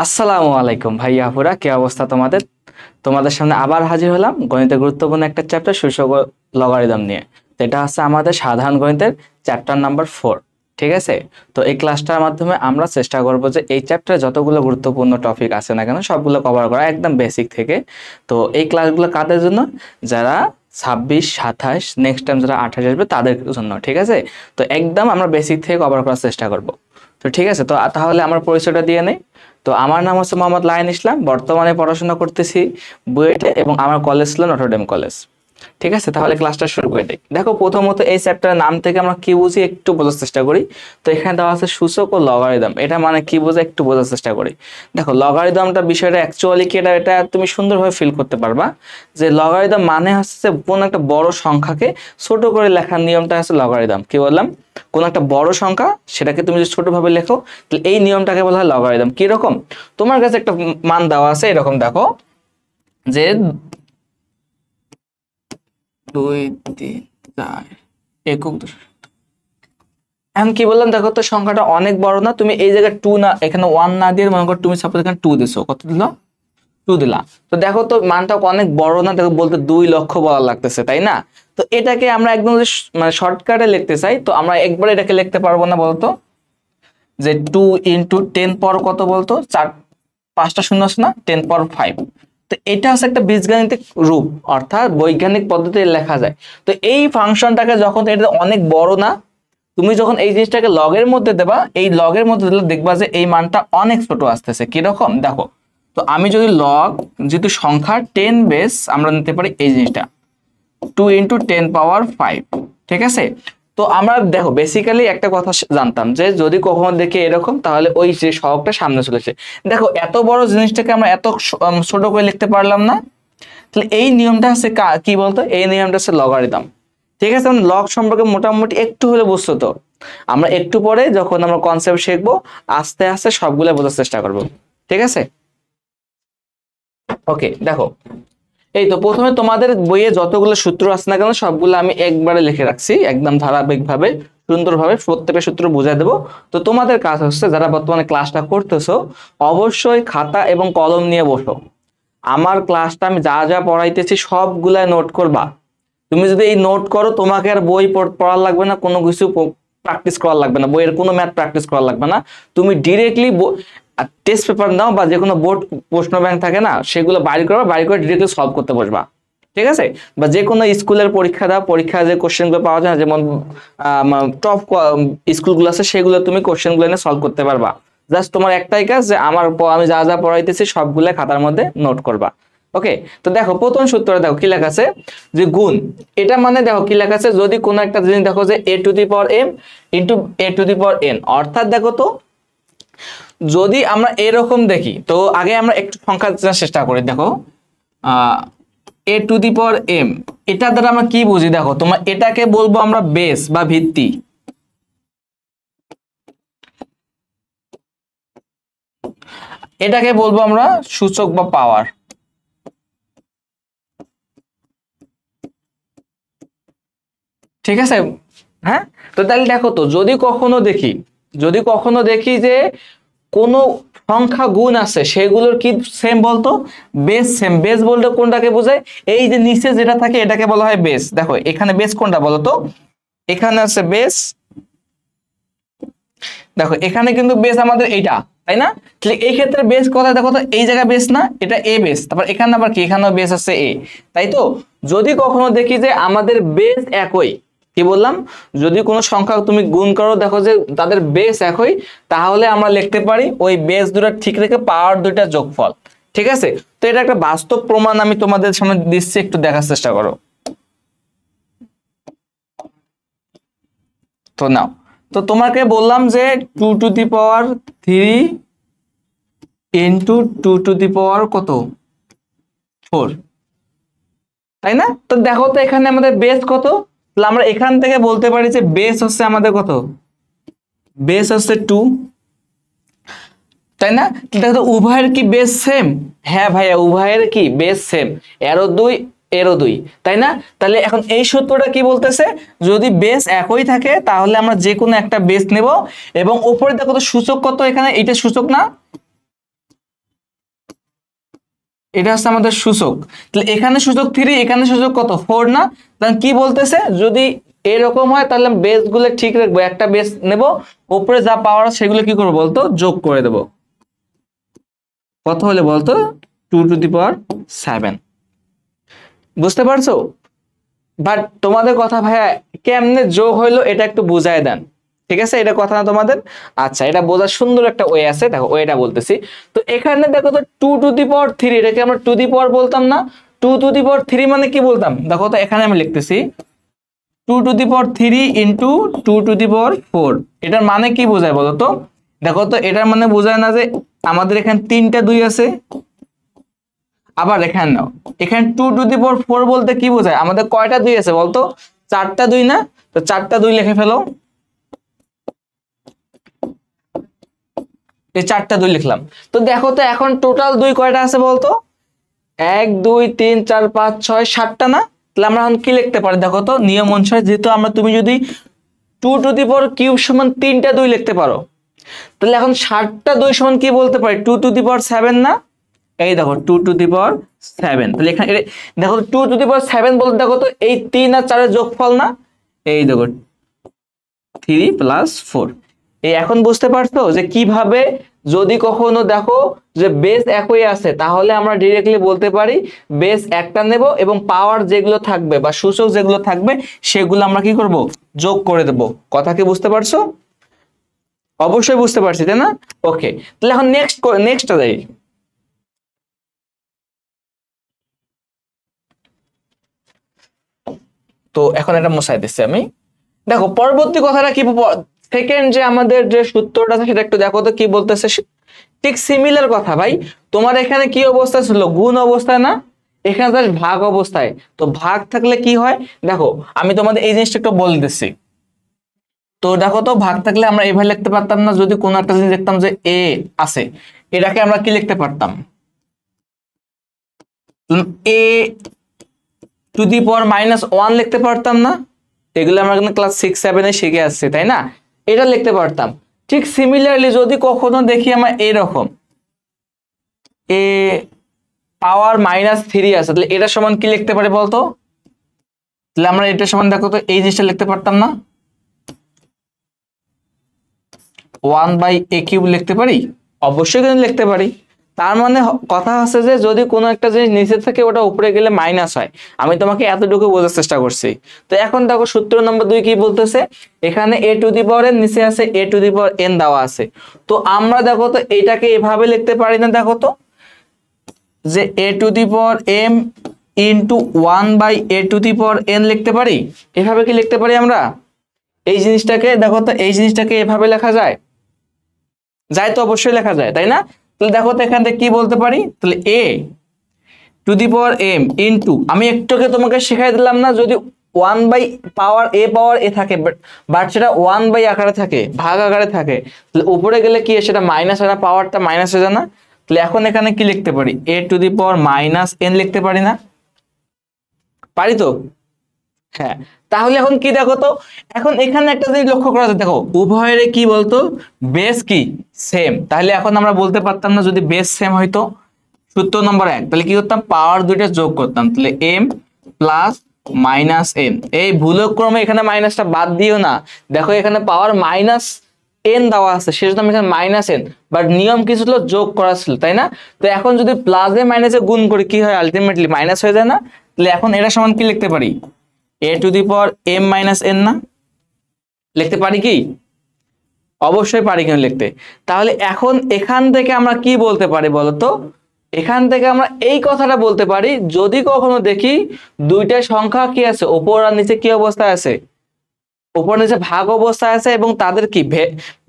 আসসালামু আলাইকুম ভাইয়া আপুরা, কি অবস্থা তোমাদের? তোমাদের সামনে আবার হাজির হলাম গণিতের গুরুত্বপূর্ণ একটা চ্যাপ্টার সূচক ও লগারিদম নিয়ে। তো এটা হচ্ছে আমাদের সাধারণ গণিতের চ্যাপ্টার নাম্বার 4। ঠিক আছে, তো এই ক্লাসটার মাধ্যমে আমরা চেষ্টা করব যে এই চ্যাপ্টারে যতগুলো গুরুত্বপূর্ণ টপিক আছে না কেন সবগুলো কভার করা একদম বেসিক থেকে। তো এই ক্লাসগুলো কাদের জন্য? যারা 26, 27, নেক্সট টাইম যারা 28 আসবে তাদের জন্য। ঠিক আছে, তো একদম আমরা বেসিক থেকে কভার করার চেষ্টা করব। তো ঠিক আছে, তো তাহলে আমার পরিচয়টা দিয়ে নেই। তো আমার নাম হচ্ছে মোহাম্মদ লায়ন ইসলাম, বর্তমানে পড়াশোনা করতেছি বুয়েটে এবং আমার কলেজ ছিল নটরডেম কলেজ। ঠিক আছে, তাহলে ক্লাসটা শুরু করে দিই। দেখো, প্রথমত এই চ্যাপ্টারের নাম থেকে আমরা কি বুঝি একটু বোঝার চেষ্টা করি। তো এখানে দেওয়া আছে সূচক ও লগারিদম, এটা মানে কি বোঝা একটু বোঝার চেষ্টা করি। দেখো, লগারিদমটা বিষয়টা অ্যাকচুয়ালি কি, এটা তুমি সুন্দরভাবে ফিল করতে পারবা যে লগারিদম মানে হচ্ছে যে কোন একটা বড় সংখ্যাকে ছোট করে লেখার নিয়মটা হচ্ছে লগারিদম। কি বললাম? কোন একটা বড় সংখ্যা সেটাকে তুমি যদি ছোটভাবে লেখো তাহলে এই নিয়মটাকে বলা হয় লগারিদম। কি রকম? তোমার কাছে একটা মান দেওয়া আছে, এরকম দেখো যে 2, 3, 4 একক এখন কি বললাম, দেখো তো সংখ্যাটা অনেক বড় না, তুমি এই জায়গায় 2 না, এখানে 1 না দিয়ে মনে করো তুমি সাপোজ এখানে 2 দিছো, কত দিল? 2 দিলা। তো দেখো তো মানটা অনেক বড় না, দেখো বলতে 2 লক্ষ বলা লাগতেছে, তাই না? তো এটাকে আমরা একদম মানে শর্টকাটে লিখতে চাই, তো আমরা একবার এটাকে লিখতে পারবো না বলতো যে 2 ইন্টু 10 পাওয়ার কত বলতো? 5টা শূন্য আছে না, 10 পাওয়ার 5। তো এটা হচ্ছে একটা বীজগাণিতিক রূপ, অর্থাৎ বৈজ্ঞানিক পদ্ধতিতে লেখা যায়। তো এই ফাংশনটাকে যখন এটা অনেক বড় না, তুমি যখন এই জিনিসটাকে লগের মধ্যে দেবা, এই লগের মধ্যে দিলে দেখবা যে এই মানটা অনেক ছোট আসতেছে। কিরকম দেখো, তো আমি যদি লগ যেহেতু সংখ্যা 10 বেস, আমরা নিতে পারি এই জিনিসটা 2 ইন্টু 10 পাওয়ার 5। ঠিক আছে, তো আমরা দেখো বেসিক্যালি একটা কথা জানতাম যে যদি কখনো দেখি এরকম, তাহলে ওই যে সহগটা সামনে চলেছে। দেখো এত বড় জিনিসটাকে আমরা এত ছোট করে লিখতে পারলাম না, তাহলে এই নিয়মটা হচ্ছে কি বলতো? এই নিয়মটা হচ্ছে লগারিদম। ঠিক আছে, লগ সম্পর্কে মোটামুটি একটু হলে বুঝছো তো। আমরা একটু পরে যখন আমরা কনসেপ্ট শিখবো আস্তে আস্তে সবগুলো বোঝার চেষ্টা করব। ঠিক আছে, ওকে। দেখো, এই তো প্রথমে তোমাদের বইয়ে যতগুলো সূত্র আছে না কেন সবগুলো আমি একবারে লিখে রাখছি, একদম ধারাবাহিকভাবে সুন্দরভাবে প্রত্যেকটা সূত্র বুঝাই দেবো। তো তোমাদের কাজ হচ্ছে যারা বর্তমানে ক্লাসটা করতেছো অবশ্যই খাতা এবং কলম নিয়ে বসো। আমার ক্লাসটা আমি যা যা পড়াইতেছি সবগুলা নোট করবা। তুমি যদি এই নোট করো তোমাকে আর বই পড়ার লাগবে না, কোনো কিছু প্র্যাকটিস করার লাগবে না, বইয়ের কোনো ম্যাথ প্র্যাকটিস করার লাগবে না। তুমি ডিরেক্টলি টেস্ট পেপার নাও বা যে কোনো বোর্ড প্রশ্ন ব্যাংক থাকে না, সেগুলো বাইর করবা, বাইর করে ডিরেক্টলি সলভ করতে বসবা। ঠিক আছে, বা যে কোনো স্কুলের পরীক্ষা দাও, পরীক্ষা যে কোশ্চেনগুলো পাওয়া যায় না, যেমন টপ স্কুলগুলো আছে, সেগুলো তুমি কোশ্চেনগুলো এনে সলভ করতে পারবা। জাস্ট তোমার একটাই কাজ যে আমি যা যা পড়াইতেছি সবগুলো খাতার মধ্যে নোট করবা। ওকে, তো দেখো প্রথম সূত্রটা দেখো কি লেখা আছে যে গুণ। এটা মানে দেখো কি লেখা আছে, যদি কোনো একটা জিনিস দেখো যে a to the power m into a to the power n, অর্থাৎ দেখো তো যদি আমরা এরকম দেখি, তো আগে আমরা একটু সংখ্যা জানার চেষ্টা করি। দেখো a to the power m, এটা দ্বারা আমরা কি বুঝি? দেখো তোমার এটাকে বলবো আমরা বেস বা ভিত্তি, এটাকে বলবো আমরা সূচক বা পাওয়ার। ঠিক আছে, হ্যাঁ। তো তাহলে দেখো তো যদি কখনো দেখি যে কোনো সংখ্যা গুণ আছে, সেগুলোর কি সেম বলতো? Base same. বেস বলতে কোনটাকে বোঝায়? এই যে নিচে যেটা থাকে এটাকে বলা হয় বেস। দেখো এখানে বেস কোনটা বলতো? এখানে আছে বেস। দেখো এখানে কিন্তু বেস আমাদের এইটা, তাই না? তাহলে এই ক্ষেত্রে বেস কোথায়? দেখো তো এই জায়গা বেস না, এটা এ বেস, তারপর এখানে আবার কি, এখানেও বেস আছে এ, তাই তো? যদি কখনো দেখি যে আমাদের বেস একই, কি বললাম, যদি কোনো সংখ্যা তুমি গুণ করো দেখো যে তাদের বেস একই, তাহলে আমরা লিখতে পারি ওই বেস দুটো ঠিক রেখে পাওয়ার দুইটা যোগফল। ঠিক আছে, তো এটা একটা বাস্তব প্রমাণ আমি তোমাদের সামনে দিচ্ছি, একটু দেখার চেষ্টা করো। তো নাও, তো তোমাকে বললাম যে 2 to the power 3 into 2 to the power কত? 4, তাই না? তো দেখো তো এখানে আমাদের বেস কত, তাহলে আমরা এখান থেকে বলতে পারি যে বেস হচ্ছে আমাদের কত? বেস হচ্ছে 2, তাই না? দেখো তো উভয়ের কি বেস সেম? হ্যাঁ ভাইয়া, উভয়ের কি বেস সেম, এরও 2 এরও 2, তাই না? তাহলে এখন এই সূত্রটা কি বলতেছে, যদি বেস একই থাকে তাহলে আমরা যে কোনো একটা বেস নেব, এবং উপরে দেখো তো সূচক কত, এখানে এটা সূচক না, এটা হচ্ছে আমাদের সূচক। তাহলে এখানে সূচক 3, এখানে সূচক কত 4 না? তাহলে কি বলতেছে, যদি এরকম হয় তাহলে বেস গুলো ঠিক রাখবো, একটা বেস নেব, উপরে যা পাওয়ার সেগুলো কি করবো বলতো, যোগ করে দেব। কত হলে বলতো, 2⁻7। বুঝতে পারছো? বাট তোমাদের কথা ভাইয়া কেমনে যোগ হইলো এটা একটু বুঝায় দেন, ঠিক আছে? এটা কথা না তোমাদের? আচ্ছা, এটা বোঝার সুন্দর একটা ওয়ে আছে, দেখো ওয়েটা বলতেছি। তো এখানে দেখো তো 2⁻3, এটাকে আমরা 2 বলতাম না? 2⁻3 মানে কি বলতাম দেখো তো, এখানে আমি লিখতেছি 2⁻3 ইন্টু 2⁻4। এটার মানে কি বোঝায় বলো তো? দেখো তো, এটার মানে বোঝায় না যে আমাদের এখানে 3টা 2 আছে, আবার এখানে নাও, এখানে 2⁻4 বলতে কি বোঝায়, আমাদের কয়টা 2 আছে বলতো, 4টা 2 না? তো 4টা 2 লিখে ফেলো, এই 4টা 2 লিখলাম। তো দেখো তো এখন টোটাল 2 কয়টা আছে বলতো, 1 2 3 4 5 6 7টা না? তাহলে আমরা এখন কি লিখতে পারি দেখো তো, নিয়ম অনুসারে, যেহেতু তুমি যদি 2⁻³ সমান 3টা 2 লিখতে পারো, তাহলে এখন 7টা 2 সমান কি বলতে পারি, 2⁻7 না? এই দেখো 2⁻7। তাহলে এখানে দেখো 2⁻7 বলতে দেখো তো এই 3 আর 4 এর যোগফল না? এই দেখো 3 + 4। এই এখন বুঝতে পারছো যে কিভাবে, যদি কখনো দেখো যে বেস একই আছে তাহলে আমরা ডিরেক্টলি বলতে পারি বেস একটা নেব এবং পাওয়ার যেগুলো থাকবে বা সূচক যেগুলো থাকবে সেগুলো আমরা কি করব, যোগ করে দেব। কথা কি বুঝতে পারছো? অবশ্যই বুঝতে পারছি, তাই না? ওকে, তাহলে এখন নেক্সটটা যাই। তো এখন এটা মুছাই দিচ্ছি আমি। দেখো পরবর্তী কথাটা কি, সেকেন্ড যে আমাদের যে সূত্রটা আছে সেটা একটু দেখো তো কি বলতেছে। ঠিক সিমিলার কথা ভাই, তোমার এখানে কি অবস্থা ছিল, গুণ অবস্থায় না? এখানে জাস্ট ভাগ অবস্থায়। তো ভাগ থাকলে কি হয় দেখো, আমি তোমাদের এই জিনিসটা একটু বলে দিচ্ছি। তো দেখো তো, ভাগ থাকলে আমরা এভাবে লিখতে পারতাম না, যদি কোনো একটা জিনিস দেখতাম যে এ আছে, এটাকে আমরা কি লিখতে পারতাম, a⁻−1 লিখতে পারতাম না? এগুলো আমরা ক্লাস 6 7 শিখে আসছি, তাই না? এটা লিখতে পারতাম। ঠিক সিমিলারলি যদি কখনো দেখি আমার এরকম a⁻−3 আছে, তাহলে এটা সমান কি লিখতে পারি বলতো? তাহলে আমরা এটা সমান দেখো তো এই জিনিসটা লিখতে পারতাম না, 1/a³ লিখতে পারি? অবশ্যই কিন্তু লিখতে পারি। তার মানে কথা হচ্ছে যে যদি কোনো একটা জিনিস নিচে থেকে ওটা উপরে গেলে মাইনাস হয়। আমি তোমাকে এতটুকু বোঝার চেষ্টা করছি। তো এখন দেখো সূত্র নম্বর 2 কি বলতেছে, এখানে a⁻n নিচে আছে a⁻n দেওয়া আছে। তো আমরা দেখো তো এটাকে এভাবে লিখতে পারি না, দেখো তো যে a⁻m ইন্টু 1/a⁻n লিখতে পারি? এভাবে কি লিখতে পারি আমরা? এই জিনিসটাকে দেখো তো, এই জিনিসটাকে এভাবে লেখা যায়? যায় তো, অবশ্যই লেখা যায়, তাই না? তাহলে দেখো তো এখান থেকে কি বলতে পারি, তাহলে a⁻m ইন্টু, আমি একটুকে তোমাকে শেখাই দিলাম না, যদি 1/a থাকে বাট সেটা 1 আকারে থাকে, ভাগ আকারে থাকে, তাহলে উপরে গেলে কি সেটা মাইনাস হয় না, পাওয়ারটা মাইনাস হয়ে যায় না? তাহলে এখন এখানে কি লিখতে পারি, a⁻−n লিখতে পারি না? পারি তো? হ্যাঁ। তাহলে এখন কি দেখো তো, এখন এখানে একটা জিনিস লক্ষ্য করা যায়, দেখো উভয়ের কি বলতো, বেস কি সেম। তাহলে এখন আমরা বলতে পারতাম না, যদি বেস সেম হইতো, সূত্র নম্বর 1, তাহলে কি করতাম, পাওয়ার দুইটা যোগ করতাম, তাহলে m+−n। এই ভুলক্রমে এখানে মাইনাসটা বাদ দিও না, দেখো এখানে পাওয়ার -n দেওয়া আছে, সেজন্য আমি এখানে -n, বাট নিয়ম কি ছিল, যোগ করা ছিল, তাই না? তো এখন যদি প্লাসে মাইনাসে গুণ করি কি হয়, আলটিমেটলি মাইনাস হয়ে যায় না? তাহলে এখন এটা সমান কি লিখতে পারি, a⁻m−n না? লিখতে পারি কি? অবশ্যই পারি কিন্তু লিখতে। তাহলে এখন এখান থেকে আমরা কি বলতে পারি বলতো, এখান থেকে আমরা এই কথাটা বলতে পারি, যদি কখনো দেখি দুইটা সংখ্যা কি আছে, উপর আর নিচে কি অবস্থায় আছে, উপর নিচে ভাগ অবস্থায় আছে এবং তাদের কি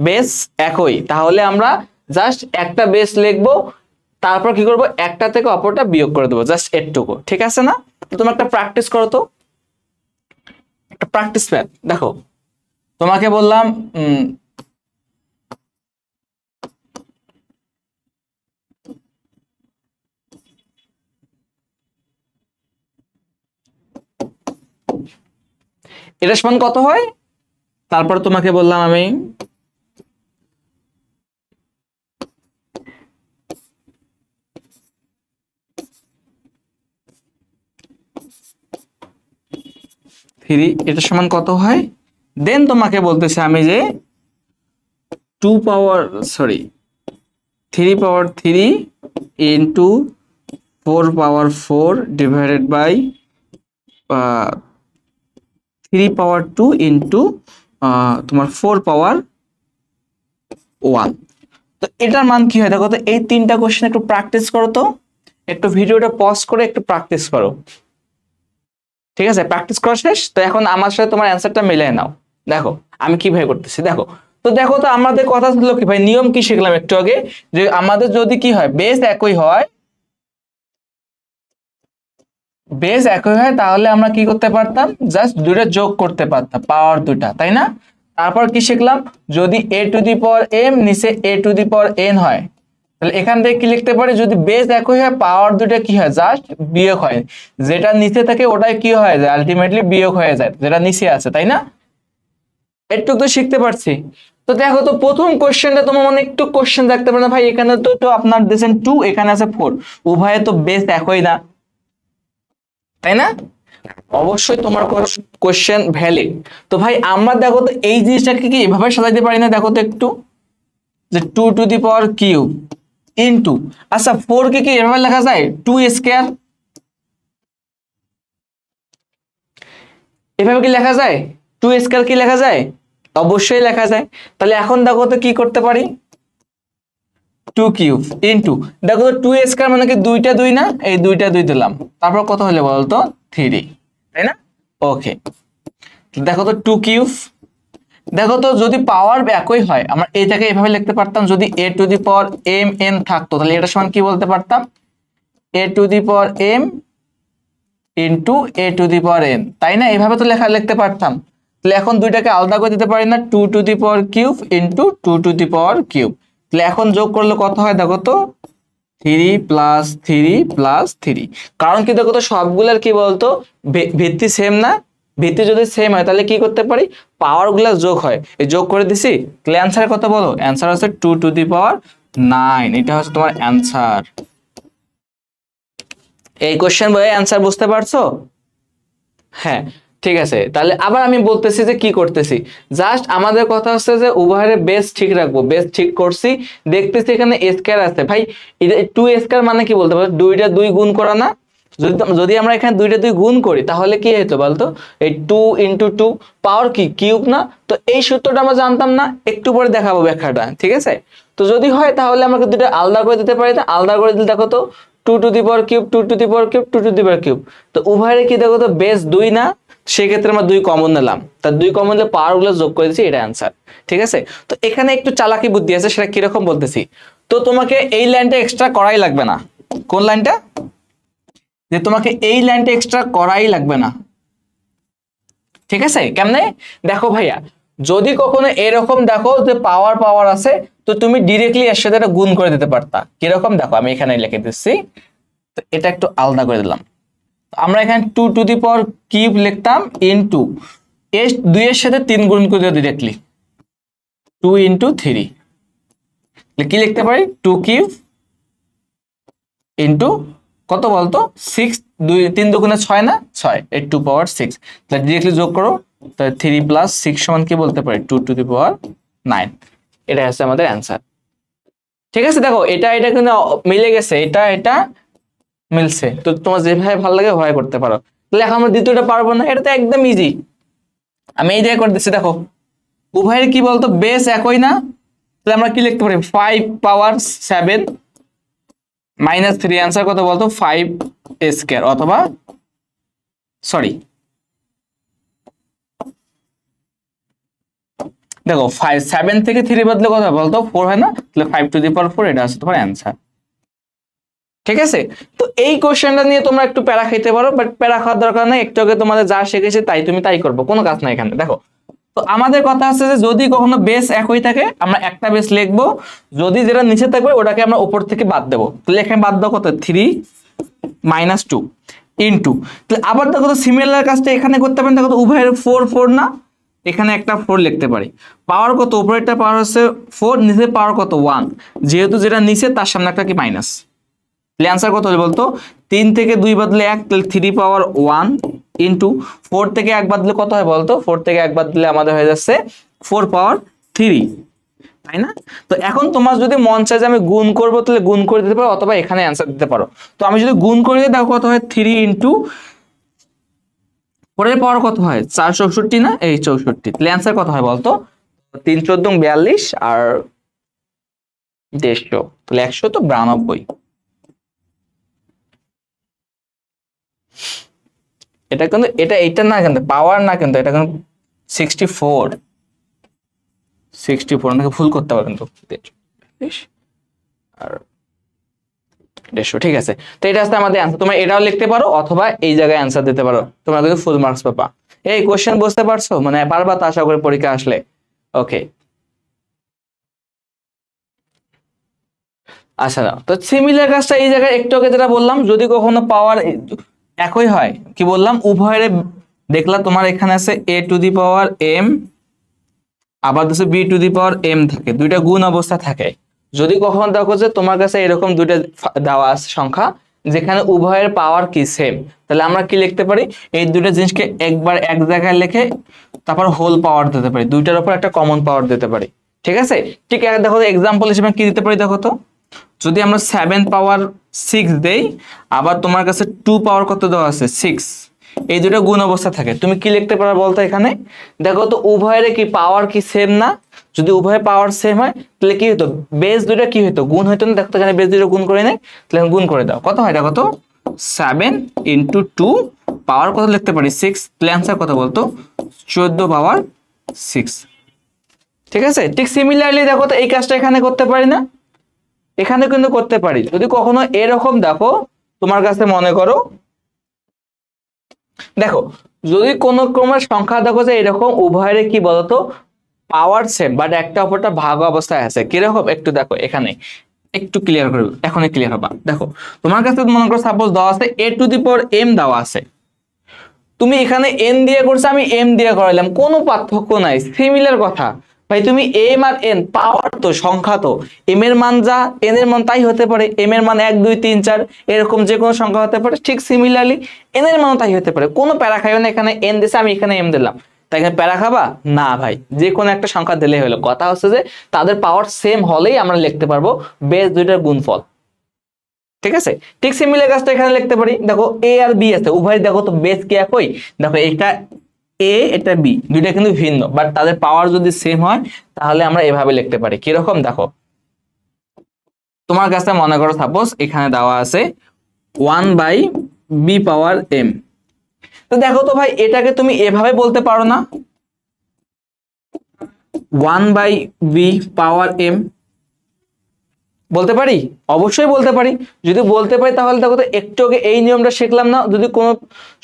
বেস একই, তাহলে আমরা জাস্ট একটা বেস লিখবো, তারপর কি করব, একটা থেকে অপরটা বিয়োগ করে দেবো, জাস্ট এটুকু, ঠিক আছে না? তোমরা একটা প্র্যাকটিস করো তো, একটা প্র্যাকটিস প্যাড দেখো, তোমাকে বললাম এটা সমান কত হয়, তারপর তোমাকে বললাম আমি 3 এটা সমান কত হয়, দেন তোমাকে বলতেছে আমি যে 3 power 3 into 4 power 4 divided by 3 power 2 into তোমার 4 পাওয়ার 1। তো এটার মান কি হয় দেখো তো, এই তিনটা কোশ্চেন একটু প্র্যাকটিস করো তো, একটু ভিডিওটা পজ করে একটু প্র্যাকটিস করো, ঠিক আছে? প্র্যাকটিস করা শেষ তো এখন আমার সাথে তোমার অ্যান্সারটা মিলিয়ে নাও। দেখো আমি কিভাবে করতেছি, দেখো তো দেখো তো আমাদের কথা ছিল কি ভাই, নিয়ম কি শিখলাম একটু আগে, যে আমাদের যদি কি হয় বেস একই হয়, বেস একই হয় তাহলে আমরা কি করতে পারতাম, জাস্ট দুইটা যোগ করতে পারতাম, পাওয়ার দুইটা, তাই না? তারপর কি শিখলাম, যদি a to the power m নিচে a to the power n হয়, তাহলে এখান থেকে কি লিখতে পারি, যদি বেস একই হয় পাওয়ার দুইটা কি হয়, জাস্ট বিয়োগ হয়, যেটা নিচে থাকে ওটাই কি হয়ে যায়, আলটিমেটলি বিয়োগ হয়ে যায় যেটা নিচে আছে, তাই না? একটু তো শিখতে পারছি। তো দেখো তো প্রথম কোশ্চেনটা তোমার মনে একটু কোশ্চেন থাকতে পারে না ভাই, এখানে তো আপনার দিয়েছেন 2, এখানে আছে 4, উভয়ে তো বেস একই না, তাই না? অবশ্যই তোমার কোশ্চেন ভ্যালিড। তো ভাই আমরা দেখো তো এই জিনিসটাকে কি এভাবে সাজাইতে পারি না, দেখো তো একটু, যে 2 to the power cube into, আচ্ছা 4 কে কি এভাবে লেখা যায় 2 স্কয়ার, এভাবে কি লেখা যায় 2 স্কয়ার কি লেখা যায়? অবশ্যই লেখা যায়। তাহলে এখন দেখো তো কি করতে পারি, 2 কিউব ইনটু, দেখো তো 2 স্কয়ার মানে কি দুইটা 2 না, এই দুইটা 2 দিলাম, তারপর কত হলো বলতো 3, তাই না? ওকে, দেখো তো 2 কিউব, দেখো তো যদি পাওয়ার একই হয় আমরা এটাকে এভাবে লিখতে পারতাম, যদি a to the power m n থাকতো তাহলে এটা সমান কি বলতে পারতাম, a to the power m into a to the power n, তাই না? এভাবে তো লিখতে পারতাম। তাহলে এখন দুইটাকে আলাদা করে দিতে পারি না, 2 to the power cube into 2 to the power cube, তাহলে এখন যোগ করলে কত হয় দেখো তো, 3 প্লাস 3 প্লাস 3, কারণ কি দেখো তো সবগুলোর কি বলতো ভিত্তি সেম না, ভিত্তি যদি সেম হয় তাহলে কি করতে পারি, পাওয়ার গুলা যোগ হয়, এই যোগ করে দিছি, তাহলে অ্যান্সার কত বলো, অ্যান্সার হচ্ছে 2 টু দি পাওয়ার 9, এটা হচ্ছে তোমার অ্যান্সার। এই কোশ্চেন বইয়ে অ্যান্সার বুঝতে পারছো? হ্যাঁ ঠিক আছে, তাহলে আবার আমি বলতেছি যে কি করতেছি, জাস্ট আমাদের কথা হচ্ছে যে উভয়ের বেস ঠিক রাখবো, বেস ঠিক করছি, দেখতেছি এখানে স্কয়ার আছে, ভাই 2 স্কয়ার মানে কি বলতে পারো, দুইটা 2 গুণ করা না, যদি আমরা এখানে দুইটা 2 গুণ করি তাহলে কি হতো বলতো, এই 2 ইনটু 2 পাওয়ার কি কিউব না, তো এই সূত্রটা আমরা জানতাম না, একটু পরে দেখাবো ব্যাখ্যাটা, ঠিক আছে? তো যদি হয় তাহলে আমাকে দুটো আলাদা করে দিতে পারি, আলাদা করে দিলে দেখো তো 2 to the power cube 2 to the power cube 2 to the power cube, তো উভয়ের কি দেখো তো বেস 2 না, সেক্ষেত্রে আমরা 2 কমন নিলাম, তার 2 কমন নিলে পাওয়ার গুলো যোগ করে দিচ্ছি, এটা অ্যান্সার, ঠিক আছে? তো এখানে একটু চালাকি বুদ্ধি আছে, সেটা কিরকম বলতেছি, তো তোমাকে এই লাইনটা এক্সট্রা করাই লাগবে না, কোন লাইনটা, যে তোমাকে এই লাইনটা এক্সট্রা করাই লাগবে না, ঠিক আছে? কেমনে দেখো ভাইয়া, যদি কখনো এরকম দেখো যে পাওয়ার পাওয়ার আছে, তো তুমি ডিরেক্টলি এর সাথে এটা গুণ করে দিতে পারতা, কিরকম দেখো আমি এখানে লিখে দিচ্ছি, তো এটা একটু আলাদা করে দিলাম, আমরা এখানে 2 টু দি পাওয়ার কিউব লিখতাম ইনটু এর 2 এর সাথে 3 গুণ করে দিও ডিরেক্টলি, 2 ইনটু 3, কি লিখতে পারি 2 কিউব ইনটু কত বলতো 6, 2 3 দুগুণে 6 না 6, এই 2 পাওয়ার 6, তাহলে ডিরেক্টলি যোগ করো, তাহলে 3 প্লাস 6 সমান কি বলতে পারি 2 টু দি পাওয়ার 9, এটা হচ্ছে আমাদের অ্যান্সার, ঠিক আছে? দেখো এটা কিন্তু মিলে গেছে, এটা মিলছে, তো তোমার যেভাবে ভালো লাগে ওভাবে করতে পারো। তাহলে এখন আমরা দ্বিতীয়টা পারবো না, এটা তো একদম ইজি, আমি এই জায়গায় করে দিচ্ছি, দেখো উভয়ের কি বলতো বেস একই না, তাহলে আমরা কি লিখতে পারি 5 পাওয়ার 7 মাইনাস 3, অ্যান্সার কত বলতো 5 স্কয়ার, অথবা সরি দেখো 5 7 থেকে 3 বদলে কত বলতো 4 হয় না, তাহলে 5 টু দি পাওয়ার 4, এটা হচ্ছে তোমার অ্যান্সার, ঠিক আছে? তো এই কোশ্চেনটা নিয়ে তোমরা একটু প্যারা খেতে পারো, বাট প্যারা খাওয়ার দরকার নাই, একটু আগে তোমাদের যা শিখেছে তাই তুমি তাই করবো, কোনো কাজ নাই এখানে। দেখো তো আমাদের কথা আছে যে যদি কখনো বেস একই থাকে আমরা একটা বেস লিখবো, যদি যেটা নিচে থাকবে ওটাকে আমরা উপর থেকে বাদ দেবো, তাহলে এখানে বাদ দাও কত 3 মাইনাস 2 ইনটু, তাহলে আবার দেখো তো সিমিলার কাজটা এখানে করতে পারেন, দেখো তো উভয়ের 4 4 না, এখানে একটা 4 লিখতে পারি, পাওয়ার কত উপরেরটা পাওয়ার হচ্ছে 4, নিচে পাওয়ার কত 1, যেহেতু যেটা নিচে তার সামনে একটা কি মাইনাস, তাহলে অ্যান্সার কত হলো বলতো 3 থেকে 2 বদলে 1, তাহলে 3 পাওয়ার 1 ইন্টু 4 থেকে একবার দিলে কত হয় বলতো? 4 থেকে একবার দিলে আমাদের হয়ে যাচ্ছে 4 পাওয়ার 3, তাই না? তো এখন তোমার যদি মন চায় যে আমি গুণ করবো, তাহলে গুণ করে দিতে পারো, অথবা এখানে অ্যান্সার দিতে পারো। তো আমি যদি গুণ করে দিই, দেখো কত হয়, 3 ইন্টু 4 এর পাওয়ার কত হয়, 464 না, এই 64। তাহলে অ্যান্সার কত হয় বলতো? 3 14 42 আর 150, তাহলে 192। এটা কিন্তু এটা না, কিন্তু পাওয়ার না, কিন্তু এটা কিন্তু 64 অনেকে ভুল করতে পারে কিন্তু, আর 150, ঠিক আছে। তো এটা হচ্ছে আমাদের অ্যান্সার। তোমরা এটাও লিখতে পারো, অথবা এই জায়গায় অ্যান্সার দিতে পারো, তোমরা কিন্তু ফুল মার্কস পাবা। এই কোশ্চেন বুঝতে পারছো, মানে পারবা তো আশা করি পরীক্ষা আসলে। ওকে, আচ্ছা না, তো সিমিলার কাজটা এই জায়গায় একটু আগে যেটা বললাম, যদি কখনো পাওয়ার একই হয়, কি বললাম, উভয়ের দেখলাম তোমার এখানে আছে a to the power m, আবার হচ্ছে b to the power m থাকে, দুইটা গুণ অবস্থা থাকে। যদি কখনো দেখো যে তোমার কাছে এরকম দুইটা দেওয়া আছে সংখ্যা, যেখানে উভয়ের পাওয়ার কি সেম, তাহলে আমরা কি লিখতে পারি, এই দুইটা জিনিসকে একবার এক জায়গায় লিখে তারপর হোল পাওয়ার দিতে পারি, দুইটার উপর একটা কমন পাওয়ার দিতে পারি, ঠিক আছে। ঠিক আছে, দেখো এক্সাম্পল হিসেবে কি দিতে পারি, দেখো তো, যদি আমরা 7 পাওয়ার 6 দেই, আবার তোমার কাছে 2 পাওয়ার কত দেওয়া আছে, 6, এই দুটো গুণ অবস্থা থাকে, তুমি কি লিখতে পারো বলতো এখানে? দেখো তো উভয়ের কি পাওয়ার কি সেম না? যদি উভয়ের পাওয়ার সেম হয়, তাহলে কি হতো, বেস দুটো কি হতো, গুণ হইতো না। দেখো তো এখানে বেস দুটো গুণ করে নেই, তাহলে গুণ করে দাও, কত হয় দেখো তো, 7 ইন্টু 2 পাওয়ার কত লিখতে পারি, 6, তাহলে অ্যান্সার কত বলতো, 14 পাওয়ার 6, ঠিক আছে। ঠিক সিমিলারলি দেখো তো এই কাজটা এখানে করতে পারি না? এখানে কিন্তু করতে পারি। যদি কখনো এরকম দেখো তোমার কাছে, মনে করো, দেখো যদি কোন ক্রমের সংখ্যা দেখো যে এরকম উভয়ের কি বলতো পাওয়ার সেম, বাট একটা অপরটা ভাগ অবস্থায় আছে, কিরকম একটু দেখো এখানে একটু ক্লিয়ার করবে, এখনই ক্লিয়ার হবা। দেখো তোমার কাছে মনে করো সাপোজ দেওয়া আছে a to the power m দেওয়া আছে, তুমি এখানে n দিয়ে করছো, আমি m দিয়ে করাইলাম, কোনো পার্থক্য নাই, সিমিলার কথা ভাই। তুমি m আর n পাওয়ার তো সংখ্যা, তো m এর মান যা n এর মান তাই হতে পারে, m এর মান 1 2 3 4 এরকম যে কোনো সংখ্যা হতে পারে। ঠিক সিমিলারলি n এর মান তাই হতে পারে, কোনো প্যারা খাইও না। এখানে n দিছে, আমি এখানে m দিলাম, তাই এখানে প্যারা খাবা না ভাই, যে কোনো একটা সংখ্যা দিলে হলো। কথা হচ্ছে যে তাদের পাওয়ার সেম হলেই আমরা লিখতে পারবো বেস দুইটার গুণফল, ঠিক আছে। ঠিক সিমিলার কাজটা এখানে লিখতে পারি। দেখো a আর b আছে, উভয় দেখো তো বেস কি একই, দেখো এটা a এটা b, দুইটা কিন্তু ভিন্ন, বাট তাদের পাওয়ার যদি সেম হয়, তাহলে আমরা এভাবে লিখতে পারি, কিরকম দেখো, তোমার কাছে মনে করো সাপোজ এখানে দেওয়া আছে 1/b পাওয়ার m, তো দেখো তো ভাই এটাকে তুমি এভাবে বলতে পারো না, 1/b পাওয়ার m, বলতে পারি? অবশ্যই বলতে পারি। যদি বলতে পারি তাহলে দেখো তো একটু আগে এই নিয়মটা শিখলাম না, যদি কোনো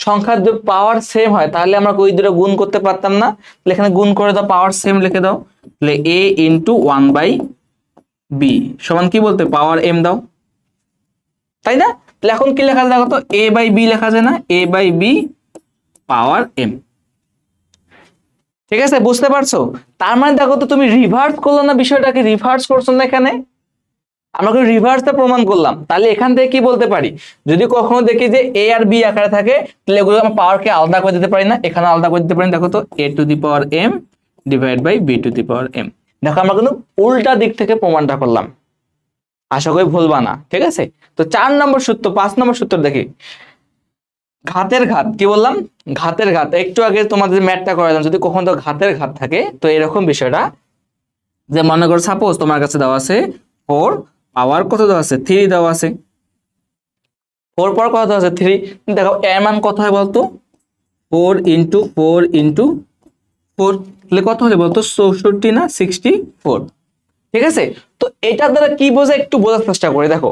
সংখ্যার পাওয়ার সেম হয় তাহলে আমরা ওই দুটো গুণ করতে পারতাম না, তাহলে এখানে গুণ করে দাও, পাওয়ার সেম লিখে দাও, তাহলে a ইন্টু 1/b সমান কি বলতে পাওয়ার m দাও, তাই না? তাহলে এখন কি লেখা যায় দেখো তো, a/b লেখা যায় না, a/b পাওয়ার m, ঠিক আছে, বুঝতে পারছো? তার মানে দেখো তো তুমি রিভার্স করলো না, বিষয়টাকে রিভার্স করছো না, এখানে আমরা রিভার্সে প্রমাণ করলাম। তাহলে এখান থেকে কি বলতে পারি, যদি কখনো দেখি যে a আর b আকারে থাকে, তাহলে এগুলো আমরা পাওয়ারকে আলাদা করে দিতে পারি না, এখানে আলাদা করে দিতে পারি। দেখো তো a to the power m divide by b to the power m, দেখো আমরা কিন্তু উল্টা দিক থেকে প্রমাণটা করলাম, আশা করি ভুলবা না, ঠিক আছে। তো 4 নম্বর সূত্র, 5 নম্বর সূত্র দেখি, ঘাতের ঘাত, কি বললাম, ঘাতের ঘাত। একটু আগে তোমাদের ম্যাথটা করালাম, যদি কখনো ঘাতের ঘাত থাকে, তো এরকম বিষয়টা, যে মনে করো সাপোজ তোমার কাছে দেওয়া আছে 4 পাওয়ার কত দেওয়া আছে, 3 দেওয়া আছে, 4 পাওয়ার কত দেওয়া আছে, 3, দেখো এর মান কত হয় বলতো, 4 ইন্টু 4 ইন্টু 4, তাহলে কত হলে বলতো 64 না 64, ঠিক আছে। তো এটার দ্বারা কি বোঝায় একটু বোঝার চেষ্টা করি, দেখো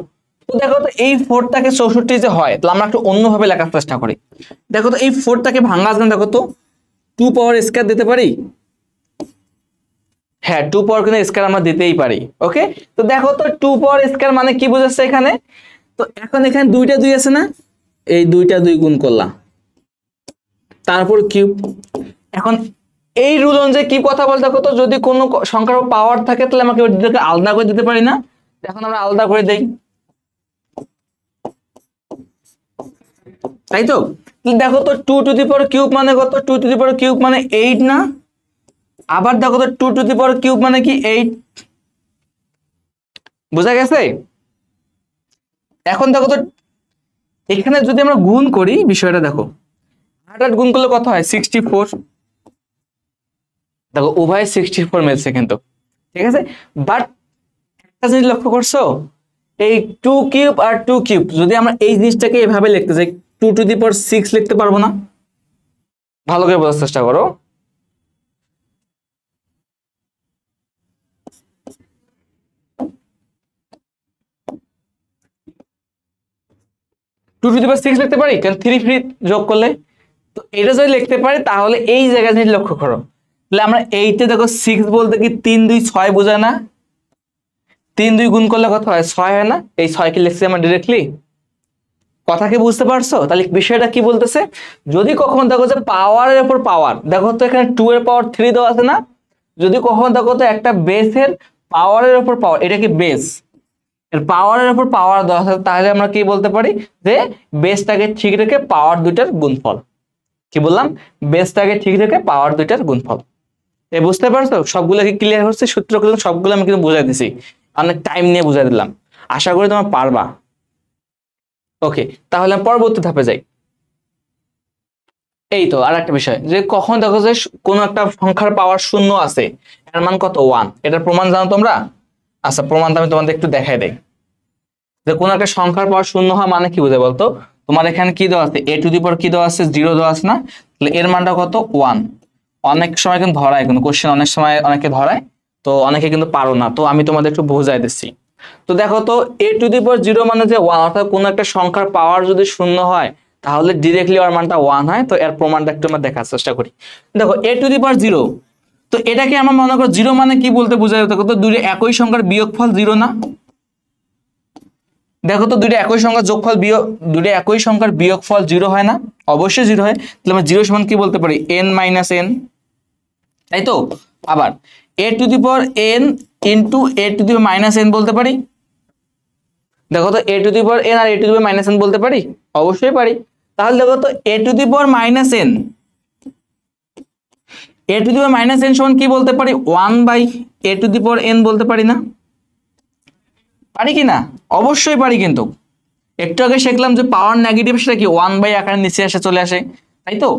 তো, দেখো তো এই 4টাকে 64 যে হয়, তাহলে আমরা একটু অন্যভাবে লেখার চেষ্টা করি। দেখো তো এই 4টাকে ভাঙা যায়, দেখো তো 2 পাওয়ার স্কয়ার দিতে পারি, হ্যাঁ 2 পাওয়ার কিন্তু স্কয়ার আমরা দিতেই পারি, ওকে। তো দেখো তো 2 পাওয়ার স্কয়ার মানে কি বোঝাচ্ছে এখানে, তো এখন এখানে দুইটা 2 আছে না, এই দুইটা 2 গুণ করলাম, তারপর কিউব। এখন এই রুল অনুযায়ী কি কথা বল, দেখো তো যদি কোনো সংখ্যার পাওয়ার থাকে, তাহলে আমাকে ওইটাকে আলাদা করে দিতে পারি না, এখন আমরা আলাদা করে দেই, তাই তো? দেখো তো 2 টু দি পাওয়ার কিউব মানে কত? 2 টু দি পাওয়ার কিউব মানে 8 না? আবার দেখো তো 2 টু দি পাওয়ার কিউব মানে কি 8। বোঝা গেছে? এখন দেখো তো এখানে যদি আমরা গুণ করি বিষয়টা দেখো, 8 গুণ করলে কত হয়? 64। দেখো উভয় 64 মিলছে কিন্তু, ঠিক আছে। বাট একটা জিনিস লক্ষ্য করছো, এই 2 কিউব আর 2 কিউব যদি আমরা এই জিনিসটাকে এভাবে লিখতে চাই, 2 টু দি পাওয়ার 6 লিখতে পারবো না? ভালো করে বোঝার চেষ্টা করো। 2 টু দি পাওয়ার 6 লিখতে পারি, কারণ 3 3 যোগ করলে। তো এটা যদি লিখতে পারি তাহলে এই জায়গায় জিনিস লক্ষ্য করো, তাহলে আমরা এইটা দেখো 6 বলতে কি 3 2 6 বোঝায় না? 3 2 গুণ করলে কত হয়? 6 হয় না? এই 6 কে লিখছি আমরা ডিরেক্টলি। কথা কি বুঝতে পারছো? তাহলে বিষয়টা কি বলতেছে, যদি কখনো দেখো যে পাওয়ারের উপর পাওয়ার, দেখো তো এখানে 2 এর পাওয়ার 3 দেওয়া আছে না? যদি কখনো দেখো তো একটা বেসের পাওয়ারের উপর পাওয়ার, এটা কি বেস, এর পাওয়ারের উপর পাওয়ার দেওয়া আছে, তাহলে আমরা কি বলতে পারি যে বেসটাকে ঠিক রেখে পাওয়ার দুইটার গুণফল। কি বললাম? বেসটাকে ঠিক রেখে পাওয়ার দুইটার গুণফল। এ বুঝতে পারছো? সবগুলো কি ক্লিয়ার হচ্ছে? সূত্র কিন্তু সবগুলো আমি কিন্তু বুঝাই দিছি, অনেক টাইম নিয়ে বুঝাই দিলাম, আশা করি তোমরা পারবা। ওকে, তাহলে পরবর্তী ধাপে যাই। এই তো আর একটা বিষয়, যে কখন দেখো যে কোনো একটা সংখ্যার পাওয়ার শূন্য আছে, এর মান কত? 1। এটার প্রমাণ জানো তোমরা? আচ্ছা, প্রমাণটা আমি তোমাদের একটু দেখাই দেই। যে কোনো একটা সংখ্যার পাওয়ার শূন্য হয় মানে কি বোঝায় বলতো? তোমার এখানে কি দেওয়া আছে? a টু দি পাওয়ার কি দেওয়া আছে? 0 দেওয়া আছে না? তাহলে এর মানটা কত? 1। অনেক সময় কিন্তু ধরায়, কিন্তু কোশ্চেন অনেক সময় অনেকে ধরায়, তো অনেকে কিন্তু পারো না, তো আমি তোমাদের একটু বোঝাই দিচ্ছি। তো দেখো তো a টু দি পাওয়ার 0 মানে যে 1, অর্থাৎ কোনো একটা সংখ্যার পাওয়ার যদি শূন্য হয় তাহলে ডিরেক্টলি ওর মানটা 1 হয়। তো এর প্রমাণটা একটু আমরা দেখার চেষ্টা করি। দেখো a টু দি পাওয়ার 0, তো এটাকে আমরা মনে করো 0 মানে কি বলতে বোঝায়? দেখো তো দুইটা একই সংখ্যার বিয়োগফল 0 না? দেখো তো দুইটা একই সংখ্যার যোগফল বিয়োগ, দুইটা একই সংখ্যার বিয়োগফল 0 হয় না? অবশ্যই 0 হয়। তাহলে আমরা 0 সমান কি বলতে পারি? n মাইনাস n, তাই তো? আবার a to the power n into a to the power minus n বলতে পারি। দেখো তো a to the power n আর a to the power minus n বলতে পারি? অবশ্যই পারি। তাহলে দেখো তো a to the power minus n, a to the power minus n সমান কি বলতে পারি? 1 by a to the power n বলতে পারি না? পারি কি না? অবশ্যই পারি। কিন্তু একটু আগে শিখলাম যে পাওয়ার নেগেটিভ সেটা কি 1 বাই আকারে নিচে আসে, চলে আসে, তাই তো?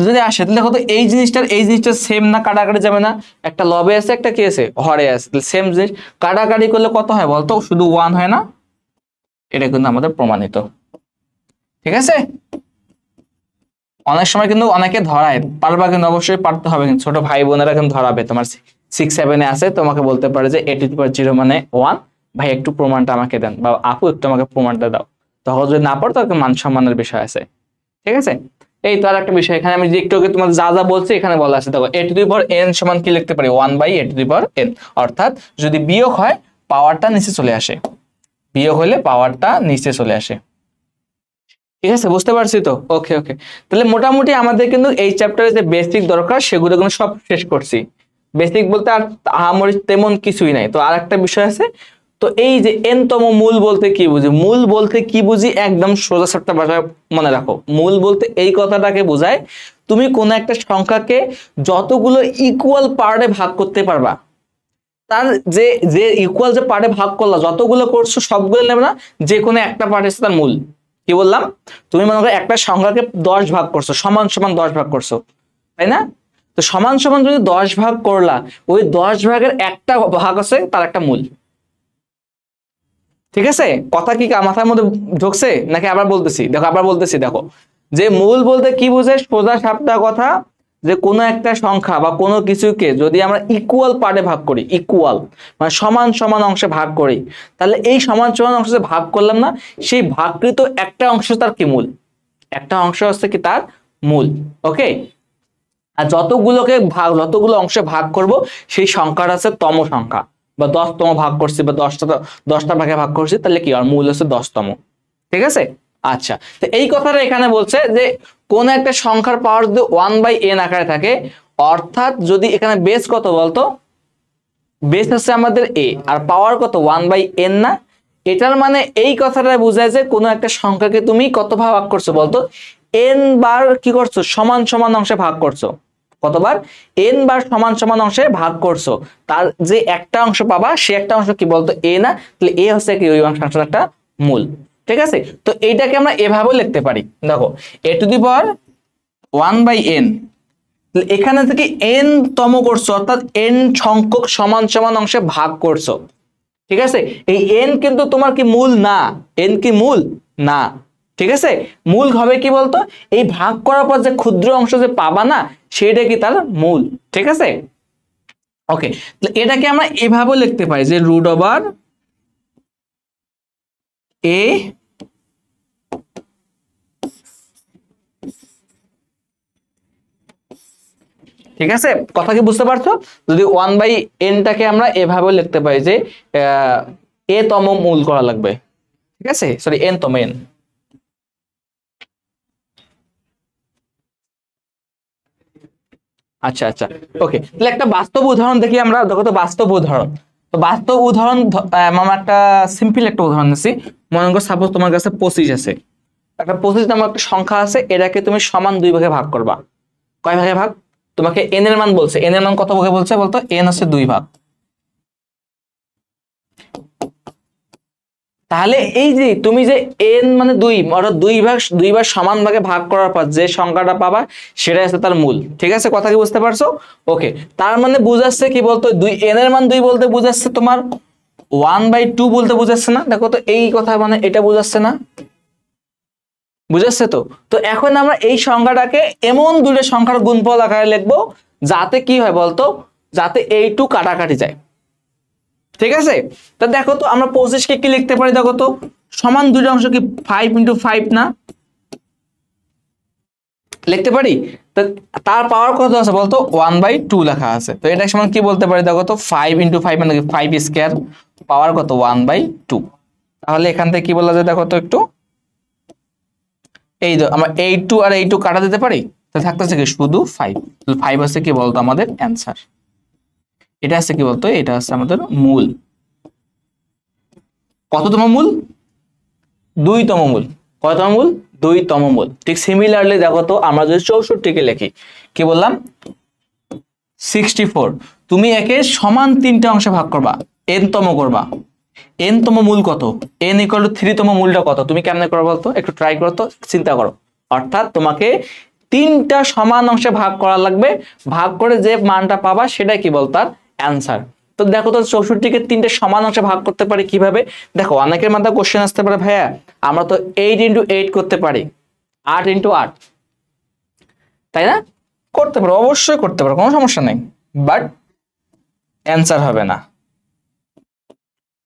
যদি আসে তাহলে দেখো তো এই জিনিসটা সেম না? কাটাকাটি যাবে না? একটা লবে আছে, একটা কি আছে? হরে আছে, তাহলে সেম জিনিস কাটাকাটি করলে কত হয় বলতো? শুধু 1 হয় না? এটা কিন্তু আমাদের প্রমাণিত, ঠিক আছে। অনেক সময় কিন্তু অনেকে ধরায়, পারবা কিন্তু, অবশ্যই পারতে হবে, কিন্তু ছোট ভাই বোনেরা কিন্তু ধরাবে। তোমার 6 7 এ আছে, তোমাকে বলতে পারে যে a টু দি পাওয়ার 0 মানে 1, ভাই একটু প্রমাণটা আমাকে দেন, বা আপু একটু আমাকে প্রমাণটা দাও। তখন যদি না পারো তাহলে মান সম্মানের বিষয় আছে, ঠিক আছে। এই তো আর একটা বিষয়, এখানে আমি যে একটু আগে তোমাদের যা যা বলছি এখানে বলা আছে, দেখো a to the power n সমান কি লিখতে পারি? 1 by a to the power n, অর্থাৎ যদি বিয়োগ হয় পাওয়ারটা নিচে চলে আসে, বিয়োগ হলে পাওয়ারটা নিচে চলে আসে, ঠিক আছে। বুঝতে পারছি তো? ওকে ওকে, তাহলে মোটামুটি আমাদের কিন্তু এই চ্যাপ্টারে যে বেসিক দরকার সেগুলো কিন্তু সব শেষ করছি। বেসিক বলতে আর আহামরি তেমন কিছুই নাই। তো আর একটা বিষয় আছে, তো এই যে n তম মূল বলতে কি বুঝি? মূল বলতে কি বুঝি একদম সোজা সাপটা ভাষায় মনে রাখো। মূল বলতে এই কথাটাকে বোঝায় তুমি কোন একটা সংখ্যাকে যতগুলো ইকুয়াল পার্টে ভাগ করতে পারবা, তার যে যে ইকুয়াল যে পার্টে ভাগ করলা, যতগুলো করছো সবগুলো নেবে না, যে কোনো একটা পার্ট এসে তার মূল। কি বললাম? তুমি মনে করো একটা সংখ্যাকে 10 ভাগ করছো, সমান সমান 10 ভাগ করছো, তাই না? তো সমান সমান যদি 10 ভাগ করলা, ওই 10 ভাগের একটা ভাগ আছে তার একটা মূল, ঠিক আছে। কথা কি মাথার মধ্যে ঢুকছে নাকি আবার বলতেছি? দেখো আবার বলতেছি, দেখো যে মূল বলতে কি বোঝায়, সোজা সাপটা কথা, যে কোনো একটা সংখ্যা বা কোনো কিছুকে যদি আমরা ইকুয়াল পার্টে ভাগ করি, ইকুয়াল মানে সমান সমান অংশে ভাগ করি, তাহলে এই সমান সমান অংশে ভাগ করলাম না, সেই ভাগকৃত একটা অংশ তার কি মূল, একটা অংশ হচ্ছে কি তার মূল। ওকে, আর যতগুলো অংশে ভাগ করব সেই সংখ্যাটা আছে তম সংখ্যা, বা 10তম ভাগ করছি, বা 10টা ভাগে ভাগ করছি, তাহলে কি আর মূল হচ্ছে 10তম, ঠিক আছে। আচ্ছা, তো এই কথাটা এখানে বলছে যে কোন একটা সংখ্যার পাওয়ার যদি 1 বাই n আকারে থাকে, অর্থাৎ যদি এখানে বেস কত বলতো? বেস হচ্ছে আমাদের a, আর পাওয়ার কত? 1 বাই n না? এটার মানে এই কথাটা বোঝায় যে কোনো একটা সংখ্যাকে তুমি কত ভাগ করছো বলতো? n বার কি করছো, সমান সমান অংশে ভাগ করছো। কতবার? n বার সমান সমান অংশে ভাগ করছো, তার যে একটা অংশ পাবা সে একটা অংশ কি বলতো, a না? তাহলে a হচ্ছে কি ওই ফাংশন একটা মূল। ঠিক আছে, তো এইটাকে আমরা এভাবেও লিখতে পারি, দেখো a to the power 1/n, এখানে থেকে n তম করছো, অর্থাৎ n সংখ্যক সমান সমান অংশে ভাগ করছো। ঠিক আছে, এই n কিন্তু তোমার কি মূল না, n কি মূল না। ঠিক আছে, মূল হবে কি বলতো, এই ভাগ করার পর যে ক্ষুদ্র অংশ যে পাবা না, সেটা কি তার মূল। ঠিক আছে, ওকে, এটাকে আমরা এভাবে লিখতে পারি যে রুট ওভার a, ঠিক আছে, কথা কি বুঝতে পারছো? যদি 1/n টাকে আমরা এভাবে লিখতে পারি যে a তম মূল করা লাগবে। ঠিক আছে, সরি n তম n। আচ্ছা আচ্ছা, ওকে, তাহলে একটা বাস্তব উদাহরণ দেখি আমরা। দেখো তো বাস্তব উদাহরণ, তো বাস্তব উদাহরণ আমরা একটা সিম্পল একটা উদাহরণ নিচ্ছি। মনে করো সাপোজ তোমার কাছে 25 আছে, একটা 25 নামক একটা সংখ্যা আছে, এটাকে তুমি সমান 2 ভাগে ভাগ করবা। কয় ভাগে ভাগ? তোমাকে n এর মান বলছে, n এর মান কত ভাগে বলছে বলতো, n হচ্ছে 2 ভাগ। তাহলে এই যে তুমি যে n মানে 2, অর্থাৎ 2 বার সমান ভাগে ভাগ করার পর যে সংখ্যাটা পাবা সেটা হচ্ছে তার মূল। ঠিক আছে, কথা কি বুঝতে পারছো? ওকে, তার মানে বুঝাচ্ছে কি বলতো, n এর মান 2 বলতে বুঝাচ্ছে তোমার 1/2 বলতে বুঝাচ্ছে না? দেখো তো এই কথা মানে এটা বুঝাচ্ছে না, বুঝাচ্ছে তো? তো এখন আমরা এই সংখ্যাটাকে এমন দুটো সংখ্যার গুণফল আকারে লিখবো যাতে কি হয় বলতো, যাতে এইটু কাটাকাটি যায়। ঠিক আছে, তা দেখো তো আমরা 25 কে কি লিখতে পারি, দেখো তো সমান দুটো অংশ কি 5 × 5 না, লিখতে পারি? তার পাওয়ার কত আছে বলতো, 1/2 লেখা আছে। তো এটা সমান কি বলতে পারি, দেখো তো 5 × 5 মানে 5 স্কয়ার, পাওয়ার কত 1/2। তাহলে এখান থেকে কি বলা যায় দেখো তো একটু, এই আমরা 8 আর 8 কাটা দিতে পারি, তাহলে থাকতেছে কি শুধু 5। 5 হচ্ছে কি বলতো আমাদের অ্যান্সার। এটা আছে কি বলতো, এটা আছে আমাদের মূল। কততম মূল? 2তম মূল। কততম মূল? 2তম মূল। ঠিক সিমিলারলি দেখো তো আমরা যদি 64 কে লিখি, কি বললাম 64, তুমি একে সমান 3টে অংশে ভাগ করবা, n তম করবা। n তম মূল কত? n = 3 তম মূলটা কত? তুমি কেমনে করো বলতো, একটু ট্রাই করো তো, চিন্তা করো। অর্থাৎ তোমাকে 3টা সমান অংশে ভাগ করা লাগবে, ভাগ করে যে মানটা পাবা সেটাই কি বলতো তার অ্যান্সার। তো দেখো তো 64 কে 3টে সমান অংশে ভাগ করতে পারি কিভাবে? দেখো অনেকের মাথায় কোশ্চেন আসতে পারে, ভাইয়া আমরা তো 8 × 8 করতে পারি, 8 × 8, তাই না? করতে পারো, অবশ্যই করতে পারো, কোনো সমস্যা নেই, বাট অ্যান্সার হবে না।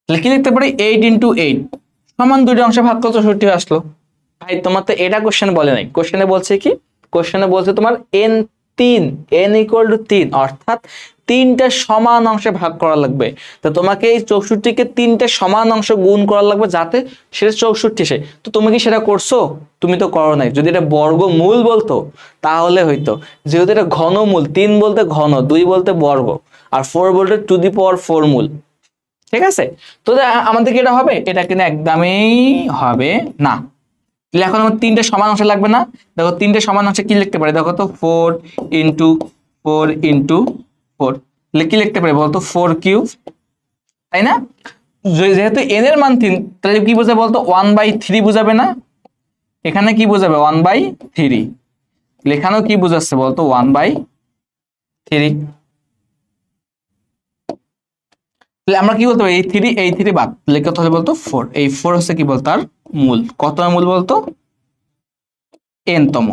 কি লিখতে পারি, 8 × 8 সমান 2টি অংশে ভাগ করতে 64 আসলো। ভাই তোমার তো এটা কোশ্চেন বলে নাই, কোশ্চেনে বলছে কি, কোশ্চেনে বলছে তোমার n 3, n = 3, অর্থাৎ 3টা সমান অংশে ভাগ করা লাগবে। তো তোমাকে এই 64 কে 3টে সমান অংশ গুণ করা লাগবে যাতে সেটা 64 আসে। তো তুমি কি সেটা করছো? তুমি তো করো নাই। যদি এটা বর্গমূল বলতো তাহলে হইতো, যেহেতু এটা ঘনমূল, 3 বলতে ঘন, 2 বলতে বর্গ, আর 4 বলতে টু দি পাওয়ার 4 মূল। ঠিক আছে, তো আমাদের কি এটা হবে? এটা কিন্তু একদমই হবে না। তাহলে এখন আমার 3টে সমান অংশ লাগবে না? দেখো 3টে সমান অংশে কি লিখতে পারি, দেখো তো 4 × 4 × 4, কি লিখতে পারি বলতো, 4³ তাই না? যেহেতু n এর মান 3, তাহলে কি বোঝাবে বলতো, 1/3 বোঝাবে না? এখানে কি বোঝাবে 1/3, এখানেও কি বোঝাচ্ছে বলতো 1/3। তাহলে আমরা কি বলতে পারি, এই 3 বাদ তাহলে কত হবে বলতো 4। এই 4 হচ্ছে কি বলতো তার মূল। কত মূল বলতো, n তম।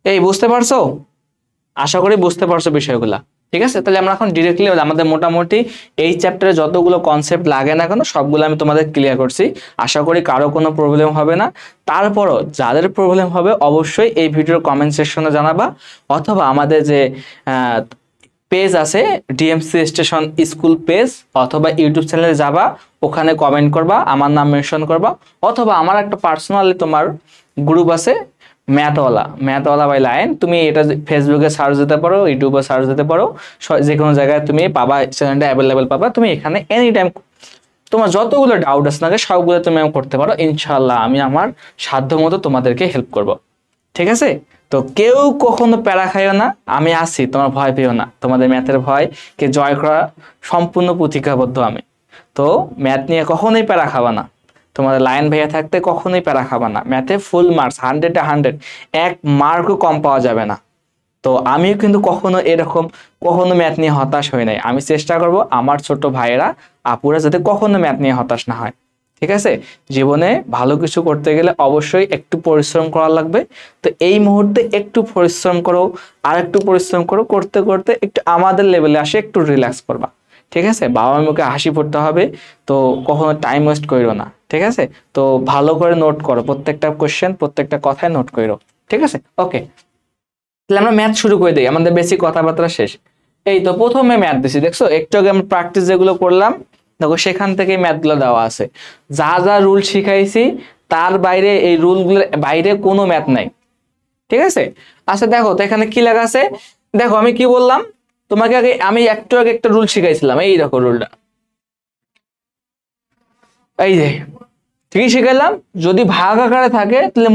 এই বুঝতে পারছো? আশা করি বুঝতে পারছো বিষয়গুলা। ঠিক আছে, তাহলে আমরা এখন ডিরেক্টলি আমাদের মোটামুটি এই চ্যাপ্টারে যতগুলো কনসেপ্ট লাগে না কেন সবগুলো আমি তোমাদের ক্লিয়ার করছি। আশা করি কারো কোনো প্রবলেম হবে না। তারপরও যাদের প্রবলেম হবে অবশ্যই এই ভিডিওর কমেন্ট সেকশনে জানাবা, অথবা আমাদের যে পেজ আছে ডিএমসি স্টেশন স্কুল পেজ, অথবা ইউটিউব চ্যানেলে যাবা, ওখানে কমেন্ট করবা, আমার নাম মেনশন করবা, অথবা আমার একটা পার্সোনালি তোমার গ্রুপ আছে ম্যাথওয়ালা বাই লায়ন, তুমি এটা ফেসবুকে সার্চ দিতে পারো, ইউটিউবে সার্চ দিতে পারো, যে কোনো জায়গায় তুমি পাবা, চ্যানেলটা অ্যাভেলেবেল পাবা, তুমি এখানে এনি টাইম। তো তোমার যতগুলো ডাউট আছে না সবগুলো তুমি করতে পারো, ইনশাআল্লাহ আমি আমার সাধ্য মতো তোমাদেরকে হেল্প করব। ঠিক আছে? তো কেউ কখনো প্যারা খাইও না, আমি আছি, তোমার ভয় পেও না। তোমাদের ম্যাথের ভয় কে জয় করা সম্পূর্ণ প্রতিজ্ঞাবদ্ধ আমি। তো ম্যাথ নিয়ে কখনোই প্যারা খাবা না, তোমাদের লাইন ভাইয়া থাকতে কখনোই প্যারা খাবা না। ম্যাথে ফুল মার্কস 100-এ 100, এক মার্কও কম পাওয়া যাবে না। তো আমিও কিন্তু কখনো ম্যাথ নিয়ে হতাশ হই নাই। আমি চেষ্টা করব আমার ছোট ভাইয়েরা আপুরা যাতে কখনো ম্যাথ নিয়ে হতাশ না হয়। ঠিক আছে? জীবনে ভালো কিছু করতে গেলে অবশ্যই একটু পরিশ্রম করা লাগবে। তো এই মুহূর্তে একটু পরিশ্রম করো, আর একটু পরিশ্রম করো, করতে করতে একটু আমাদের লেভেলে আসে একটু রিল্যাক্স করবা। ঠিক আছে? বাবা মুখে হাসি ফুটতে হবে, তো কখনো টাইম ওয়েস্ট করো না। ঠিক আছে? তো ভালো করে নোট করো, প্রত্যেকটা কোশ্চেন প্রত্যেকটা কথায় নোট করো। ঠিক আছে? ওকে, তাহলে আমরা ম্যাথ শুরু করে দিই, আমাদের বেসিক কথাবার্তা শেষ। এই তো প্রথমে ম্যাথ দিছি, দেখছো একটু আগে আমরা প্র্যাকটিস যেগুলো করলাম দেখো সেখান থেকে ম্যাথগুলো দেওয়া আছে। যা যা রুল শিখাইছি তার বাইরে, এই রুলগুলোর বাইরে কোনো ম্যাথ নাই। ঠিক আছে? আচ্ছা দেখো তো এখানে কি লেখা আছে, দেখো আমি কি বললাম তোমাকে আগে, আমি একটু আগে একটা রুল শিখাইছিলাম, এই দেখো রুলটা, এই যে ঠিকই শিখাইলাম। যদি ভাগ আকারে থাকে তাহলে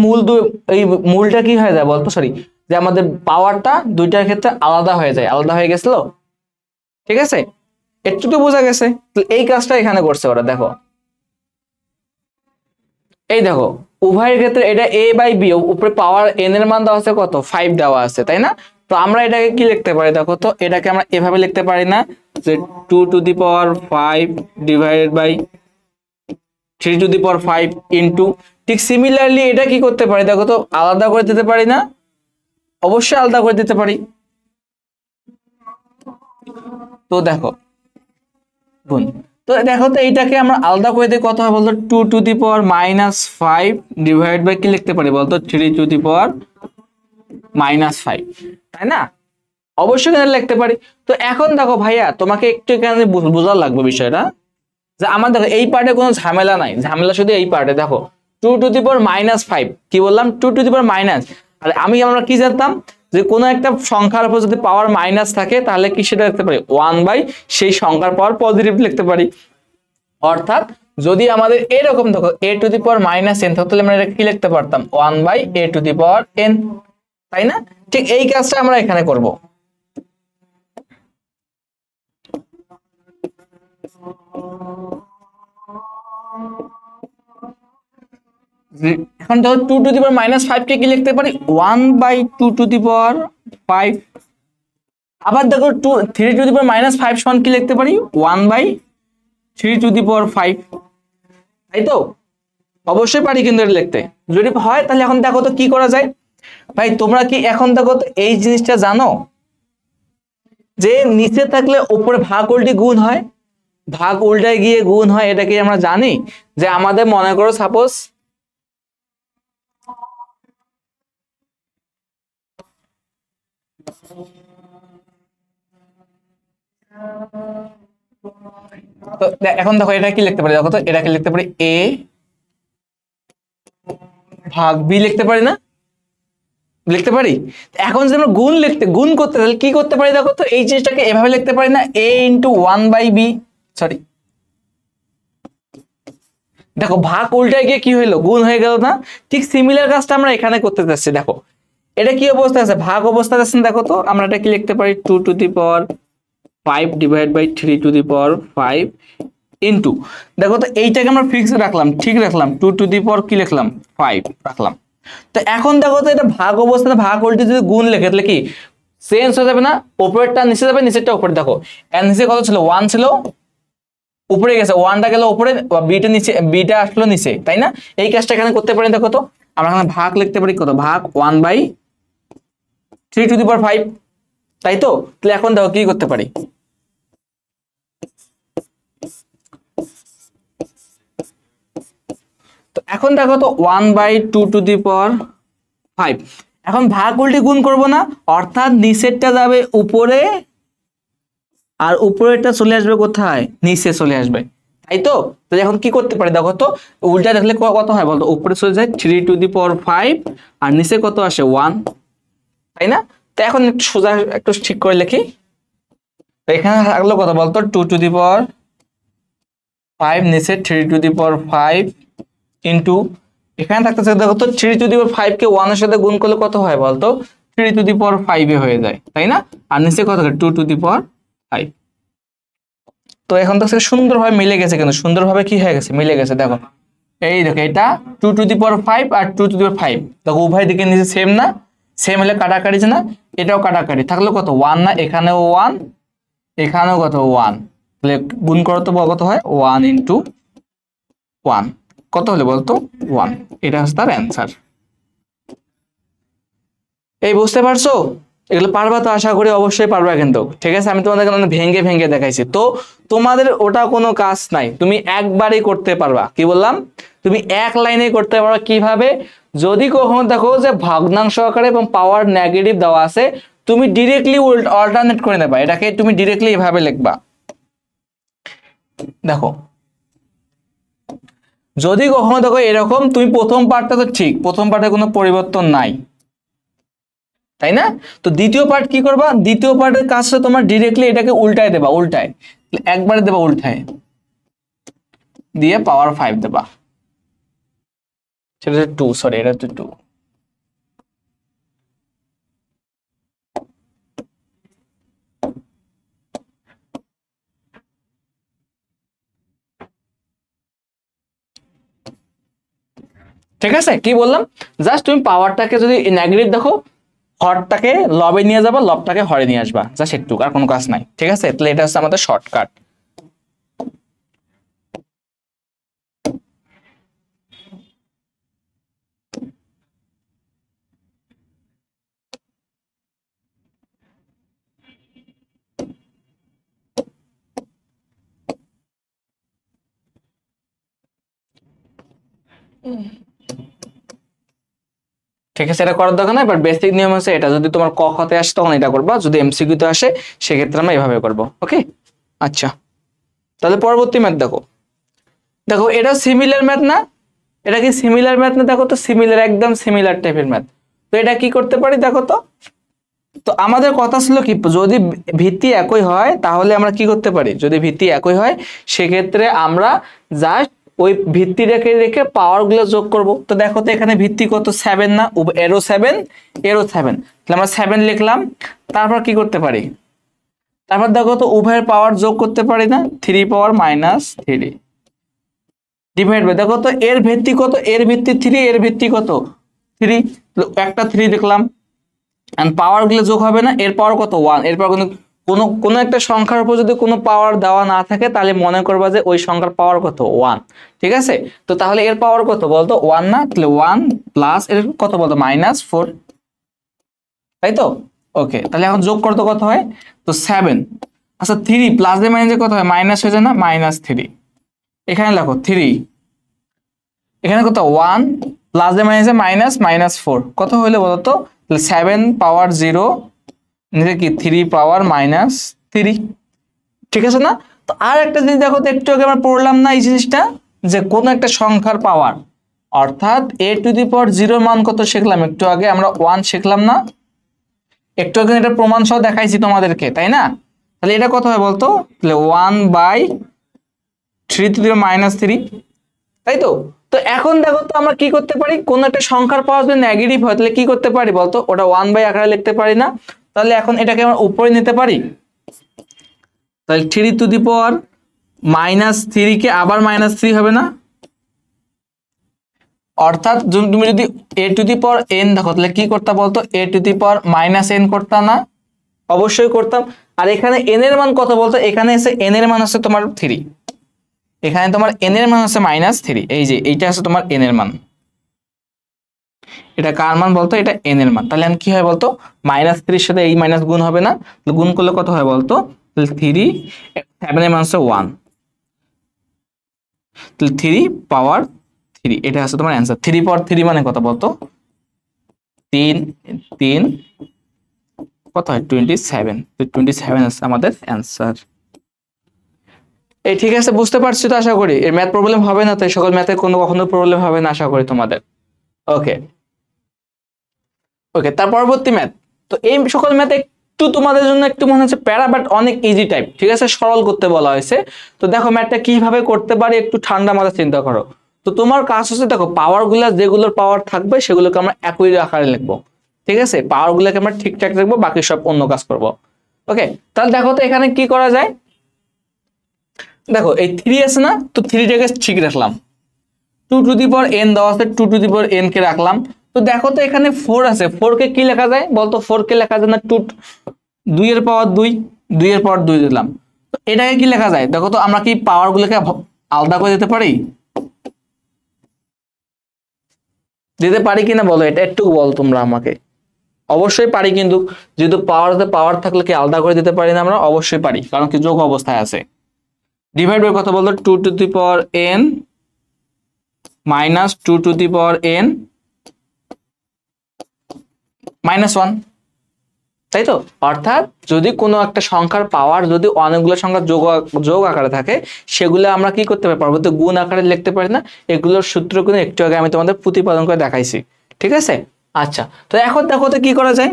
এই মূলটা কি হয়ে যায় বলতো, সরি, যে আমাদের পাওয়ারটা দুইটার ক্ষেত্রে আলাদা হয়ে যায়, আলাদা হয়ে গেছিল। ঠিক আছে? একটু তো বোঝা গেছে। এই কাজটা এখানে করছে ওরা, দেখো এই দেখো উভয়ের ক্ষেত্রে এটা a বাই b, উপরে পাওয়ার n এর মান দেওয়া আছে কত, 5 দেওয়া আছে, তাই না? তো আমরা এটাকে কি লিখতে পারি দেখো তো, এটাকে আমরা এভাবে লিখতে পারি না যে 2 to the power 5 divided by 3 to the power 5 into, ঠিক সিমিলারলি এটা কি করতে পারি দেখো তো, আলাদা করে দিতে পারি না? অবশ্যই আলাদা করে দিতে পারি। তো দেখো গুণ, তো দেখো তো এইটাকে আমরা আলাদা করে দিই, কত হয় বলতো, 2 to the power -5 divide by কি লিখতে পারি বলতো, 3 টু দি পাওয়ার -5, তাই না? অবশ্যই এখানে লিখতে পারি। তো এখন দেখো ভাইয়া তোমাকে একটু এখানে বোঝা লাগবে বিষয়টা, যে আমার দেখো এই পার্টে কোনো ঝামেলা নাই, ঝামেলা শুধু এই পার্টে। দেখো 2 টু দি পাওয়ার -5, কি বললাম, 2 টু দি পাওয়ার মাইনাস, আর আমরা কি জানতাম যে কোনো একটা সংখ্যার উপর যদি পাওয়ার মাইনাস থাকে তাহলে কি সেটা লিখতে পারি 1 বাই সেই সংখ্যার পাওয়ার পজিটিভ লিখতে পারি। অর্থাৎ যদি আমাদের এরকম দেখো a to the power -n থাকতো তাহলে আমরা এটা কি লিখতে পারতাম 1 by a to the power n, তাই না? ঠিক এই কাজটা আমরা এখানে করব। এখন দেখো 2 টু দি পাওয়ার -5 কে কি লিখতে পারি 1 বাই 2 টু দি পাওয়ার 5। আবার দেখো 3 টু দি পাওয়ার -5 সমান কি লিখতে পারি 1 বাই 3 টু দি পাওয়ার 5, তাই তো? অবশ্যই পারি কিন্তু এটা লিখতে, যদি হয় তাহলে এখন দেখো তো কি করা যায়। ভাই তোমরা কি এখন দেখো তো এই জিনিসটা জানো যে নিচে থাকলে উপরে ভাগ উল্টে গুণ হয়, ভাগ উল্টায় গিয়ে গুণ হয়, এটা কি আমরা জানি? যে আমাদের মনে করো সাপোজ তো এখন দেখো এটা কি লিখতে পারি দেখো তো, এটাকে লিখতে পারি a ভাগ b, লিখতে পারি না? লিখতে পারি। এখন যদি আমরা গুণ করতে তাহলে কি করতে পারি দেখো তো, এই জিনিসটাকে এভাবে লিখতে পারি না, a into 1 by b, sorry দেখো ভাগ উল্টায় গিয়ে কি হইলো গুণ হয়ে গেল না? ঠিক সিমিলার কাজটা আমরা এখানে করতে যাচ্ছি। দেখো এটা কি অবস্থা আছে, ভাগ অবস্থা আছে, দেখো তো আমরা এটা কি লিখতে পারি 2 to the power 5 divide by 3 to the power 5 into, দেখো তো এইটাকে আমরা ফিক্স রাখলাম, ঠিক রাখলাম, 2 টু দি পাওয়ার কি লিখলাম 5 রাখলাম। তো এখন দেখো তো এটা ভাগ অবস্থাতে ভাগ উল্টে যদি গুণ লিখে তাহলে কি চেঞ্জ হয়ে যাবে না, উপরেরটা নিচে যাবে, নিচেরটা উপরে। দেখো এর নিচে কত ছিল 1 ছিল, উপরে গেছে 1টা গেল উপরে, বিটা নিচে, বিটা আসলো নিচে, তাই না? এই কাজটা এখানে করতে পারি। দেখো তো আমরা এখানে ভাগ লিখতে পারি কত, ভাগ 1 বাই 3 টু দি পাওয়ার 5, তাই তো? তাহলে এখন দেখো কি করতে পারি, তো এখন দেখো তো 1 বাই 2 টু দি পাওয়ার 5, এখন ভাগ উল্টে গুণ করব না, অর্থাৎ নিচেরটা যাবে উপরে আর উপরেরটা চলে আসবে কোথায়, নিচে চলে আসবে, তাই তো? তো এখন কি করতে পারি দেখো তো, উল্টা দেখলে কত হয় বলতো, উপরে চলে যায় 3 টু দি পাওয়ার 5 আর নিচে কত আসে 1, তাই না? তো এখন একটু সোজা একটু ঠিক করে লিখি, তো এখানে থাকলো কত বলতো 2 টু দি পাওয়ার 5 নিচে 3^5 ইন্টু এখানে থাকতেছে দেখো তো 3^5 কে 1 এর সাথে গুণ করলে কত হয় বলতো 3^5 এ হয়ে যায়, তাই না? আর নিচে কত 2^5। তো এখন তো সুন্দরভাবে মিলে গেছে, কিন্তু সুন্দরভাবে কি হয়ে গেছে, মিলে গেছে। দেখো এই দেখো এটা 2^5 আর 2^5, দেখো উভয় দিকে নিচে সেম না, সেম হলে কাটাকাটি না, এটাও কাটাকাটি থাকলো কত 1 না, এখানেও 1 এখানেও কত 1, তাহলে গুণ করো তো কত হয় 1 ইন্টু 1, কত হলে বলতো 1। এটা হচ্ছে তার অ্যান্সার। এই বুঝতে পারছো? এগুলো পারবা তো, আশা করি অবশ্যই পারবা কিন্তু, ঠিক আছে? আমি তোমাদের ভেঙে ভেঙে দেখাইছি, তো তোমাদের ওটা কোনো কাজ নাই, তুমি একবারই করতে পারবা। কি বললাম? তুমি এক লাইনে করতে পারবা। কিভাবে? যদি কখনো দেখো যে ভগ্নাংশ আকারে এবং পাওয়ার নেগেটিভ দেওয়া আছে, তুমি ডিরেক্টলি অল্টারনেট করে নেবা, এটাকে তুমি ডিরেক্টলি এভাবে লিখবা। দেখো যদি কখনো দেখো এরকম, তুমি প্রথম পার্টটা তো ঠিক, প্রথম পার্টে কোনো পরিবর্তন নাই, তাই না? তো দ্বিতীয় পার্ট কি করবা? দ্বিতীয় পার্টের কাজটা তোমার ডিরেক্টলি এটাকে উল্টায় দেবা, উল্টায় একবারে দেবা, উল্টায় দিয়ে পাওয়ার 5 দেবা, সেটা 2, সরি এটা তো 2। ঠিক আছে? কি বললাম? জাস্ট তুমি পাওয়ারটাকে যদি নেগেটিভ দেখো, হরটাকে লবে নিয়ে যাবা, লবটাকে হরে নিয়ে আসবা, জাস্ট একটু, আর কোনো কাজ নাই। ঠিক আছে? তাহলে এটা হচ্ছে আমাদের শর্টকাট। ঠিক আছে? এটা করার দরকার নাই, বাট বেসিক নিয়ম হচ্ছে এটা, যদি তোমার ক খতে আসে তখন এটা করবা, যদি এমসিকিউ তে আসে সেক্ষেত্রে আমরা এভাবে করবো। ওকে, আচ্ছা তাহলে পরবর্তী ম্যাথ দেখো। দেখো এটা সিমিলার ম্যাথ না? এটা কি সিমিলার ম্যাথ না? দেখো তো সিমিলার, একদম সিমিলার টাইপের ম্যাথ। তো এটা কি করতে পারি দেখো তো। তো আমাদের কথা ছিল কি, যদি ভিত্তি একই হয় তাহলে আমরা কি করতে পারি, যদি ভিত্তি একই হয় সেক্ষেত্রে আমরা জাস্ট ওই ভিত্তিটাকে রেখে পাওয়ার গুলো যোগ করব। তো দেখো তো এখানে ভিত্তি কত 7 না, এরো 7 এরো 7, তাহলে আমরা 7 লিখলাম। তারপর কি করতে পারি, তারপর দেখো তো উভয়ের পাওয়ার যোগ করতে পারি না, 3 পাওয়ার -3 ডিভাইড বাই, দেখো তো এর ভিত্তি কত, এর ভিত্তি 3, এর ভিত্তি কত 3, একটা 3 লিখলাম। এন্ড পাওয়ার গুলো যোগ হবে না, এর পাওয়ার কত 1, এরপর কোনো একটা সংখ্যার উপর যদি কোনো পাওয়ার দেওয়া না থাকে তাহলে মনে করবা যে ওই সংখ্যার পাওয়ার কত 1। ঠিক আছে? তো তাহলে এর পাওয়ার কত বলতো 1 না, তাহলে 1 প্লাস এর কত বলতো -4, তাই তো? ওকে, তাহলে এখন যোগ করতে কত হয়, তো 7। আচ্ছা 3 প্লাস দিয়ে মাইনাসে কত হয়, মাইনাস হয়ে যায় না, -3। এখানে লেখো 3, এখানে কত 1 প্লাস দিয়ে মাইনাসে -4, কত হইলো বলতো, তাহলে 7 পাওয়ার 0 নিচে কি 3 পাওয়ার -3। ঠিক আছে না? তো আর একটা জিনিস দেখো তো, একটু আগে আমরা পড়লাম না এই জিনিসটা, যে কোন একটা সংখ্যার পাওয়ার, অর্থাৎ a⁴ মান কত শিখলাম একটু আগে, আমরা 1 শিখলাম না একটু আগে, এটা প্রমাণ সহ দেখাইছি তোমাদেরকে, তাই না? তাহলে এটা কত হয় বলতো, তাহলে 1/3⁻³ তাই তো? তো এখন দেখো তো আমরা কি করতে পারি, কোন একটা সংখ্যার পাওয়ার যদি নেগেটিভ হয় তাহলে কি করতে পারি বলতো, ওটা 1 আকারে লিখতে পারি না? তাহলে এখন এটাকে আমরা উপরে নিতে পারি, তাহলে 3⁻³ কে আবার -3 হবে না? অর্থাৎ তুমি যদি a⁴n দেখো তাহলে কি করতে বলতো, a⁻n করতাম না? অবশ্যই করতাম। আর এখানে n এর মান কত বলতো, এখানে এসে n এর মান হচ্ছে তোমার 3, এখানে তোমার n এর মান হচ্ছে -3, এই যে এইটা হচ্ছে তোমার n এর মান। এটা কার মান বলতো, এটা n এর মান। তাহলে কি হয় বলতো, -3 এর সাথে এই মাইনাস গুণ হবে না, গুণ করলে কত হয় বলতো, তাহলে 3, 7 এর মান হচ্ছে 1, তাহলে 3 পাওয়ার 3, এটা হচ্ছে তোমার অ্যান্সার। 3 পাওয়ার 3 মানে কত বলতো, 3 3 কত হয় 27, তো 27 আছে আমাদের অ্যান্সার। এই ঠিক আছে, বুঝতে পারছি তো আশা করি, এর ম্যাথ প্রবলেম হবে না তো, এই সকল ম্যাথে কখনো প্রবলেম হবে না আশা করি তোমাদের। ওকে ওকে, তার পরবর্তী ম্যাথ। তো এই সকল ম্যাথে একটু তোমাদের জন্য একটু মনে হচ্ছে প্যারা, বাট অনেক ইজি টাইপ, ঠিক আছে, সরল করতে বলা হয়েছে। তো দেখো ম্যাথটা কিভাবে করতে পারি একটু ঠান্ডা মাথায় চিন্তা করো। তো তোমার কাজ হচ্ছে দেখো পাওয়ার গুলা যেগুলোর পাওয়ার থাকবে সেগুলোকে আমরা একই আকারে লিখবো, ঠিক আছে, পাওয়ার গুলোকে আমরা ঠিকঠাক লিখবো, বাকি সব অন্য কাজ করব। ওকে, তাহলে দেখো তো এখানে কি করা যায়। দেখো এই 3 আছে না, তো 3টাকে ঠিক রাখলাম, 2 টু দি পাওয়ার n দেওয়া আছে, 2 টু দি পাওয়ার n কে রাখলাম। তো দেখো তো এখানে 4 আছে, 4 কে কি লেখা যায় বলতো, 4 কে লেখা যায় না 2 এর পাওয়ার 2, 2 এর পাওয়ার 2 দিলাম। তো এটাকে কি লেখা যায় দেখো তো, আমরা কি পাওয়ার গুলোকে আলাদা করে দিতে পারি? দিতে পারি কিনা বলো, এটা একটু বলো তোমরা আমাকে। অবশ্যই পারি, কিন্তু যেহেতু পাওয়ার থাকলে কি আলাদা করে দিতে পারি না আমরা? অবশ্যই পারি, কারণ কি যোগ অবস্থায় আছে। ডিভাইড বাই কত বলতো, 2 to the power n minus 2 to the power n minus 1, তাই তো? অর্থাৎ যদি কোনো একটা সংখ্যার পাওয়ার যদি অনেকগুলো সংখ্যা যোগ আকারে থাকে, সেগুলো আমরা কি করতে পারি, পরবর্তী গুণ আকারে লিখতে পারি না? এগুলোর সূত্র কিন্তু একটু আগে আমি তোমাদের প্রতিপাদন করে দেখাইছি, ঠিক আছে। আচ্ছা, তো এখন দেখো তো কি করা যায়।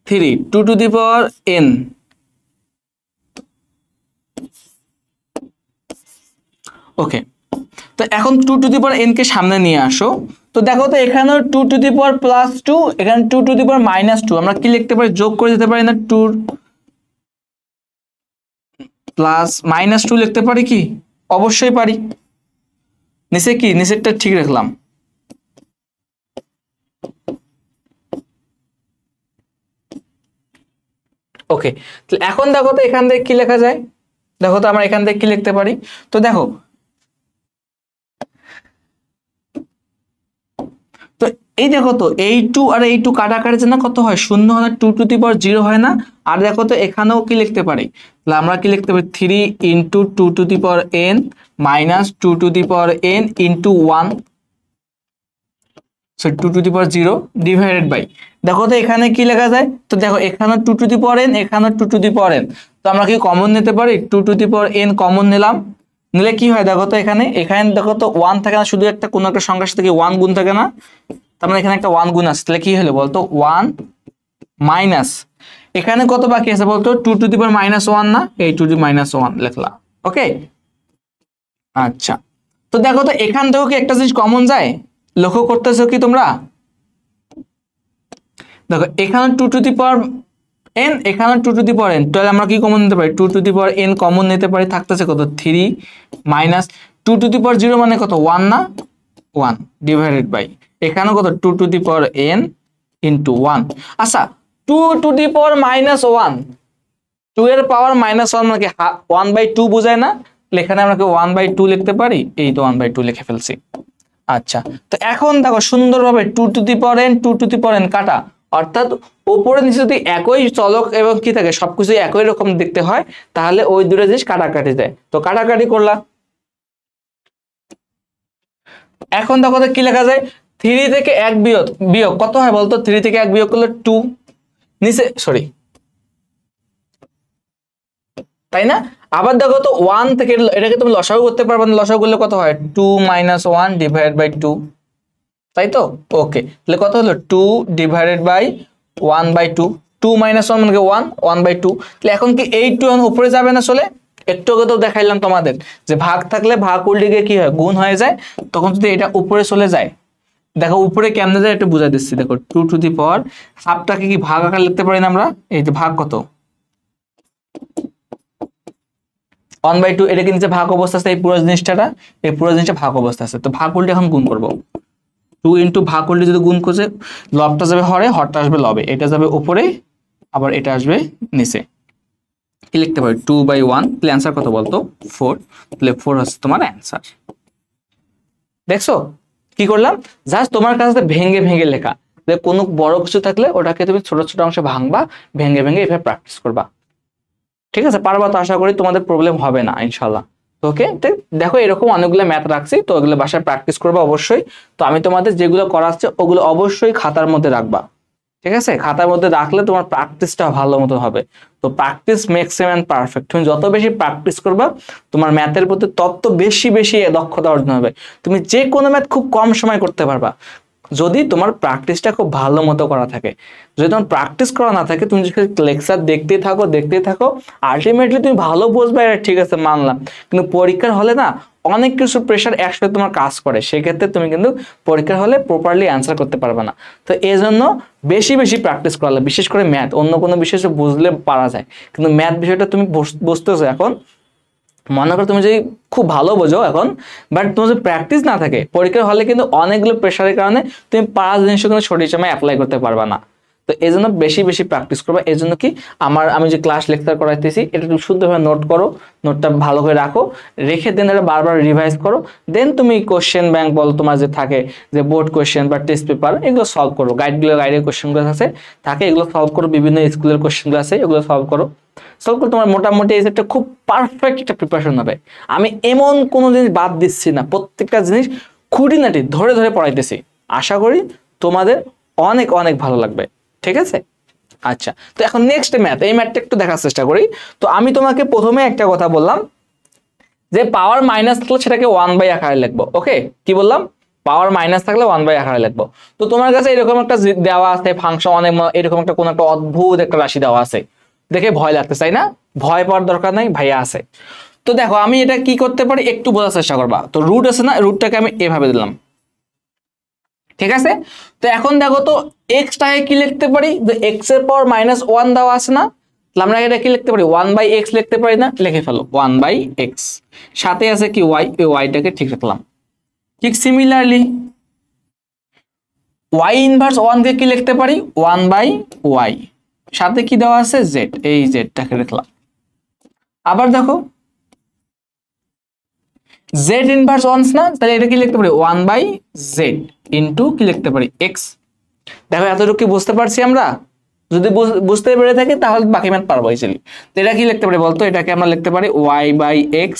3 2 টু দি পাওয়ার n, ওকে, তো এখন 2 টু দি পাওয়ার n কে সামনে নিয়ে আসো। তো দেখো তো এখানেও 2 টু দি পাওয়ার প্লাস 2, এখানে 2 টু দি পাওয়ার মাইনাস 2, আমরা কি লিখতে পারি, যোগ করে দিতে পারি না? 2 প্লাস মাইনাস 2 লিখতে পারি কি? অবশ্যই পারি। নিচে কি, নিচেরটা ঠিক রাখলাম। ওকে, তো এখন দেখো তো এখান থেকে কি লেখা যায়, দেখো তো আমরা এখান থেকে কি লিখতে পারি। তো দেখো তো এই দেখো তো এই 2 আর এই 2 কাটাকাটি না কত হয়, 0 হয় না, 2 টু দি পাওয়ার 0 হয় না। আর দেখো তো এখানেও কি লিখতে পারি, তাহলে আমরা কি লিখতে পারি, 3 into 2 to the power n minus 2 to the power n into 1, so 2 to the power 0 divided by, দেখো তো এখানে কি লেখা যায়। তো দেখো এখানে 2 টু দি পাওয়ার n, এখানে 2 টু দি পাওয়ার n, তো আমরা কি কমন নিতে পারি, 2 to the power n common নিলাম। নিলে কি হয় দেখো তো, এখানে দেখো তো 1 থাকে না, শুধু একটা কোনো একটা সংখ্যার সাথে কি 1 গুণ থাকে না, তার মানে এখানে একটা 1 গুণ আছে, তাহলে কি হলো বলতো, 1 মাইনাস এখানে কত বাকি আছে বলতো, 2 টু দি পাওয়ার মাইনাস 1 না, এই 2 টু মাইনাস 1 লিখলাম। ওকে, আচ্ছা, তো দেখো তো এখান থেকেও কি একটা জিনিস কমন যায়, লক্ষ্য করতেছো কি তোমরা? দেখো এখানে 2 টু দি পাওয়ার n, এখানে 2 টু দি পাওয়ার n, তাহলে আমরা কি কমন নিতে পারি, 2 to the power n common নিতে পারি, থাকতেছে কত, 3 মাইনাস 2 টু দি পাওয়ার 0 মানে কত, 1 না, 1 ডিভাইডেড বাই এখানে কত, 2 to the power n into 1। আচ্ছা, 2 টু দি পাওয়ার মাইনাস 1, 2 এর পাওয়ার মাইনাস 1 মানে কি 1/2 বোঝায় না? এখানে আমরা কি 1/2 লিখতে পারি, এই তো 1/2 লিখে ফেলছি। আচ্ছা, তো এখন দেখো সুন্দরভাবে 2 to the power n 2 to the power n কাটা, অর্থাৎ উপরে নিচে যদি একই চলক এবং কি থাকে সবকিছু একই রকম দেখতে হয়, তাহলে ওই দুটো জিনিস কাটাকাটি যায়। তো কাটাকাটি করলাম, এখন দেখো তো কি লেখা যায়, 3 থেকে 1 বিয়োগ কত হয় বলতো, 3 থেকে 1 বিয়োগ করলে 2, নিচে সরি, তাই না? আবার দেখো তো 1 থেকে এটাকে তুমি লসাগু করতে পারবে না, লসাগু করলে কত হয়, 2 মাইনাস 1 ডিভাইডেড বাই 2, তাই তো? ওকে, তাহলে কত হলো, 2 ডিভাইডেড বাই 1/2, 2 মাইনাস 1 মানে 1, 1/2। তাহলে এখন কি এই 2 উপরে যাবে না চলে, একটু আগে তো দেখাইলাম তোমাদের যে ভাগ থাকলে ভাগ উল্টে গিয়ে কি হয়, গুণ হয়ে যায়, তখন যদি এটা উপরে চলে যায়, দেখো উপরে কেমনে যায় একটু বুঝাই দিচ্ছি। দেখো 2 টু দি পাওয়ার হাফটাকে কি ভাগ আকার লিখতে পারি না আমরা, এই যে ভাগ কত, 1/2, এটা কিন্তু ভাগ অবস্থা আছে, এই পুরো জিনিসটা ভাগ অবস্থা আছে, তো ভাগ উল্টে এখন গুণ করব, 2 ইন্টু ভাগ উল্টে যদি গুণ করছে, লবটা যাবে হরে, হরটা আসবে লবে, এটা যাবে উপরে, আবার এটা আসবে নিচে, কি লিখতে পারি, 2/1, তাহলে অ্যান্সার কত বলতো, 4, তাহলে 4 হচ্ছে তোমার অ্যান্সার। দেখছো কি করলাম, জাস্ট তোমার কাছে ভেঙে ভেঙে লেখা, যে কোনো বড় কিছু থাকলে ওটাকে তুমি ছোট ছোট অংশে ভাঙবা, ভেঙে ভেঙে এভাবে প্র্যাকটিস করবা, ঠিক আছে? পারবা তো, আশা করি তোমাদের প্রবলেম হবে না ইনশাল্লাহ। তো ওকে, দেখো এরকম অনেকগুলো ম্যাথ রাখছি, তো ওগুলো বাসায় প্র্যাকটিস করবা অবশ্যই। তো আমি তোমাদের যেগুলো করাচ্ছি ওগুলো অবশ্যই খাতার মধ্যে রাখবা, ঠিক আছে? খাতার মধ্যে রাখলে তোমার প্র্যাকটিসটা ভালো মতো হবে। তো practice makes a man perfect, তুমি যত বেশি প্র্যাকটিস করবা তোমার ম্যাথের প্রতি তত বেশি বেশি দক্ষতা অর্জন হবে, তুমি যে কোনো ম্যাথ খুব কম সময় করতে পারবা। যদি তোমার প্র্যাকটিসটা খুব ভালো মতো করা থাকে। যদি তোমার প্র্যাকটিস করা না থাকে, তুমি যদি লেকচার দেখতেই থাকো, আলটিমেটলি তুমি ভালো বুঝবে, এটা ঠিক আছে মানলাম, কিন্তু পরীক্ষার হলে না অনেক কিছু প্রেশার একসাথে তোমার কাজ করে, সেক্ষেত্রে তুমি কিন্তু পরীক্ষার হলে প্রপারলি অ্যান্সার করতে পারবে না। তো এই জন্য বেশি বেশি প্র্যাকটিস করা, বিশেষ করে ম্যাথ। অন্য কোনো বিষয় বুঝলে পারা যায়, কিন্তু ম্যাথ বিষয়টা তুমি বুঝতেছো এখন, মনে করো তুমি যদি খুব ভালো বোঝো এখন, বাট তোমার যদি প্র্যাকটিস না থাকে, পরীক্ষার হলে কিন্তু অনেকগুলো প্রেশারের কারণে তুমি পারা জিনিসও কিন্তু সঠিক সময় অ্যাপ্লাই করতে পারবা না। তো এই জন্য বেশি বেশি প্র্যাকটিস করবা। এই জন্য কি আমি যে ক্লাস লেকচার করাইতেছি, এটা তুমি শুদ্ধভাবে নোট করো, নোটটা ভালো করে রাখো, রেখে দেন এটা বারবার রিভাইজ করো। দেন তুমি কোশ্চেন ব্যাংক বল, তোমার যে থাকে যে বোর্ড কোশ্চেন বা টেস্ট পেপার, এগুলো সলভ করো। গাইডের কোশ্চেনগুলো থাকে এগুলো সলভ করো, বিভিন্ন স্কুলের কোশ্চেনগুলো আছে এগুলো সলভ করো। সলভ করে তোমার মোটামুটি এই সেটটা খুব পারফেক্ট একটা প্রিপারেশন হবে। আমি এমন কোনো জিনিস বাদ দিচ্ছি না, প্রত্যেকটা জিনিস খুঁটিনাটি ধরে ধরে পড়াইতেছি। আশা করি তোমাদের অনেক অনেক ভালো লাগবে, ঠিক আছে? আচ্ছা, তো এখন নেক্সট ম্যাথ, এই ম্যাথটা একটু দেখার চেষ্টা করি। তো আমি তোমাকে প্রথমে একটা কথা বললাম যে পাওয়ার মাইনাস থাকলে সেটাকে 1/, আকারে লিখবো। ওকে, কি বললাম? পাওয়ার মাইনাস থাকলে 1/, আকারে লিখবো। তো তোমার কাছে এরকম একটা দেওয়া আছে ফাংশন, অনেক এরকম একটা কোন একটা অদ্ভুত একটা রাশি দেওয়া আছে, দেখে ভয় লাগতে চাই না? ভয় পাওয়ার দরকার নাই, ভাইয়া আছে। তো দেখো আমি এটা কি করতে পারি একটু বোঝার চেষ্টা করবা। তো রুট আছে না, রুটটাকে আমি এভাবে দিলাম, ঠিক আছে? তো এখন দেখো তো এক্সটাকে কি লিখতে পারি, যে এক্স এর পাওয়ার -1 দেওয়া আছে না, তাহলে আমরা এটা কি লিখতে পারি 1/x লিখতে পারি না? লিখে ফেলো 1/x। সাথে আছে কি y, এই yটাকে ঠিক রাখলাম। ঠিক সিমিলারলি y ইনভার্স 1 কে কি লিখতে পারি 1/y, সাথে কি দেওয়া আছে z, এই zটাকে রাখলাম। আবার দেখো z ইনভার্স 1 না, তাহলে এটা কি লিখতে পারি 1/z ইনটু কি লিখতে পারি x। দেখো এতটুকু কি বুঝতে পারছি আমরা? যদি বুঝতে পেরে থাকি তাহলে বাকি ম্যাথ পারবো ইজিলি। তো এটা কি লিখতে পারি বলতো? এটাকে আমরা লিখতে পারি y/x,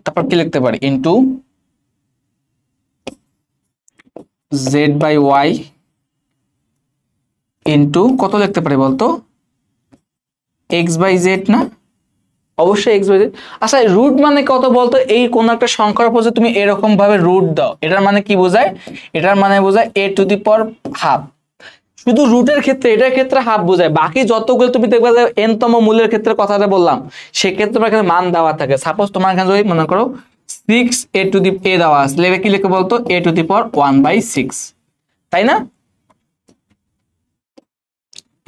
তারপর কি লিখতে পারি ইনটু z/y ইনটু কত লিখতে পারি বলতো? x/z না, অবশ্যই x/z। আচ্ছা রুট মানে কত বলতো? এই কোন একটা সংখ্যার উপর তুমি এরকম ভাবে রুট দাও, এটার মানে কি বোঝায়? এটার মানে বোঝায় a⁻²। শুধু রুটের ক্ষেত্রে, এটার ক্ষেত্রে হাফ বোঝায়, বাকি যতগুলো তুমি দেখবে যে n তম মূলের ক্ষেত্রে কথাটা বললাম, সেক্ষেত্রে তোমার এখানে মান দেওয়া থাকে। সাপোজ তোমার এখানে যদি মনে করো 6a দেওয়া আছে, এটা কি লিখে বলতো? a⁻1/6, তাই না?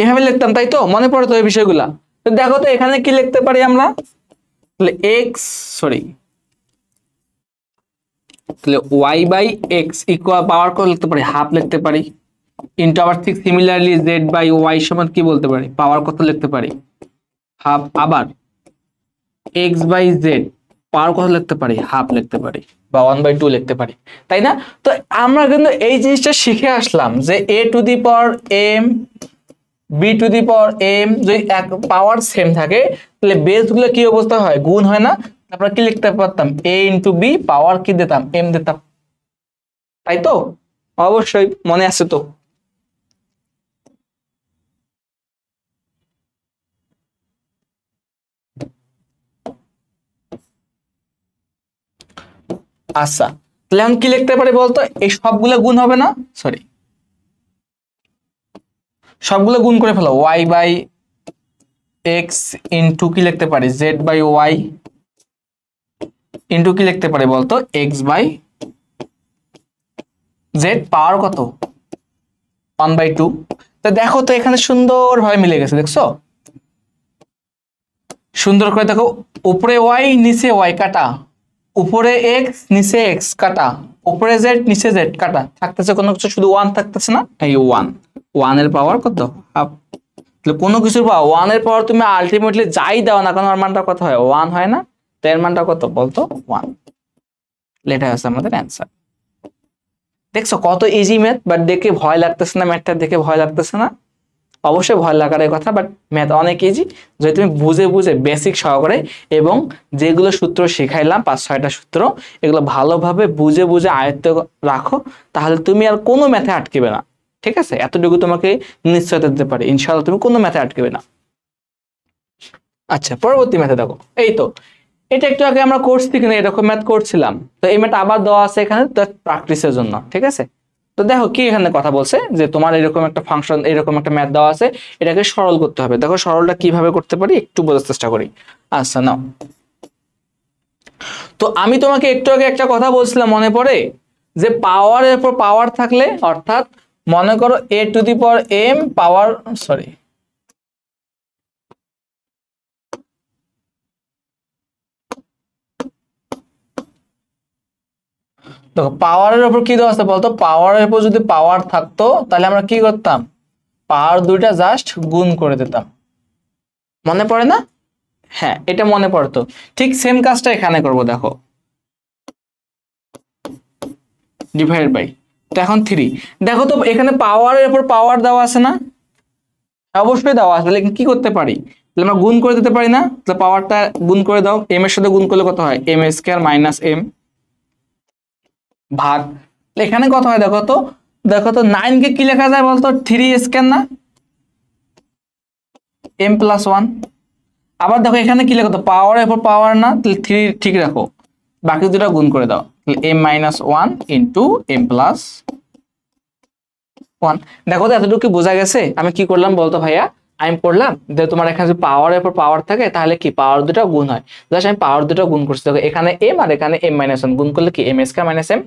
এভাবে লিখতাম, তাই তো? মনে পড়ে তো এই বিষয়গুলা? তো দেখো তো এখানে কি লিখতে পারি আমরা, তাহলে y/x ইকুয়াল পাওয়ার কত লিখতে পারি? হাফ লিখতে পারি, ইনটু আবার ঠিক সিমিলারলি z/y সমান কি বলতে পারি? পাওয়ার কত লিখতে পারি? হাফ। আবার x/z পাওয়ার কত লিখতে পারি? হাফ লিখতে পারি, বা 1/2 লিখতে পারি, তাই না? তো আমরা কিন্তু এই জিনিসটা শিখে আসলাম যে a⁻m b⁻m যদি এক পাওয়ার সেম থাকে তাহলে বেস গুলো কি অবস্থা হয়? গুণ হয় না? আমরা কি লিখতে পারতাম? a ইনটু b, পাওয়ার কি দিতাম? m দিতাম, তাই তো? অবশ্যই মনে আছে তো? আচ্ছা, তাহলে আমি কি লিখতে পারি বলতো? এই সবগুলো গুণ হবে না, সরি, সবগুলো গুণ করে ফেলো। y/x ইনটু কি লিখতে পারি? z/y ইনটু কি লিখতে পারি বলতো? x/z পাওয়ার কত? 1/2। তো দেখো তো এখানে সুন্দরভাবে মিলে গেছে, দেখছো? সুন্দর করে দেখো, উপরে y নিচে y কাটা, উপরে x নিচে x কাটা, উপরে z নিচে z কাটা, থাকতেছে কোনো কিছু, শুধু 1 থাকতেছে না, এই 1 এর পাওয়ার কত? হাফ। তাহলে কোনো কিছুর পাওয়ার 1 এর পাওয়ার তুমি আলটিমেটলি যাই দাও না, কারণ ওর মানটা কত হয়? 1 হয় না? তো এর মানটা কত বলতো? 1। এটা হচ্ছে আমাদের অ্যান্সার। দেখছো কত ইজি ম্যাথ, বাট দেখে ভয় লাগতেছে না? ম্যাথটা দেখে ভয় লাগতেছে না? অবশ্যই ভয় লাগার কথা, বাট ম্যাথ অনেক ইজি যদি তুমি বুঝে বুঝে বেসিক সহকারে, এবং যেগুলো সূত্র শেখাইলাম 5-6টা সূত্র, এগুলো ভালোভাবে বুঝে বুঝে আয়ত্ত রাখো, তাহলে তুমি আর কোনো ম্যাথে আটকেবে না, ঠিক আছে? এতটুকু তোমাকে নিশ্চয়তা দিতে পারি, ইনশাআল্লাহ তুমি কোনো ম্যাথে আটকেবে না। আচ্ছা, পরবর্তী ম্যাথে দেখো, এই তো এটা একটু আগে আমরা করছি কিনা এরকম ম্যাথ করছিলাম, তো এই ম্যাথ আবার দেওয়া আছে এখানে প্র্যাকটিসের জন্য, ঠিক আছে। তো দেখো কি এখানে কথা বলছে যে তোমার এরকম একটা ফাংশন, এরকম একটা ম্যাথ দেওয়া আছে, এটাকে সরল করতে হবে। দেখো সরলটা কিভাবে করতে পারি একটু বোঝার চেষ্টা করি। আচ্ছা নাও, তো আমি তোমাকে একটু আগে একটা কথা বলছিলাম মনে পড়ে, যে পাওয়ারের উপর পাওয়ার থাকলে, অর্থাৎ মনে করো a to the power m power, sorry দেখো পাওয়ারের উপর কি দেওয়া আছে বলতো, পাওয়ারের উপর যদি পাওয়ার থাকতো তাহলে আমরা কি করতাম, পাওয়ার দুইটা জাস্ট গুণ করে দিতাম, মনে পড়ে না? হ্যাঁ এটা মনে পড়তো। ঠিক সেম কাজটা এখানে করব। দেখো ডিভাইড বাই, তো এখন 3, দেখো তো এখানে পাওয়ারের উপর পাওয়ার দেওয়া আছে না? অবশ্যই দেওয়া আছে, তাহলে কি করতে পারি, তাহলে আমরা গুণ করে দিতে পারি না? তাহলে পাওয়ারটা গুণ করে দাও, m এর সাথে গুণ করলে কত হয়, m স্কয়ার মাইনাস m ভাগ, এখানে কত হয় দেখো তো, দেখো তো 9 কে কি লেখা যায় বলতো, 3 স্কয়ার না, m প্লাস 1। আবার দেখো এখানে কি লেখো তো, পাওয়ারের উপর পাওয়ার না, তাহলে 3 ঠিক রাখো, বাকি দুটো গুণ করে দাও, তাহলে m minus 1 into m plus 1। দেখো তো এতটুকু কি বোঝা গেছে আমি কি করলাম বলতো ভাইয়া, আমি পড়লাম যে তোমার এখানে যদি পাওয়ারের উপর পাওয়ার থাকে তাহলে কি পাওয়ার দুটো গুণ হয়, জাস্ট আমি পাওয়ার দুটো গুণ করছি। দেখো এখানে m আর এখানে m মাইনাস 1 গুণ করলে কি m স্কয়ার মাইনাস m,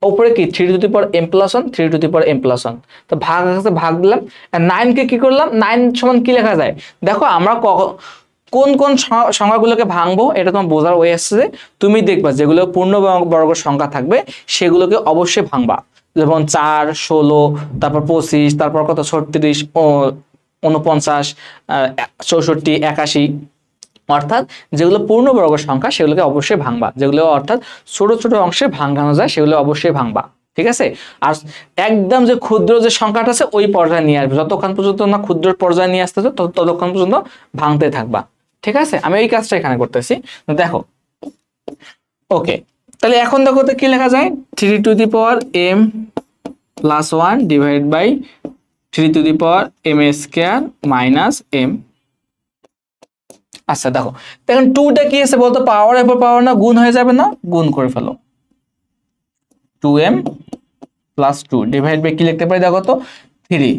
উপরে কি 3 to the power m plus 1, 3 to the power m plus 1, তো ভাগ আছে ভাগ দিলাম। আর 9 কে কি করলাম, 9 সমান কি লেখা যায়, দেখো আমরা কোন কোন সংখ্যাগুলোকে ভাঙবো এটা তোমার বোঝার ওয়ে আসছে যে তুমি দেখবা যেগুলো পূর্ণবর্গ সংখ্যা থাকবে সেগুলোকে অবশ্যই ভাঙবা, যেমন 4, 16, তারপর 25, তারপর কত 36, 49, 64, 81, অর্থাৎ যেগুলো পূর্ণবর্গ সংখ্যা সেগুলোকে অবশ্যই ভাঙবা, যেগুলো অর্থাৎ ছোট ছোট অংশে ভাঙানো যায় সেগুলো অবশ্যই ভাঙবা, ঠিক আছে। আর একদম যে ক্ষুদ্র যে সংখ্যাটা আছে ওই পর্যায়ে নিয়ে আসবে, যতক্ষণ পর্যন্ত না ক্ষুদ্র পর্যায়ে নিয়ে আসতেছে ততক্ষণ পর্যন্ত ভাঙতে থাকবা, ঠিক আছে। আমি এই কাজটা এখানে করতেছি, দেখো ওকে। তাহলে এখন দেখো তো কি লেখা যায়, 3 to the power m plus 1 divide by 3 to the power m square minus m। আচ্ছা দেখো এখন 2টা কি আছে বলতো, পাওয়ারের উপর পাওয়ার না, গুণ হয়ে যাবে না, গুণ করে ফেলো, 2m প্লাস 2 ডিভাইড বাই কি লিখতে পারি দেখো তো 3,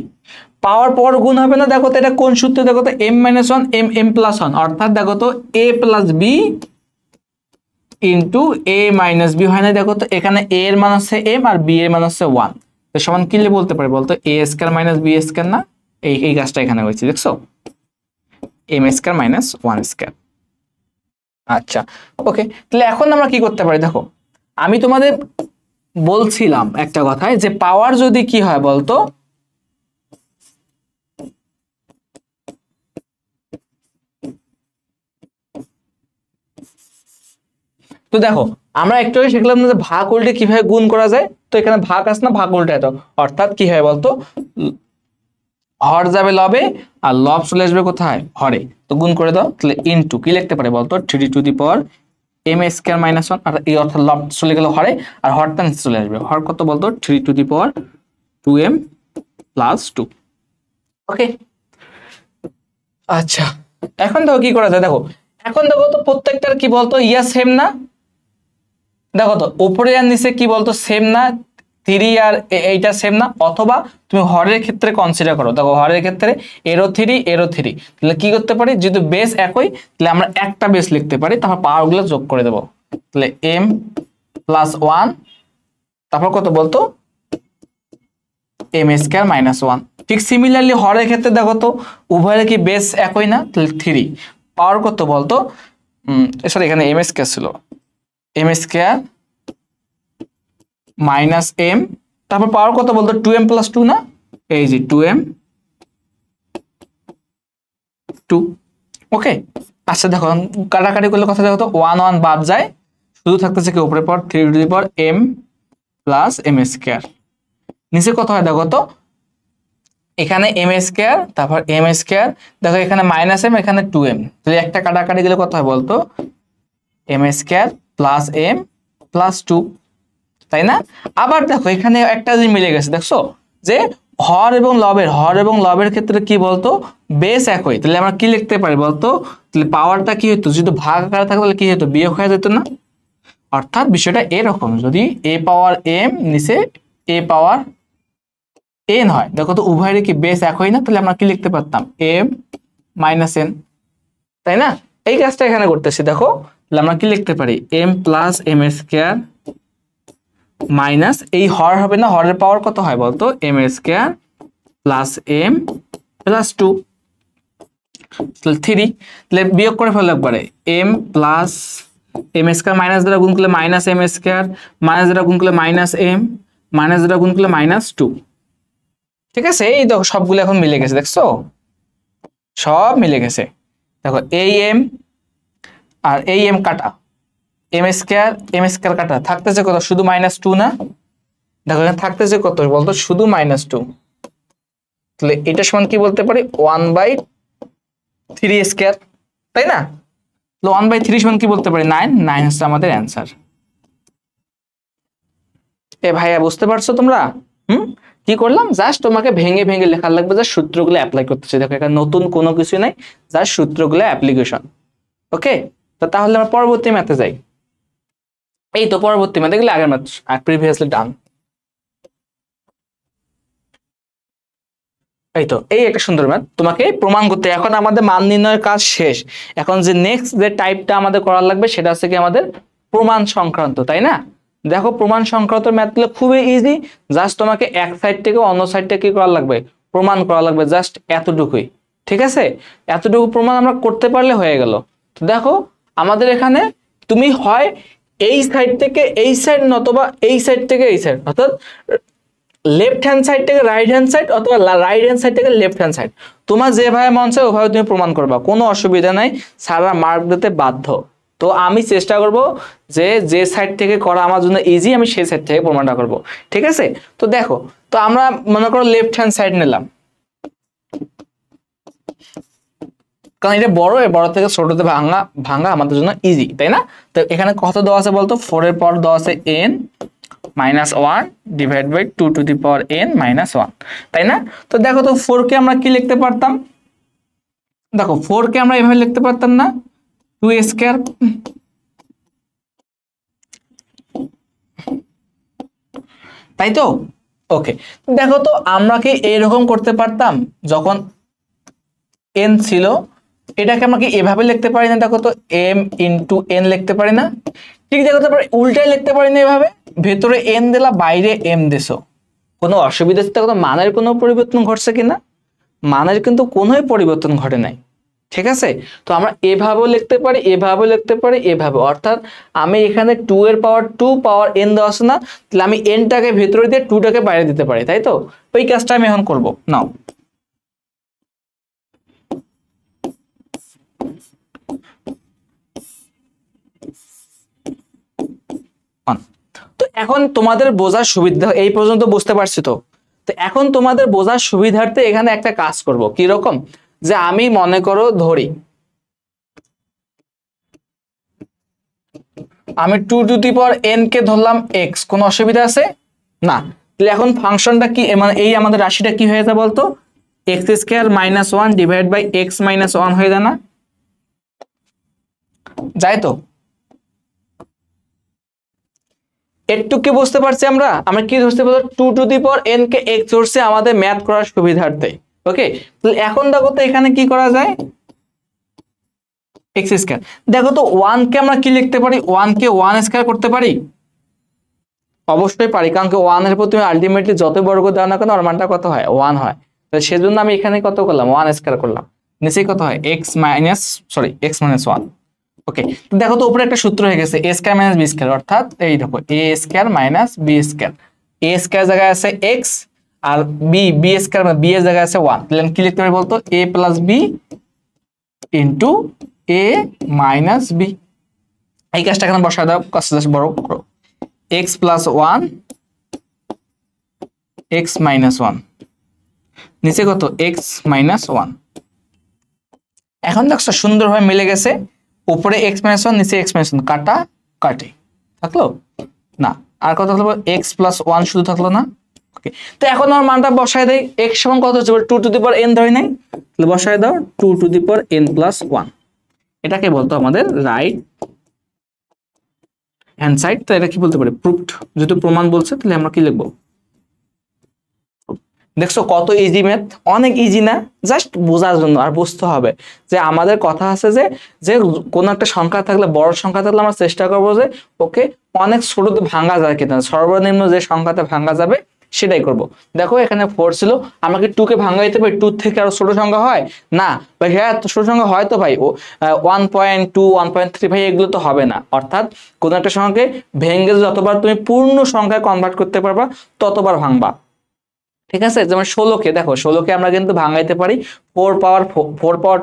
পাওয়ার পর গুণ হবে না, দেখো তো এটা কোন সূত্র, দেখো তো m minus 1 m m plus 1, অর্থাৎ দেখো তো a plus b into a minus b হয় না, দেখো তো এখানে a এর মান হচ্ছে m আর b এর মান হচ্ছে 1, তো সমান কি বলতে পারি বলতো, a square minus b square না, এই কাজটা এখানে হয়েছে দেখছো, m স্কয়ার মাইনাস 1 স্কয়ার। আচ্ছা ওকে, তাহলে এখন আমরা কি করতে পারি, দেখো আমি তোমাদের বলছিলাম একটা কথায় যে পাওয়ার যদি কি হয় বলতো, তো দেখো আমরা একটু আগে শিখলাম না যে ভাগ উল্টে কিভাবে গুণ করা যায়, তো এখানে ভাগ আছে না, ভাগ উল্টে দাও, অর্থাৎ কি হয় বলতো, হর যাবে লবে আর লব চলে আসবে কোথায়, হরে, তো গুণ করে দাও, তাহলে ইনটু কি লিখতে পারে বলতো, 3 to the power m square minus 1, আর এই অর্থাৎ লব চলে গেল হরে আর হরটা নিচে চলে আসবে, হর কত বলতো 3 to the power 2m plus 2। ওকে আচ্ছা এখন দেখো কি করা যায়, দেখো এখন দেখো তো প্রত্যেকটার কি বলতো ইয়া সেম না, দেখো তো উপরে আর নিচে কি বলতো সেম না, 3 আর এইটা সেম না, অথবা তুমি হরের ক্ষেত্রে কনসিডার করো, দেখো হরের ক্ষেত্রে এরো 3 এরো 3, তাহলে কি করতে পারি, যেহেতু বেস একই তাহলে আমরা একটা বেস লিখতে পারি, তারপর পাওয়ার গুলো যোগ করে দেবো, তাহলে m প্লাস 1 তারপর কত বলতো m স্কয়ার মাইনাস 1। ঠিক সিমিলারলি হরের ক্ষেত্রে দেখো তো উভয়ের কি বেস একই না, তাহলে 3 পাওয়ার কত বলতো, সরি এখানে m স্কয়ার ছিল, m স্কয়ার মাইনাস m, তারপর পাওয়ার কত বলতো 2m প্লাস 2 না, এই যে 2m 2। ওকে আচ্ছা দেখো কাটাকাটি করলে কথা দেখো তো 1 1 বাদ যায়, শুধু থাকতেছে কি উপরে পাওয়ার 3 to the power m plus m square, নিচে কত হয় দেখো তো এখানে m স্কয়ার তারপর m স্কয়ার, দেখো এখানে মাইনাস m এখানে 2m, তাহলে একটা কাটাকাটি গেলে কত হয় বলতো m square plus m plus 2, তাই না। আবার দেখো এখানে একটা জিনিস মিলে গেছে দেখছো, যে হর এবং লবের ক্ষেত্রে কি বলতো, বেস একই, তাহলে আমরা কি লিখতে পারি বলতো, তাহলে পাওয়ারটা কি হতো, যদি ভাগ আকারে থাকতো তাহলে কি হতো, বিয়োগ হয়ে যেত না। অর্থাৎ বিষয়টা এরকম, যদি a পাওয়ার m নিচে a পাওয়ার n হয়, দেখো তো উভয়ের কি বেস একই না, তাহলে আমরা কি লিখতে পারতাম m মাইনাস n, তাই না? এই কাজটা এখানে করতেছি, দেখো তাহলে আমরা কি লিখতে পারি m plus m square minus, এই হর হবে না, হরের পাওয়ার কত হয় বলতো, m square plus m plus 2, তাহলে 3, তাহলে বিয়োগ করে ফেললে একবারে m plus m square minus দ্বারা গুণ করলে মাইনাস m স্কয়ার, মাইনাস দ্বারা গুণ করলে মাইনাস m, মাইনাস দ্বারা গুণ করলে মাইনাস 2। ঠিক আছে, এই দেখো সবগুলো এখন মিলে গেছে, দেখছো সব মিলে গেছে। দেখো এই m আর এই m কাটা, m স্কয়ার কাটা, থাকতেছে কত, শুধু মাইনাস 2 না, দেখো এখানে থাকতেছে কত বলতো, শুধু মাইনাস 2, তাহলে এটা সমান কি বলতে পারি 1/3 স্কয়ার, তাই না? 1/3 সমান কি বলতে পারি 9, 9 হচ্ছে আমাদের অ্যান্সার। এ ভাইয়া বুঝতে পারছো তোমরা? কি করলাম, জাস্ট তোমাকে ভেঙে ভেঙে লেখা লাগবে, জাস্ট সূত্রগুলো অ্যাপ্লাই করতেছে। দেখো এখানে নতুন কোনো কিছু নাই, জাস্ট সূত্রগুলো অ্যাপ্লিকেশন। ওকে, তো তাহলে আমরা পরবর্তী ম্যাথে যাই। এই তো পরবর্তী ম্যাথ, এগুলো আগের ম্যাথ প্রিভিয়াসলি ডান। এই তো এই একটা সুন্দর ম্যাথ, তোমাকে প্রমাণ করতে, এখন আমাদের মান নির্ণয়ের কাজ শেষ। এখন যে নেক্সট যে টাইপটা আমাদের করার লাগবে সেটা হচ্ছে কি আমাদের প্রমাণ সংক্রান্ত, তাই না? দেখো প্রমাণ সংক্রান্ত ম্যাথগুলো খুবই ইজি, জাস্ট তোমাকে এক সাইড থেকে অন্য সাইড থেকে কি করা লাগবে, প্রমাণ করা লাগবে, জাস্ট এতটুকুই। ঠিক আছে, এতটুকু প্রমাণ আমরা করতে পারলে হয়ে গেল। তো দেখো আমাদের এখানে তুমি হয় এই সাইড থেকে এই সাইড, নতবা এই সাইড থেকে এই সাইড, অর্থাৎ লেফট হ্যান্ড সাইড থেকে রাইট হ্যান্ড সাইড, অথবা রাইট হ্যান্ড সাইড থেকে লেফট হ্যান্ড সাইড, তোমার যেভাবে মন চায় ওভাবে তুমি প্রমাণ করবা, কোনো অসুবিধা নাই, সারা মার্ক দিতে বাধ্য। তো আমি চেষ্টা করব যে সাইড থেকে করা আমার জন্য ইজি, আমি সেই সাইড থেকে প্রমাণটা করব। ঠিক আছে, তো দেখো, তো আমরা মনে করো লেফট হ্যান্ড সাইড নিলাম, কারণ এটা বড়, এর বড় থেকে ছোটতে ভাঙা আমাদের জন্য ইজি, তাই না? তো এখানে কত দেওয়া আছে বলতো, 4 এর পর দেওয়া আছে n minus 1 divide by 2 to the power n minus 1, তাই না? তো দেখো তো 4 কে আমরা কি লিখতে পারতাম, দেখো 4 কে আমরা এভাবে লিখতে পারতাম না, 2 স্কয়ার, তাই তো? ওকে, দেখো তো আমরা কি এরকম করতে পারতাম, যখন n ছিল এটাকে আমরা কি এভাবে লিখতে পারি না, দেখো তো m ইন্টু n লিখতে পারি না? ঠিক দেখো, তারপরে উল্টাই লিখতে পারি না, এভাবে ভেতরে n দিলা বাইরে m দিছো, কোনো অসুবিধা হচ্ছে, দেখো মানের কোনো পরিবর্তন ঘটছে কিনা, মানের কিন্তু কোনোই পরিবর্তন ঘটে নাই। ঠিক আছে, তো আমরা এভাবেও লিখতে পারি, এভাবেও লিখতে পারি, এভাবে, অর্থাৎ আমি এখানে 2 এর পাওয়ার 2 পাওয়ার n দেওয়া আছে না, তাহলে আমি n টাকে ভেতরে দিয়ে 2 টাকে বাইরে দিতে পারি, তাই তো? ওই কাজটা আমি এখন করব। নাও তো এখন তোমাদের বোঝার সুবিধা, এই পর্যন্ত বুঝতে পারছি তো? তো এখন তোমাদের বোঝার সুবিধার্থে এখানে একটা কাজ করব, কি রকম, যে আমি মনে করো ধরি আমি 2 টু দি পাওয়ার n কে ধরলাম x, কোনো অসুবিধা আছে না? তাহলে এখন ফাংশনটা কি, মানে এই আমাদের রাশিটা কি হয়ে যায় বলতো, x square minus 1 divide by x minus 1 হয়ে যায় না, যাই তো? একটু কি বুঝতে পারছি আমরা কি ধরতে পারবো, 2 to the power n K x ধরছে আমাদের ম্যাথ করার সুবিধার্থে। ওকে, তাহলে এখন দেখো তো এখানে কি করা যায়, x স্কয়ার, দেখো তো 1 কে আমরা কি লিখতে পারি, 1 কে 1 স্কয়ার করতে পারি, অবশ্যই পারি, কারণ কি 1 এর উপর তুমি আলটিমেটলি যত বর্গ দাও না কেন ওর মানটা কত হয়, 1 হয়। তাহলে সেজন্য আমি এখানে কত করলাম, 1 স্কয়ার করলাম, নিচে কত হয় x মাইনাস 1। ওকে, তো দেখো তো উপরে একটা সূত্র হয়ে গেছে a square minus b square, অর্থাৎ এই দেখো a square minus b square, a square জায়গায় আছে x আর b স্কয়ার, মানে b এর জায়গায় আছে 1, তাহলে কি লিখতে পারি বলতো, a plus b into a minus b। এই কাজটা এখানে বসায় দাও, কাজটা বড় করো, x প্লাস 1 x মাইনাস 1, নিচে কত x মাইনাস 1। এখন দেখছো সুন্দরভাবে মিলে গেছে, উপরে x মাইনাস 1 নিচে x মাইনাস 1, কাটা কাটে থাকলো না, আর কত থাকলো x প্লাস 1 শুধু থাকলো না, ওকে, তো এখন আমার মানটা বসায় দেই, x সমান কত হচ্ছে 2 টু দি পাওয়ার n ধরে নাই, তাহলে বসায় দাও 2 to the power n plus 1। এটাকে বলতো আমাদের রাইট হ্যান্ড সাইড। তো এটা কি বলতে পারি, প্রুফড। যেহেতু প্রমাণ বলছে তাহলে আমরা কি লিখবো, দেখছো কত ইজি ম্যাথ, অনেক ইজি না, জাস্ট বোঝার জন্য। আর বুঝতে হবে যে আমাদের কথা আছে যে যে কোন একটা সংখ্যা থাকলে, বড় সংখ্যা থাকলে আমরা চেষ্টা করবো যে ওকে অনেক ছোটতে ভাঙা যায় কিনা, সর্বনিম্ন যে সংখ্যাতে ভাঙা যাবে সেটাই করব। দেখো এখানে 4 ছিল, আমাকে 2 কে ভাঙা দিতে পারি, 2 থেকে আরো ছোট সংখ্যা হয় না ভাই, হ্যাঁ তো ছোট সংখ্যা হয় তো ভাই, 1.2 1.3 ভাই এগুলো তো হবে না। অর্থাৎ কোন একটা সংখ্যাকে ভেঙে যতবার তুমি পূর্ণ সংখ্যায় কনভার্ট করতে পারবা ততবার ভাঙবা। ঠিক আছে, যেমন 16কে দেখো, 16কে আমরা কিন্তু ভাঙাইতে পারি 4 পাওয়ার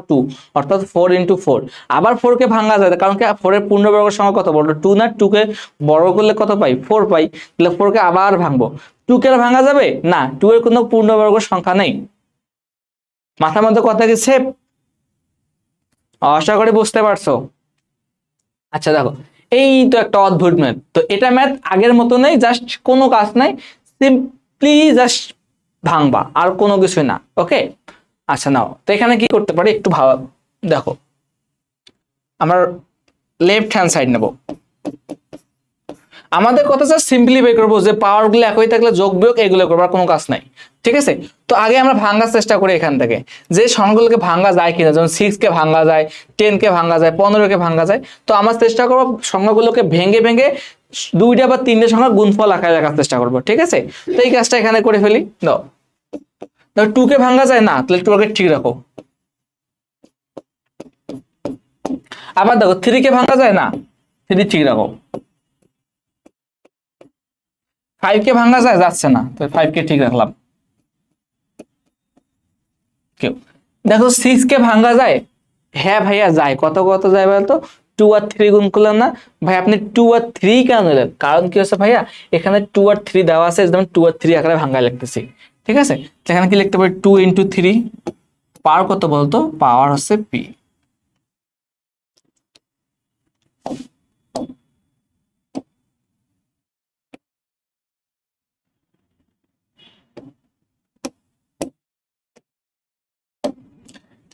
2, অর্থাৎ 4 ইন্টু 4। আবার 4 কে ভাঙা যায়, কারণ কি 4 এর পূর্ণবর্গ সংখ্যা কত বড়, 2 না, 2 কে বর্গ করলে কত পাই, 4 পাই। তাহলে 4 কে আবার ভাঙবো, 2 কে আর ভাঙা যাবে না, 2 এর কোনো পূর্ণবর্গ সংখ্যা নেই। মাথার মধ্যে কথা কি সেভ? আশা করি বুঝতে পারছো। আচ্ছা দেখো, এই তো একটা অদ্ভুত ম্যাথ, তো এটা ম্যাথ আগের মতো নেই, জাস্ট কোনো কাজ নাই, সিম্পলি জাস্ট ভাঙবা, আর কোনো কিছুই না। ওকে, আচ্ছা নাও, তো এখানে কি করতে পারি একটু ভাবা। দেখো আমার লেফট হ্যান্ড সাইড নেব, আমাদের কথা স্যার সিম্পলিফাই করবো, যে পাওয়ার গুলো একই থাকলে যোগ বিয়োগ এগুলো করবো, আর কোনো কাজ নাই। ঠিক আছে, তো আগে আমরা ভাঙার চেষ্টা করি এখান থেকে, যে সংখ্যাগুলোকে ভাঙা যায় কিনা, যেমন 6 কে ভাঙা যায়, 10 কে ভাঙা যায়, 15 কে ভাঙা যায়। তো আমরা চেষ্টা করবো সংখ্যাগুলোকে ভেঙে ভেঙে 2টা বা 3টে সংখ্যা গুণফল আকারে রাখার চেষ্টা করবো। ঠিক আছে, তো এই কাজটা এখানে করে ফেলি। দাও 2 কে ভাঙা যায় না, তাহলে 2 কে ঠিক রাখো। আবার দেখো 3 কে ভাঙা যায় না, 3 ঠিক রাখো। 5 কে ভাঙা যায়, যাচ্ছে না, তো 5 কে ঠিক রাখলাম। কেউ দেখো 6 কে ভাঙা যায়, হ্যাঁ ভাইয়া যায়, কত কত যায় বলতো, 2 আর 3 গুণ করলাম না ভাই, আপনি 2 আর 3 কেন নিলেন, কারণ কি হচ্ছে ভাইয়া, এখানে 2 আর 3 দেওয়া আছে, যেমন 2 আর 3 আকারে ভাঙা লিখতেছি। ঠিক আছে, এখানে কি লিখতে পারি, 2 ইন্টু 3, পাওয়ার কত বলতো, পাওয়ার হচ্ছে পি।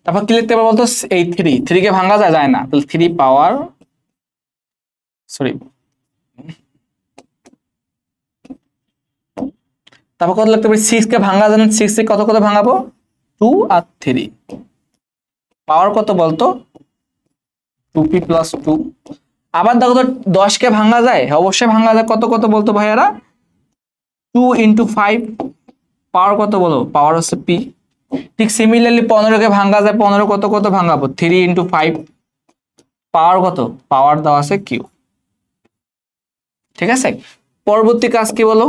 তারপর কি লিখতে পারবো বলতো, এই 3 কে ভাঙা যায়, যায় না, তাহলে 3 পাওয়ার, সরি, তারপর কত লিখতে পারি, 6 কে ভাঙা যায় না, 6 কে কত কত ভাঙাবো, 2 আর 3, পাওয়ার কত বলতো, 2p প্লাস 2। আবার দেখো তো 10 কে ভাঙা যায়, অবশ্যই ভাঙা যায়, কত কত বলতো ভাইয়ারা, 2 ইন্টু 5, পাওয়ার কত বলো, পাওয়ার হচ্ছে p। ঠিক সিমিলারলি 15 কে ভাঙা যায়, 15 কত কত ভাঙাবো, 3 ইন্টু 5, পাওয়ার কত, পাওয়ার দেওয়া আছে q। ঠিক আছে, পরবর্তী কাজ কি বলো,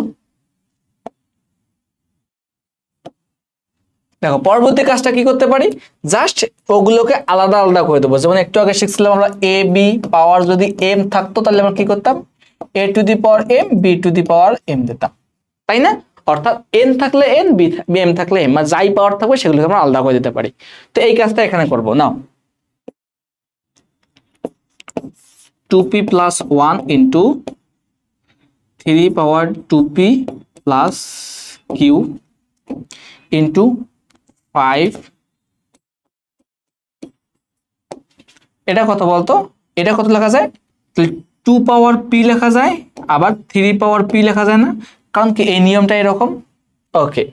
দেখো পরবর্তী কাজটা কি করতে পারি, জাস্ট ওগুলোকে আলাদা আলাদা করে দেবো। যেমন একটু আগে শিখছিলাম আমরা এ বি, পাওয়ার যদি m থাকতো তাহলে আমরা কি করতাম, a to the power m, b to the power m দিতাম, তাই না? অর্থাৎ n থাকলে n, b m থাকলে m, মানে যাই পাওয়ার থাকবে সেগুলোকে আমরা আলাদা করে দিতে পারি। তো এই কাজটা এখানে করবো। নাও 2p প্লাস 1 ইন্টু 3 পাওয়ার 2p প্লাস q ইন্টু 5, এটা কত বলতো, এটা কত লেখা যায়, 2 পাওয়ার p লেখা যায়, আবার 3 পাওয়ার p লেখা যায় না, কারণ কি এই নিয়মটা এরকম। ওকে,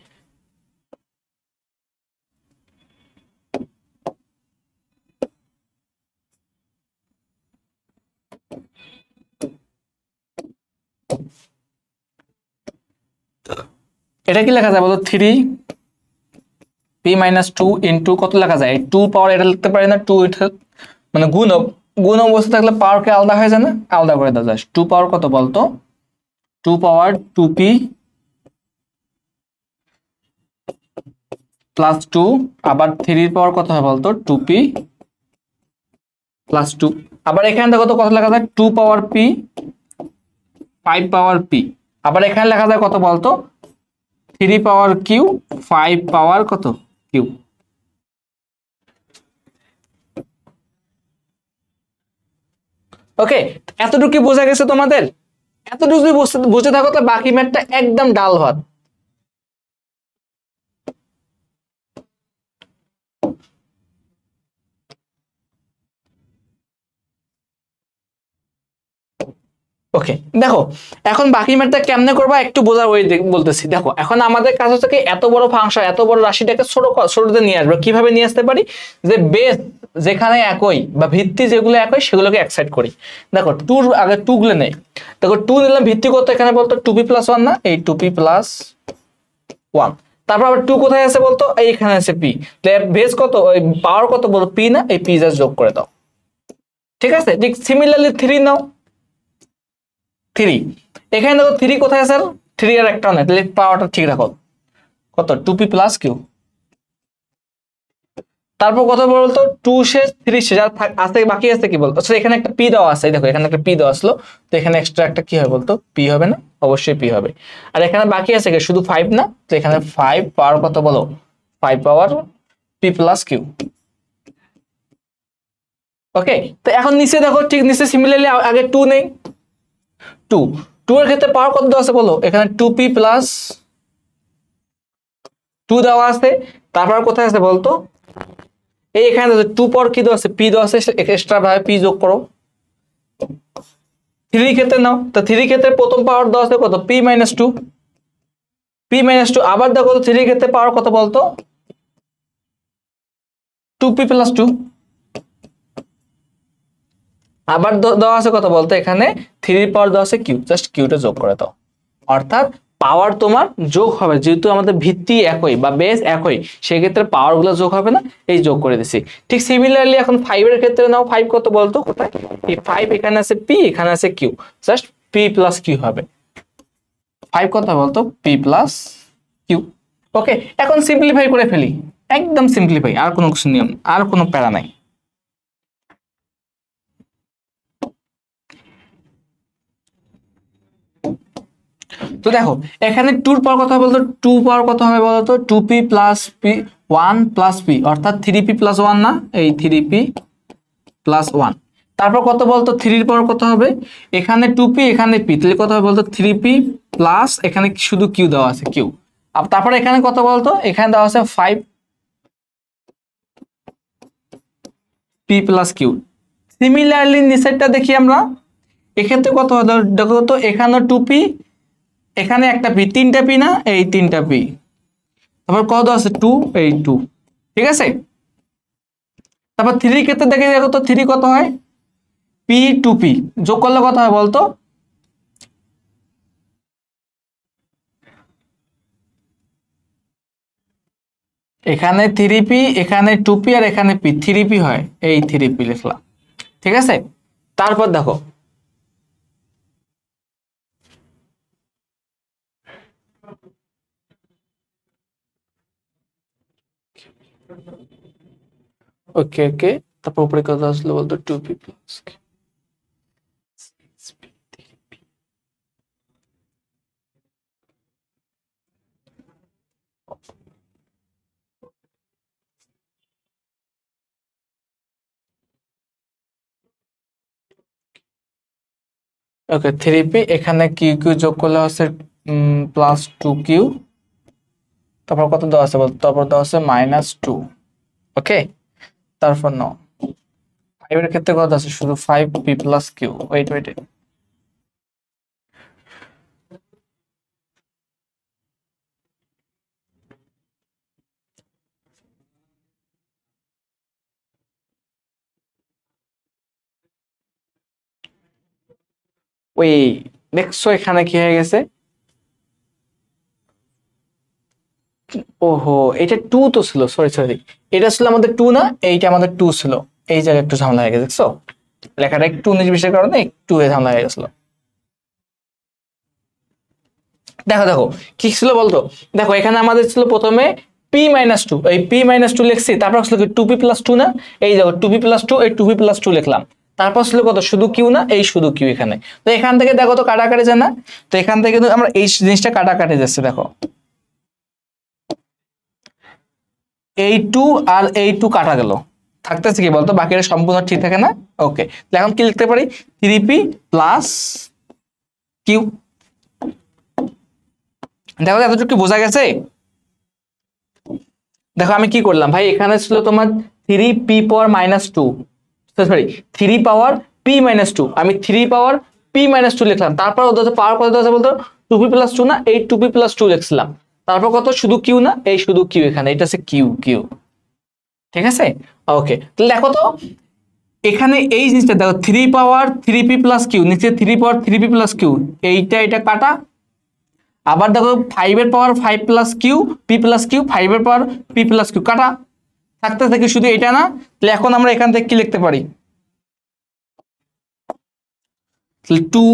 এটা কি লেখা যায় বলো, 3p মাইনাস 2 ইন্টু কত লেখা যায়, 2 পাওয়ার, এটা লিখতে পারি না, 2 মানে গুণক, গুণ অবস্থা থাকলে পাওয়ার কে আলাদা হয়ে যায় না, আলাদা করে দেওয়া যায়। 2 পাওয়ার কত বলতো, 2 পাওয়ার 2p প্লাস 2, আবার 3 পাওয়ার কত হয় বলতো, 2p প্লাস 2। আবার এখানে দেখো তো কত লেখা যায়, 2 পাওয়ার p, 5 পাওয়ার p। আবার এখানে লেখা যায় কত বলতো, 3 পাওয়ার q, 5 পাওয়ার কত q। ওকে, এতটুকু বোঝা গেছে তোমাদের? এতটুকু বুঝে থাকো তো বাকি ম্যাথটা একদম ডাল ভাত। ওকে দেখো এখন বাকি ম্যাথটা কেমনে করবা একটু বোঝার ওই বলতেছি। দেখো এখন আমাদের কাজ হচ্ছে কি এত বড় ফাংশন এত বড় রাশিটাকে ছোটতে নিয়ে আসবে। কিভাবে নিয়ে আসতে পারি, যে বেস যেখানে একই বা ভিত্তি যেগুলো একই সেগুলোকে এক সাইড করি। দেখো টুর আগে টু গুলো নেই। দেখো টু নিলাম, ভিত্তি কত এখানে বলতো 2p+1 না, এই 2p+1। তারপর আবার টু কোথায় আছে বলতো, এইখানে আছে পি। বেস কত, ওই পাওয়ার কত বলতো পি না, এই পি জাস্ট যোগ করে দাও। ঠিক আছে, ঠিক সিমিলারলি 3 নাও, 3 এখানে দেখো 3 কোথায় স্যার, 3 আর একটা নাই, তাহলে পাওয়ারটা ঠিক রাখো কত 2p+q। তারপর কত বলতো 2 শেষ 3 শেষ আর আছে বাকি আছে কি বলতো, আচ্ছা এখানে একটা পি দেওয়া আছে, দেখো এখানে একটা পি দেওয়া আসলো, তো এখানে এক্সট্রা একটা কি হবে বলতো, পি হবে না, অবশ্যই পি হবে। আর এখানে বাকি আছে কি শুধু 5 না, তো এখানে 5 পাওয়ার কত বলো, 5 পাওয়ার p+q। ওকে, তো এখন নিচে দেখো ঠিক নিচে সিমিলারলি আগে 2 নেই, 2 এর ক্ষেত্রে পাওয়ার কত দেওয়া আছে বলো, এখানে 2p+2 দেওয়া আছে। তারপর কোথায় আছে বলতো, এই এখানে 2 পর কি দেওয়া আছে, পি দেওয়া আছে, এক্সট্রা ভাবে পি যোগ করো। 3 ক্ষেত্রে নাও, তো 3 ক্ষেত্রে প্রথম পাওয়ার দেওয়া আছে কত, p-2, p-2। আবার দেখো 3 ক্ষেত্রে পাওয়ার কত বলতো, 2p+2। আবার দেওয়া আছে কত বলতো, এখানে 3 পাওয়ার দেওয়া আছে কিউ, জাস্ট কিউটা যোগ করে দাও। অর্থাৎ পাওয়ার তোমার যোগ হবে, যেহেতু আমাদের ভিত্তি একই বা বেস একই, সেক্ষেত্রে পাওয়ার গুলো যোগ হবে না, এই যোগ করে দিছি। ঠিক সিমিলারলি এখন 5 এর ক্ষেত্রে নাও, 5 কত বলতো কোথায়, এই 5 এখানে আছে পি এখানে আছে কিউ, জাস্ট p+q হবে। 5 কত বলতো, p+q। ওকে, এখন সিম্পলিফাই করে ফেলি, একদম সিম্পলিফাই, আর কোনো কিছু নিয়ম, আর কোনো প্যারা নাই। তো দেখো এখানে 2 পাওয়ার কত হবে বলতো, 2 পাওয়ার কত হবে বলতো, 2p+1 পি, অর্থাৎ 3p+1 না, এই 3p+1। তারপর কত বলতো 3 এর পাওয়ার কত হবে, এখানে 2p এখানে p, তাহলে কত হবে বলতো 3p প্লাস এখানে শুধু q দেওয়া আছে q। আর তারপর এখানে কত বলতো, এখানে দেওয়া আছে 5p+q। সিমিলারলি নিচেরটা দেখি আমরা, এক্ষেত্রে কত হবে দেখো তো, এখানে 2p এখানে একটা পি, 3টা পি না, এই 3টা পি। তারপর কত আছে 2, এই 2। ঠিক আছে, তারপর 3 ক্ষেত্রে দেখে দেখো তো 3 কত হয়, p2p যোগ করলে কত হয় বলতো, এখানে 3p এখানে 2p আর এখানে p, 3p হয়, এই 3p লিখলাম। ঠিক আছে, তারপর দেখো ওকে ওকে, তারপর উপরে কত আসলো বলতো 2p+। ওকে 3p এখানে কিউ কিউ যোগ করলে হচ্ছে +2q। তারপর কত দেওয়া আছে বলতো, তারপর দেওয়া আছে -2। ওকে, তারপর নাও 5 এর ক্ষেত্রে কত আছে, শুধু 5p+q। ওয়েট ওয়েট, ওই দেখছো এখানে কি হয়ে গেছে, ওহো এটা 2 তো ছিল, সরি সরি, এটা ছিল আমাদের 2 না, এইটা আমাদের 2 ছিল, এই জায়গায় একটু ঝামেলা হয়ে গেছে, দেখছো লেখাটা একটু 19-20 কারণে একটু ঝামেলা হয়ে গেছিল। দেখো দেখো কি ছিল বলতো, দেখো এখানে আমাদের ছিল প্রথমে p-2, এই p-2 লিখছি, তারপর ছিল কি 2p+2 না, এই দেখো 2p+2, এই 2p+2 লিখলাম। তারপর ছিল কত, শুধু কিউ না, এই শুধু কিউ এখানে। তো এখান থেকে দেখো তো কাটাকাটি যায় না, তো এখান থেকে কিন্তু আমরা এই জিনিসটা কাটাকাটি যাচ্ছে, দেখো এই 2 আর এই 2 কাটা গেল, থাকতেছে কি বলতো, বাকিটা সম্পূর্ণ ঠিক থাকে না। ওকে, এখন কি লিখতে পারি, 3p+q। দেখো এতটুকু কি বোঝা গেছে। দেখো আমি কি করলাম ভাই, এখানে ছিল তোমার 3p পাওয়ার -2, সরি 3 পাওয়ার p-2, আমি 3 পাওয়ার পি মাইনাস টু লিখলাম, তারপর ওদের পাওয়ার কত আছে বলতো 2p + 2 না, এই 2p + 2 লিখছিলাম, তারপর কত শুধু কিউ না, এই শুধু কিউ, এখানে এটা আছে কিউ কিউ। ঠিক আছে, ওকে। তাহলে দেখো তো এখানে এই জিনিসটা দেখো 3 পাওয়ার 3p + q, নিচে 3 পাওয়ার 3p + q, এইটা এটা কাটা। আবার দেখো 5 এর পাওয়ার 5 + q, p + q, 5 এর পাওয়ার p + q কাটা, থাকতে থাকে শুধু এটা না। তাহলে এখন আমরা এখান থেকে কি লিখতে পারি, 2।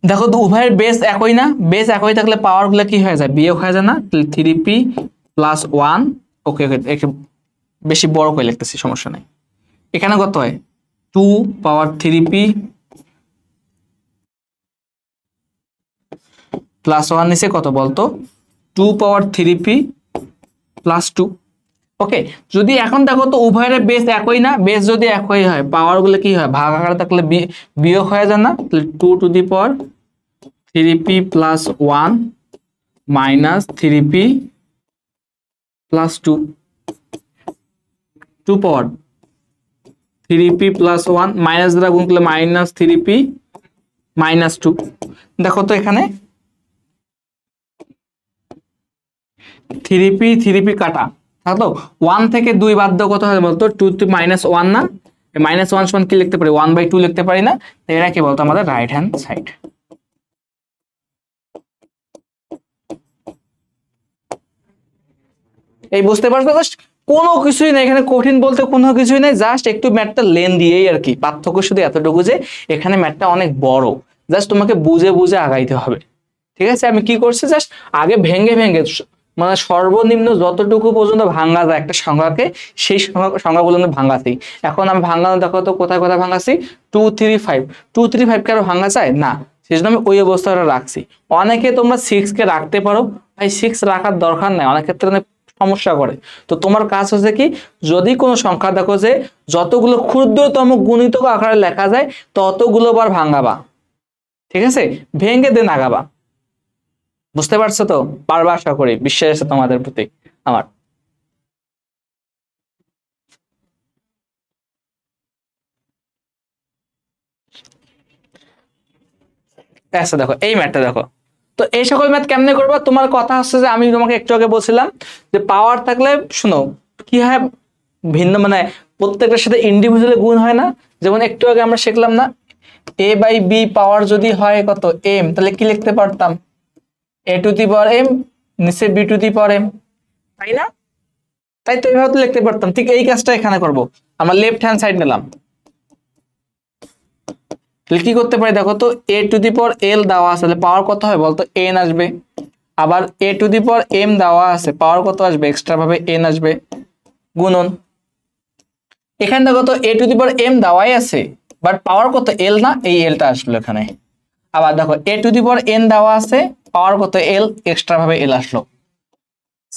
দেখো তো উভয়ের বেস একই না, বেস একই থাকলে পাওয়ার গুলো কি হয়ে যায়, বিয়োগ হয়ে যায় না। তাহলে 3p + 1, ওকে ওকে, একটু বেশি বড় করে লিখতেছি, সমস্যা নেই। এখানে কত হয় 2 পাওয়ার 3p + 1 নিচে কত বলতো 2 পাওয়ার 3p + 2। ওকে, যদি এখন দেখো তো উভয়ের বেস একই না, বেস যদি একই হয় পাওয়ার গুলো কি হয়, ভাগ আকারে থাকলে বিয়োগ হয়ে যায় না। তাহলে 2 to the power 3p + 1 - 3p + 2, 2 power 3p + 1 minus দ্বারা গুণ করলে -3p - 2। দেখো তো এখানে 3p কাটা থাকলো, 1 থেকে 2 বাদ দাও কত হয় বলতো 2 to -1 না, -1 সমান কি লিখতে পারি 1/2 লিখতে পারি না। তো এটা কি বলতো আমাদের রাইট হ্যান্ড সাইড। এই বুঝতে পারছো, জাস্ট কোনো কিছুই নেই এখানে, কঠিন বলতে কোনো কিছুই নেই, জাস্ট একটু ম্যাথটা লেন দিয়েই আর কি, পার্থক্য শুধু এতটুকু যে এখানে ম্যাথটা অনেক বড়, জাস্ট তোমাকে বুঝে বুঝে আগাইতে হবে। ঠিক আছে, আমি কি করছি জাস্ট আগে ভেঙে ভেঙে মানে সর্বনিম্ন যতটুকু পর্যন্ত ভাঙা যায় একটা সংখ্যাকে, সেই সংখ্যা পর্যন্ত ভাঙাছি। এখন আমি ভাঙানো দেখো তো কোথায় কোথায় ভাঙাছি, 2 3 5, 2 3 5 কে আরো ভাঙা যায় না, সেজন্য আমি ওই অবস্থাটা রাখছি। অনেকে তোমরা 6 কে রাখতে পারো, ভাই 6 রাখার দরকার নাই, অনেক ক্ষেত্রে অনেক সমস্যা করে। তো তোমার কাজ হচ্ছে কি, যদি কোনো সংখ্যা দেখো যে যতগুলো ক্ষুদ্রতম গুণিতক আকারে লেখা যায় ততগুলো বার ভাঙাবা, ঠিক আছে, ভেঙে দেন আগাবা। বুঝতে পারছো তো, পারবা আশা করি, বিশ্বাস আছে তোমাদের প্রতি আমার। আচ্ছা দেখো এই ম্যাথটা দেখো, তো এই সকল ম্যাথ কেমনে করবা, তোমার কথা হচ্ছে যে আমি তোমাকে একটু আগে বলছিলাম যে পাওয়ার থাকলে শুনো কি হয়, ভিন্ন মানে প্রত্যেকটার সাথে ইন্ডিভিজুয়ালি গুণ হয় না। যেমন একটু আগে আমরা শিখলাম না, a/b পাওয়ার যদি হয় কত m, তাহলে কি লিখতে পারতাম a⁴m নিচে b⁴m, তাই না? তাই তো এইভাবে তো লিখতে পারতাম। ঠিক এই কাজটা এখানে করব, আমরা লেফট হ্যান্ড সাইড নিলাম। তাহলে কি করতে পারি দেখো তো, a⁴l দেওয়া আছে, তাহলে পাওয়ার কত হয় বলতো n আসবে। আবার a⁴m দেওয়া আছে, পাওয়ার কত আসবে এক্সট্রা ভাবে n আসবে, গুণন। এখানে দেখো তো a⁴m দেওয়াই আছে, বাট পাওয়ার কত l না, এই lটা আসলো এখানে। আবার দেখো a⁴n দেওয়া আছে, পাওয়ার কত l, এক্সট্রা ভাবে l আসলো।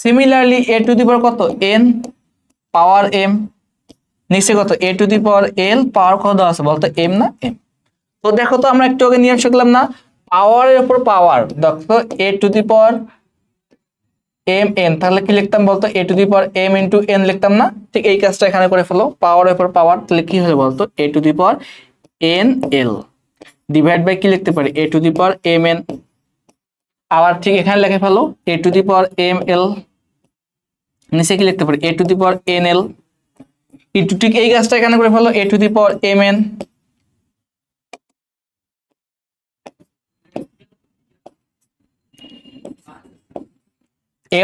সিমিলারলি কত n পাওয়ার m, নিচে কত a⁴l পাওয়ার কত দেওয়া আছে বলতো m না m। তো দেখো তো আমরা একটু আগে নিয়ম শিখলাম না, পাওয়ারের উপর পাওয়ার, দেখো a⁴mn, তাহলে কি লিখতাম বলতো a⁴m * n লিখতাম না। ঠিক এই কাজটা এখানে করে ফেলো, পাওয়ারের উপর পাওয়ার, তাহলে কি হবে বলতো a⁴nl ডিভাইড বাই কি লিখতে পারি a⁴mn। আবার ঠিক এখানে লিখে ফেলো a⁴ml, নিচে কি লিখতে পারি a⁴nl, একটু ঠিক এই কাজটা এখানে করে ফেলো a⁴mn।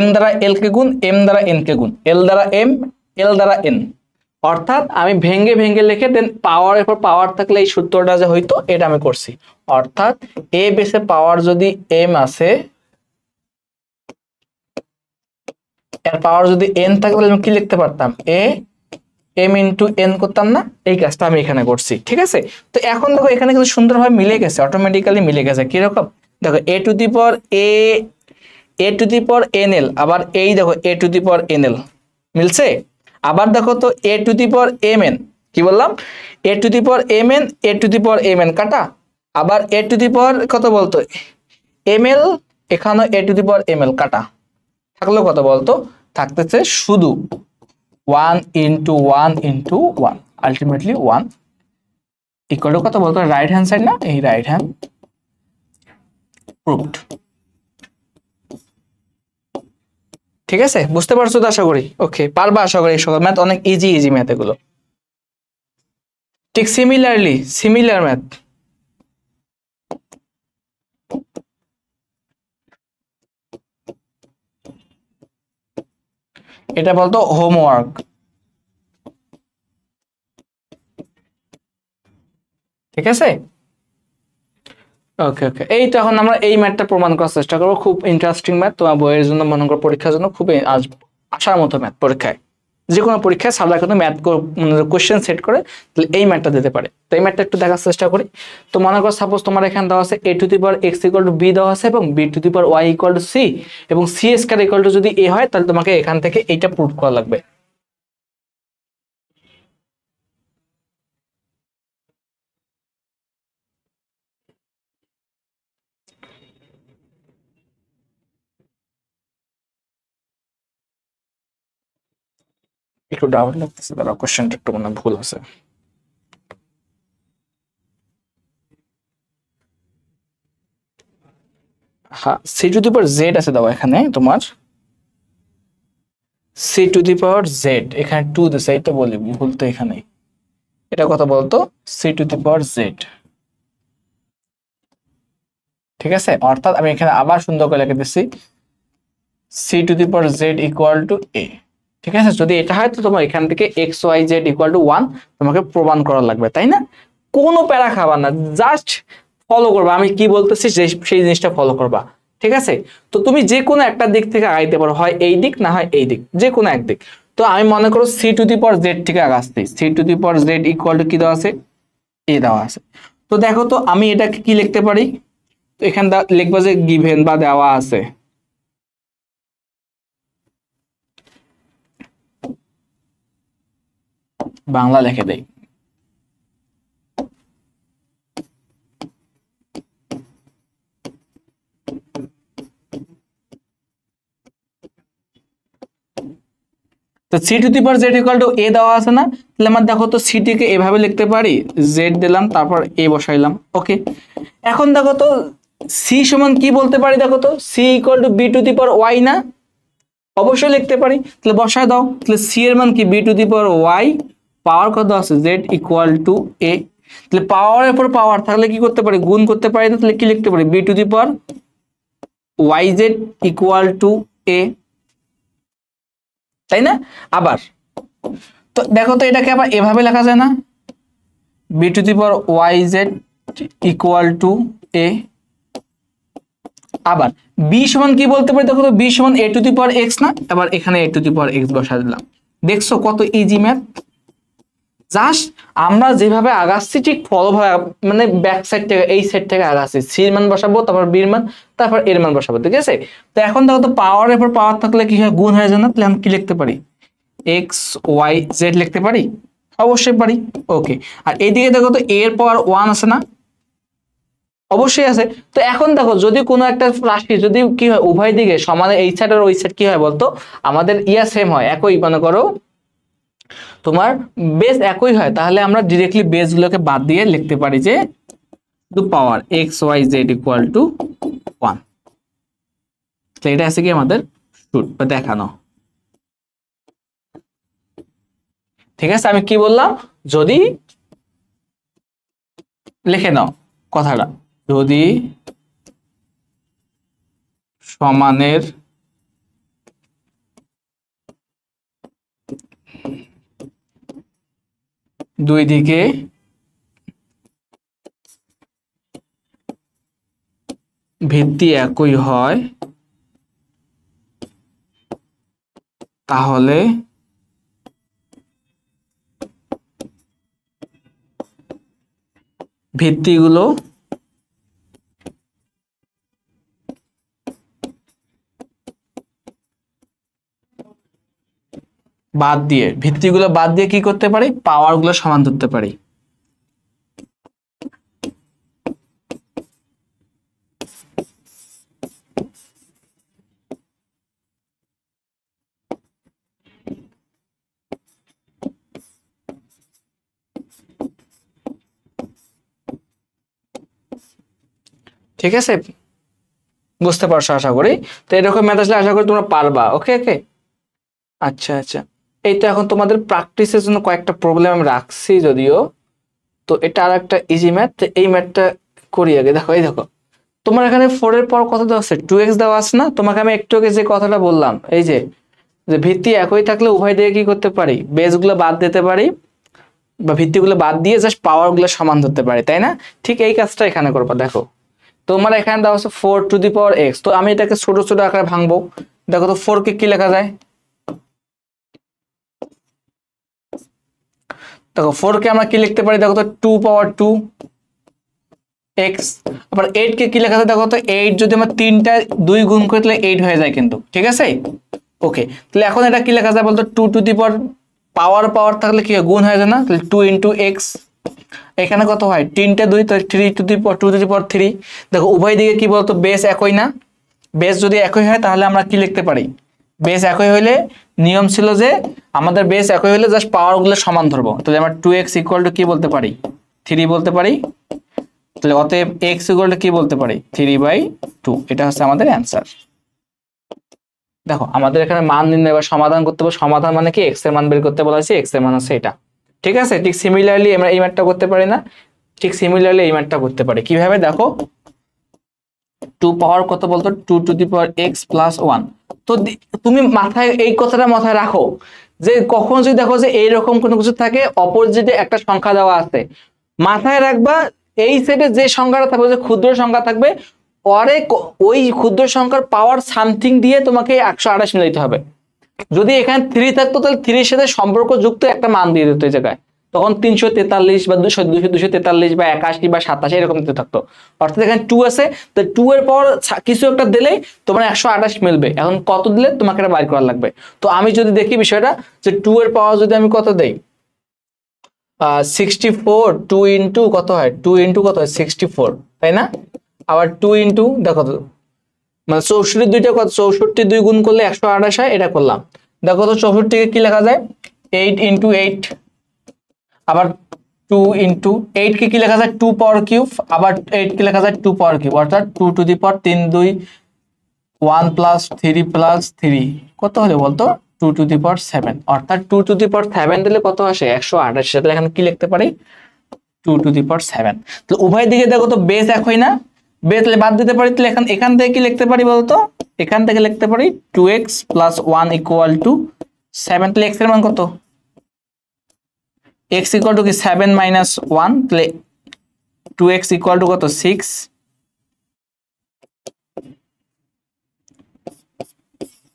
m দ্বারা l কে গুণ, m দ্বারা n কে গুণ, l দ্বারা m, l দ্বারা n, অর্থাৎ আমি ভেঙে ভেঙে লিখে দেন পাওয়ারের উপর পাওয়ার থাকলে এই সূত্রটা যে হইতো এটা আমি করছি। অর্থাৎ a বেসে পাওয়ার যদি m আছে, এর পাওয়ার যদি n থাকে তাহলে আমি কি লিখতে পারতাম m * n করতাম না, এই কাজটা আমি এখানে করছি। ঠিক আছে, তো এখন দেখো এখানে কিন্তু সুন্দরভাবে মিলে গেছে, অটোমেটিক্যালি মিলে গেছে। কিরকম দেখো a⁴nl, আবার এই দেখো a⁴nl মিলছে। আবার দেখো তো a⁴mn, কি বললাম a⁴mn a⁴mn কাটা, আবার কত বলতো ml, এখানে a⁴ml কাটা, থাকলো কত বলতো, থাকতেছে শুধু 1 * 1 * 1, আলটিমেটলি 1। ইকুয়াল টু কত বলতো, রাইট হ্যান্ড সাইড না, এই রাইট হ্যান্ড প্রুভড। ঠিক আছে, বুঝতে পারছো তো আশা করি। ওকে, পারবা আশা করি, সকল ম্যাথ অনেক ইজি ইজি ম্যাথ এগুলো। ঠিক সিমিলারলি সিমিলার ম্যাথ, এটা বলতো হোমওয়ার্ক। ঠিক আছে, ওকে ওকে। এই তো এখন আমরা এই ম্যাথটা প্রমাণ করার চেষ্টা করবো, খুব ইন্টারেস্টিং ম্যাথ, তোমার বইয়ের জন্য মনে করো পরীক্ষার জন্য খুব আসার মতো ম্যাথ। পরীক্ষায় যে কোনো পরীক্ষায় সাদা কিন্তু ম্যাথ কোশ্চেন সেট করে তাহলে এই ম্যাথটা দিতে পারে। তো এই ম্যাথটা একটু দেখার চেষ্টা করি। তো মনে করো সাপোজ তোমার এখানে দেওয়া আছে a to the power x equal to b দেওয়া আছে এবং b to the power y equal to c এবং c স্কয়ার ইকুয়াল টু যদি a হয় তাহলে তোমাকে এখান থেকে এইটা প্রুভ করা লাগবে। একটু ডাউট লাগতেছে, দাঁড়াও কোশ্চেনটা একটু মনে হয় ভুল আছে। হ্যাঁ, c two the power z আছে দাও এখানে তোমার, c two the power z, এখানে 2 দিছে, এই তো বলি ভুল তো এখানে। এটা কথা বলতো c two the power z। ঠিক আছে, অর্থাৎ আমি এখানে আবার সুন্দর করে লিখে দিচ্ছি c two the power z equal to a। ঠিক আছে, যদি এটা হয় তো তোমার এখান থেকে x y z equal to 1 তোমাকে প্রমাণ করা লাগবে, তাই না? কোনো প্যারা খাবার না, জাস্ট ফলো করবা, আমি কি বলতেছি সেই জিনিসটা ফলো করবা। ঠিক আছে, তো তুমি যে কোনো একটা দিক থেকে আগাইতে পারো, হয় এই দিক না হয় এই দিক, যে কোনো একদিক। তো আমি মনে করো c two the power z থেকে আগাচ্ছি, c two the power z equal to কি দেওয়া আছে, a দেওয়া আছে। তো দেখো তো আমি এটাকে কি লিখতে পারি, তো এখানে লিখবো যে গিভেন বা দেওয়া আছে, বাংলা লিখে দেই। তো C to the power Z equal to A দেওয়া আছে না, তাহলে আমার দেখো তো সি টিকে এভাবে লিখতে পারি, জেড দিলাম তারপর এ বসাইলাম। ওকে, এখন দেখো তো সি সমান কি বলতে পারি, দেখো তো c equal to b to the power y না, অবশ্যই লিখতে পারি। তাহলে বসায় দাও, তাহলে সি এর মান কি B to the power Y, power কত আছে জেড ইকুয়াল টু এ। তাহলে পাওয়ারের পর পাওয়ার থাকলে কি করতে পারি, গুণ করতে পারি না, তাহলে কি লিখতে পারি B to the power Y Z equal to A, তাই না? আবার তো দেখো তো এটাকে আবার এভাবে লেখা যায় না, B to the power Y Z equal to A. আবার বি সমান কি বলতে পারি, দেখো তো বি সমান এ টু দি পাওয়ার এক্স না, আবার এখানে এ টু দি পাওয়ার এক্স বসা দিলাম। দেখছো কত ইজি ম্যাথ, জাস্ট আমরা যেভাবে আগাচ্ছি ঠিক ফলো ভাবে, মানে ব্যাক সাইড থেকে এই সাইড থেকে আগাচ্ছি, সির মান বসাবো তারপর বির মান তারপর এর মান বসাবো। ঠিক আছে, তো এখন দেখো তো পাওয়ারের পর পাওয়ার থাকলে কি হয়, গুণ হয়ে যায় না, তাহলে আমি কি লিখতে পারি এক্স ওয়াই জেড লিখতে পারি, অবশ্যই পারি। ওকে, আর এইদিকে দেখো তো এর পাওয়ার ওয়ান আছে না, অবশ্যই আছে। তো এখন দেখো যদি কোনো একটা রাশি যদি কি হয় উভয় দিকে সমানে, এই সাইড আর ওই সাইড কি হয় বলতো, আমাদের ইয়া সেম হয়, একই মনে করো তোমার বেস একই হয়, তাহলে আমরা ডিরেক্টলি বেস গুলোকে বাদ দিয়ে লিখতে পারি যে two power x y Z equal to 1। তো এটা আছে কি আমাদের শুট বা দেখানো। ঠিক আছে, আমি কি বললাম, যদি লিখে নাও কথাটা, যদি সমানের দুই দিকে ভিত্তি একই হয় তাহলে ভিত্তিগুলো বাদ দিয়ে কি করতে পারি, পাওয়ার গুলো সমান ধরতে পারি। ঠিক আছে, বুঝতে পারছো আশা করি। তো এরকম ম্যাথ আসলে আশা করি তোমরা পারবা। ওকে ওকে, আচ্ছা আচ্ছা। এই তো এখন তোমাদের প্র্যাকটিসের জন্য কয়েকটা প্রবলেম আমি রাখছি যদিও, তো এটা আর একটা ইজি ম্যাথ, এই ম্যাথটা করি আগে। দেখো এই দেখো, তোমার এখানে 4 এর পর কত দেওয়া আছে, 2x দেওয়া আছে না? তোমাকে আমি একটু আগে যে কথাটা বললাম, এই যে যে ভিত্তি একই থাকলে উভয় দিকে কি করতে পারি, বেসগুলো বাদ দিতে পারি বা ভিত্তিগুলো বাদ দিয়ে জাস্ট পাওয়ার গুলো সমান ধরতে পারি, তাই না? ঠিক এই কাজটা এখানে করবা। দেখো তোমার এখানে দেওয়া আছে 4 টু দি পাওয়ার x, তো আমি এটাকে ছোট ছোট আকারে ভাঙবো। দেখো তো 4 কে কি লেখা যায়, দেখো 4 কে আমরা কি লিখতে পারি, দেখো তো 2 পাওয়ার 2 x। আবার 8 কে কি লেখা যায়, দেখো তো 8 যদি আমরা 3টা 2 গুণ করি তাহলে 8 হয়ে যায় কিন্তু, ঠিক আছে? ওকে, তাহলে এখন এটা কি লেখা যায় বলতো, 2 টু দি পাওয়ার পাওয়ার পাওয়ার থাকলে কি হয়, গুণ হয়ে যায় না? তাহলে 2 ইনটু x, এখানে কত হয় 3টা 2, তাহলে 3 to the power 2 to the power 3। দেখো উভয় দিকে কি বলতো, বেস একই না? বেস যদি একই হয় তাহলে আমরা কি লিখতে পারি, বেস একই হইলে নিয়ম ছিল যে আমাদের বেস একই হইলে জাস্ট পাওয়ার গুলো সমান ধরবো। তাহলে আমরা 2x ইকুয়াল টু কি বলতে পারি, 3 বলতে পারি। তাহলে অতএব x ইকুয়াল টু কি বলতে পারি, 3/2। এটা হচ্ছে আমাদের অ্যান্সার। দেখো আমাদের এখানে মান নির্ণয় বা সমাধান করতে হবে, সমাধান মানে কি, x এর মান বের করতে বলা হয়েছে, x এর মান হচ্ছে এটা, ঠিক আছে? ঠিক সিমিলারলি আমরা এই ম্যাথটা করতে পারি না, ঠিক সিমিলারলি এই ম্যাথটা করতে পারি কিভাবে, দেখো 2 পাওয়ার কত বলতো, 2 to the power x plus 1। তো তুমি মাথায় এই কথাটা মাথায় রাখো যে কখন যদি দেখো যে এইরকম কোনো কিছু থাকে, অপোজিটে একটা সংখ্যা দেওয়া আছে, মাথায় রাখবা এই সেটে যে সংখ্যাটা থাকবে, যে ক্ষুদ্র সংখ্যা থাকবে, পরে ওই ক্ষুদ্র সংখ্যার পাওয়ার সামথিং দিয়ে তোমাকে 128 মিলাইতে হবে। যদি এখানে 3 থাকতো তাহলে 3 এর সাথে সম্পর্কযুক্ত একটা মান দিয়ে দিত এই জায়গায়, তখন 343 বা 200 243 বা 81 বা 87 এরকম দিতে থাকতো। অর্থাৎ এখানে 2 আছে, তো 2 এর পর কিছু একটা দিলেই তোমার 128 মিলবে। এখন কত দিলে তোমাকে এটা বাইর করা লাগবে। তো আমি যদি দেখি বিষয়টা যে 2 এর পাওয়ার যদি আমি কত দেই, 64, 2 ইন্টু কত হয়, 2 ইন্টু কত হয় 64, তাই না? আবার 2 ইন্টু দেখো তো, মানে 64 দুইটা কত, 64 2 গুণ করলে 128 হয়, এটা করলাম। দেখো তো 64 কে কি লেখা যায়, 8 ইন্টু 8। আবার 2 ইন্টু 8 কে কি লেখা যায়, 2 পাওয়ার কিউব। আবার 8 কে লেখা যায় 2 পাওয়ার কিউব, অর্থাৎ 2 to the power 3 2 1 plus 3 plus 3 কত হলো বলতো, 2 টু দি পাওয়ার 7। অর্থাৎ 2 টু দি পাওয়ার 7 দিলে কত আসে, 128। তাহলে এখানে কি লিখতে পারি, 2 টু দি পাওয়ার 7। তো উভয় দিকে দেখো তো বেস একই না, বেস বাদ দিতে পারি। তাহলে এখান থেকে কি লিখতে পারি বলতো, এখান থেকে লিখতে পারি 2x প্লাস 1 ইকুয়াল টু 7। তাহলে x এর মান কত, x ইকুয়াল টু কি 7 মাইনাস 1, তাহলে 2x ইকুয়াল টু কত 6,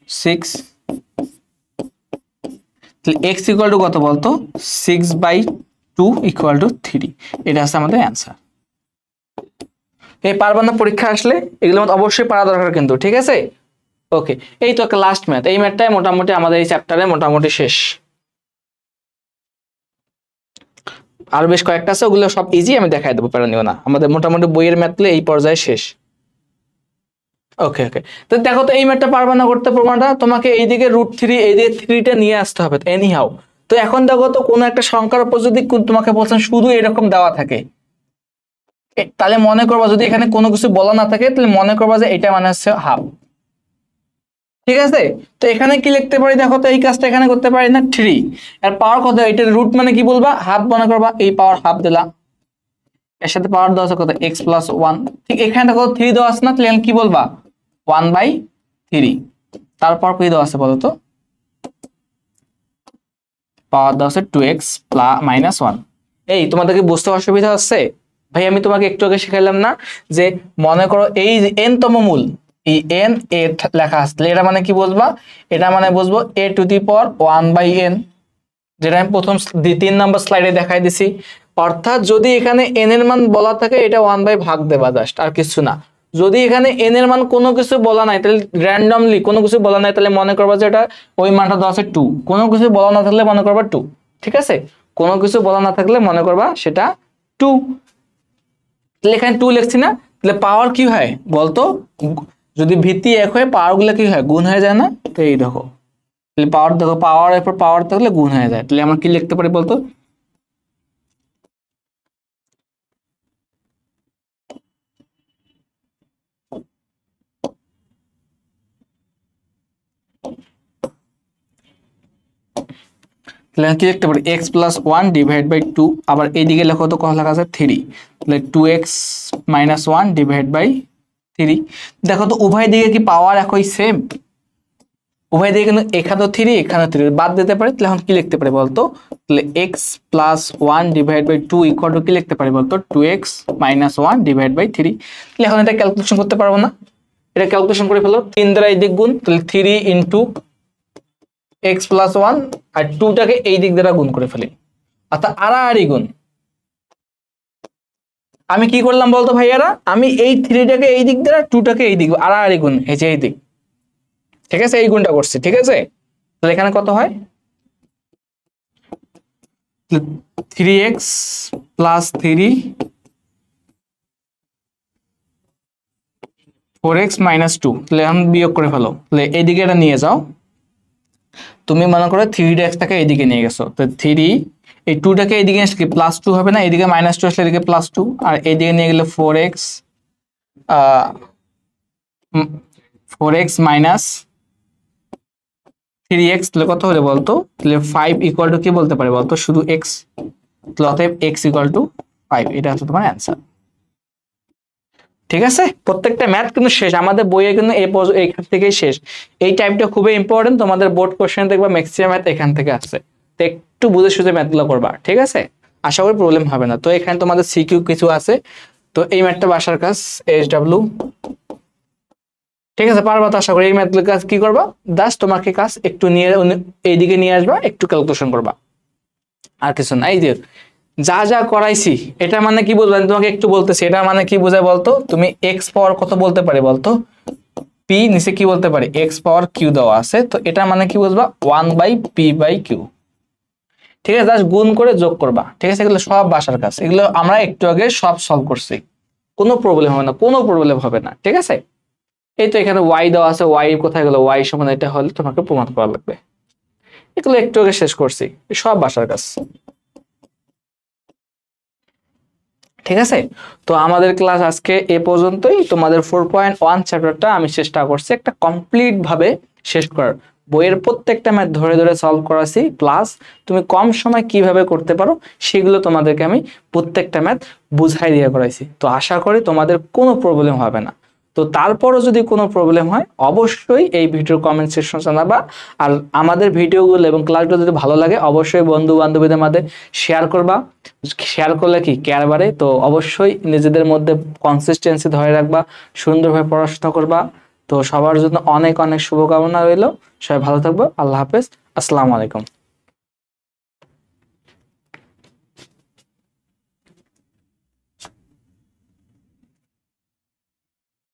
6। তাহলে x ইকুয়াল টু কত বলতো, 6/2 ইকুয়াল টু 3। এটা হচ্ছে আমাদের অ্যান্সার। এই পারবা না পরীক্ষা আসলে, এগুলো মত অবশ্যই পারা দরকার কিন্তু, ঠিক আছে? ওকে, এই তো একটা লাস্ট ম্যাথ, এই ম্যাথটাই মোটামুটি আমাদের এই চ্যাপ্টারে মোটামুটি শেষ। আর বেশ কয়েকটা আছে, ওগুলো সব ইজি, আমি দেখাই দেবো, প্যারা নিও না। আমাদের মোটামুটি বইয়ের ম্যাথগুলো এই পর্যায়ে শেষ। ওকে ওকে, তো দেখো তো এই ম্যাথটা পারবা না করতে, প্রমাণটা তোমাকে এইদিকে √3 এইদিকে 3টা নিয়ে আসতে হবে এনি হাউ। তো এখন দেখো তো কোনো একটা সংখ্যার উপর যদি তোমাকে বলছেন শুধু এরকম দেওয়া থাকে, তাহলে মনে করবা যদি এখানে কোনো কিছু বলা না থাকে, তাহলে মনে করবা যে এটা মানে হচ্ছে হাফ, ঠিক আছে? তো এখানে কি লিখতে পারি, দেখো তো এই কাজটা এখানে করতে পারি না, 3 আর পাওয়ার কত, এটার রুট মানে কি বলবা, হাফ মনে করবা, এই পাওয়ার হাফ দিলা, এর সাথে পাওয়ার দেওয়া আছে কত, x প্লাস 1। ঠিক এখানে দেখো 3 দেওয়া আছে না, তাহলে কি বলবা 1/3। তারপর কি দেওয়া আছে বলতো, পাওয়ার দেওয়া আছে 2x মাইনাস 1। এই তোমাদেরকে বুঝতে অসুবিধা হচ্ছে ভাই? আমি তোমাকে একটু আগে শিখাইলাম না যে মনে করো এই n তম মূল, এই n এ লেখা আসলে এটা মানে কি বুঝবা, এটা মানে বুঝবো a to the power 1/n, যেটা আমি প্রথম 3 নম্বর স্লাইডে দেখাই দিছি। অর্থাৎ যদি এখানে n এর মান বলা থাকে, এটা 1 ভাগ দেবা জাস্ট, আর কিছু না। যদি এখানে n এর মান কোনো কিছু বলা নাই, তাহলে র্যান্ডমলি কোনো কিছু বলা নাই, তাহলে মনে করবা যে এটা ওই মানটা দেওয়া আছে 2। কোনো কিছু বলা না থাকলে মনে করবা 2, ঠিক আছে? কোনো কিছু বলা না থাকলে মনে করবা সেটা 2। তাহলে এখানে 2 লিখছি না, তাহলে পাওয়ার কি হয় বলতো, যদি ভিত্তি এক হয় পাওয়ার গুলো কি হয়, গুণ হয়ে যায় না? তো এই দেখো, তাহলে পাওয়ার দেখো, পাওয়ার এরপর পাওয়ার থাকলে গুণ হয়ে যায়। তাহলে আমরা কি লিখতে পারি বলতো, তাহলে কি লিখতে পারি x প্লাস 1 ডিভাইড বাই 2, আবার এইদিকে লেখো তো কত লেখা আছে 3, তাহলে 2x মাইনাস 1 ডিভাইড বাই 3। দেখো তো উভয় দিকে কি পাওয়ার একই সেম? উভয় দিকে কিন্তু এখানেও 3 এখানেও 3 বাদ দিতে পারি, তাহলে এখন কি লিখতে পারি বলতো? তাহলে x plus 1 divide by 2 equal to কি লিখতে পারি বলতো? 2x minus 1 divide by 3। তাহলে এখন এটা ক্যালকুলেশন করতে পারবো না? এটা ক্যালকুলেশন করে ফেলো, 3 দ্বারা এই দিক গুণ, তাহলে 3 ইন্টু x প্লাস 1 আর 2টাকে এই দিক দ্বারা গুণ করে ফেলি, অর্থাৎ আড়াআড়ি গুণ। আমি কি করলাম বলতো ভাইয়ারা? আমি এই 3টাকে এই দিক দ্বারা 2টাকে এই দিক আড়াআড়ি গুণ, এই যে এই দিক, ঠিক আছে, এই গুণটা করছি, ঠিক আছে। তাহলে এখানে কত হয়? 3x প্লাস 3 4x মাইনাস 2, তাহলে এখন বিয়োগ করে ফেলো, তাহলে এইদিকে এটা নিয়ে যাও। তুমি মনে করো 3x-টাকে এইদিকে নিয়ে গেছো, তো 3 এই 2টাকে এইদিকে আসলে কি প্লাস 2 হবে না? এইদিকে মাইনাস 2 আসলে এদিকে প্লাস 2, আর এইদিকে নিয়ে গেলে 4x মাইনাস 3x, তাহলে কত হলে বলতো? তাহলে 5 ইকুয়াল টু কি বলতে পারে বলতো? শুধু x, তাহলে অতএব x ইকুয়াল টু 5, এটা হচ্ছে তোমার অ্যান্সার। ঠিক আছে, প্রত্যেকটা ম্যাথ কিন্তু শেষ আমাদের বইয়ে, কিন্তু এইখান থেকেই শেষ। এই টাইপটা খুবই ইম্পর্টেন্ট, তোমাদের বোর্ড কোশ্চেন দেখবা ম্যাক্সিমাম ম্যাথ এখান থেকে আসছে, তো একটু বুঝে সুঝে ম্যাথগুলো করবা, ঠিক আছে? আশা করি প্রবলেম হবে না। তো এখানে তোমাদের সিকিউ কিছু আছে, তো এই ম্যাথটা বাসার কাজ SW, ঠিক আছে, পারবা তো আশা করি। এই ম্যাথগুলোর কাজ কি করবা? জাস্ট তোমাকে কাজ একটু নিয়ে এইদিকে নিয়ে আসবা, একটু ক্যালকুলেশন করবা, আর কিছু না। এই যে যা যা করাইছি এটা মানে কি বুঝবো? তোমাকে একটু বলতেছি, এটা মানে কি বোঝায় বলতো? তুমি এক্স পাওয়ার কত বলতে পারি বলতো? পি নিচে কি বলতে পারি? এক্স পাওয়ার কিউ দেওয়া আছে, তো এটা মানে কি বুঝবা? 1/p/q, ঠিক আছে। জাস্ট গুণ করে যোগ করবা, ঠিক আছে। এগুলো সব বাসার কাজ, এগুলো আমরা একটু আগে সব সলভ করছি, কোনো প্রবলেম হবে না, কোনো প্রবলেম হবে না, ঠিক আছে। এই তো এখানে ওয়াই দেওয়া আছে, ওয়াই কোথায় গেল? ওয়াই সমান এটা হলে তোমাকে প্রমাণ করা লাগবে। এগুলো একটু আগে শেষ করছি, সব বাসার কাজ, ঠিক আছে। তো আমাদের ক্লাস আজকে এ পর্যন্তই। তোমাদের 4.1 চ্যাপ্টারটা আমি চেষ্টা করছি একটা কমপ্লিট ভাবে শেষ করার, বইয়ের প্রত্যেকটা ম্যাথ ধরে ধরে সলভ করাছি, প্লাস তুমি কম সময় কিভাবে করতে পারো সেগুলো তোমাদেরকে আমি প্রত্যেকটা ম্যাথ বুঝাই দিয়ে করাইছি। তো আশা করি তোমাদের কোনো প্রবলেম হবে না। তো তারপরও যদি কোনো প্রবলেম হয় অবশ্যই এই ভিডিওর কমেন্ট সেকশন জানাবা। আর আমাদের ভিডিওগুলো এবং ক্লাসগুলো যদি ভালো লাগে অবশ্যই বন্ধু বান্ধবীদের মধ্যে শেয়ার করবা। শেয়ার করলে কি কেয়ার বাড়ে। তো অবশ্যই নিজেদের মধ্যে কনসিস্টেন্সি ধরে রাখবা, সুন্দরভাবে পড়াশোনা করবা। তো সবার জন্য অনেক অনেক শুভকামনা রইল। সবাই ভালো থাকবো। আল্লাহ হাফেজ, আসসালামু আলাইকুম।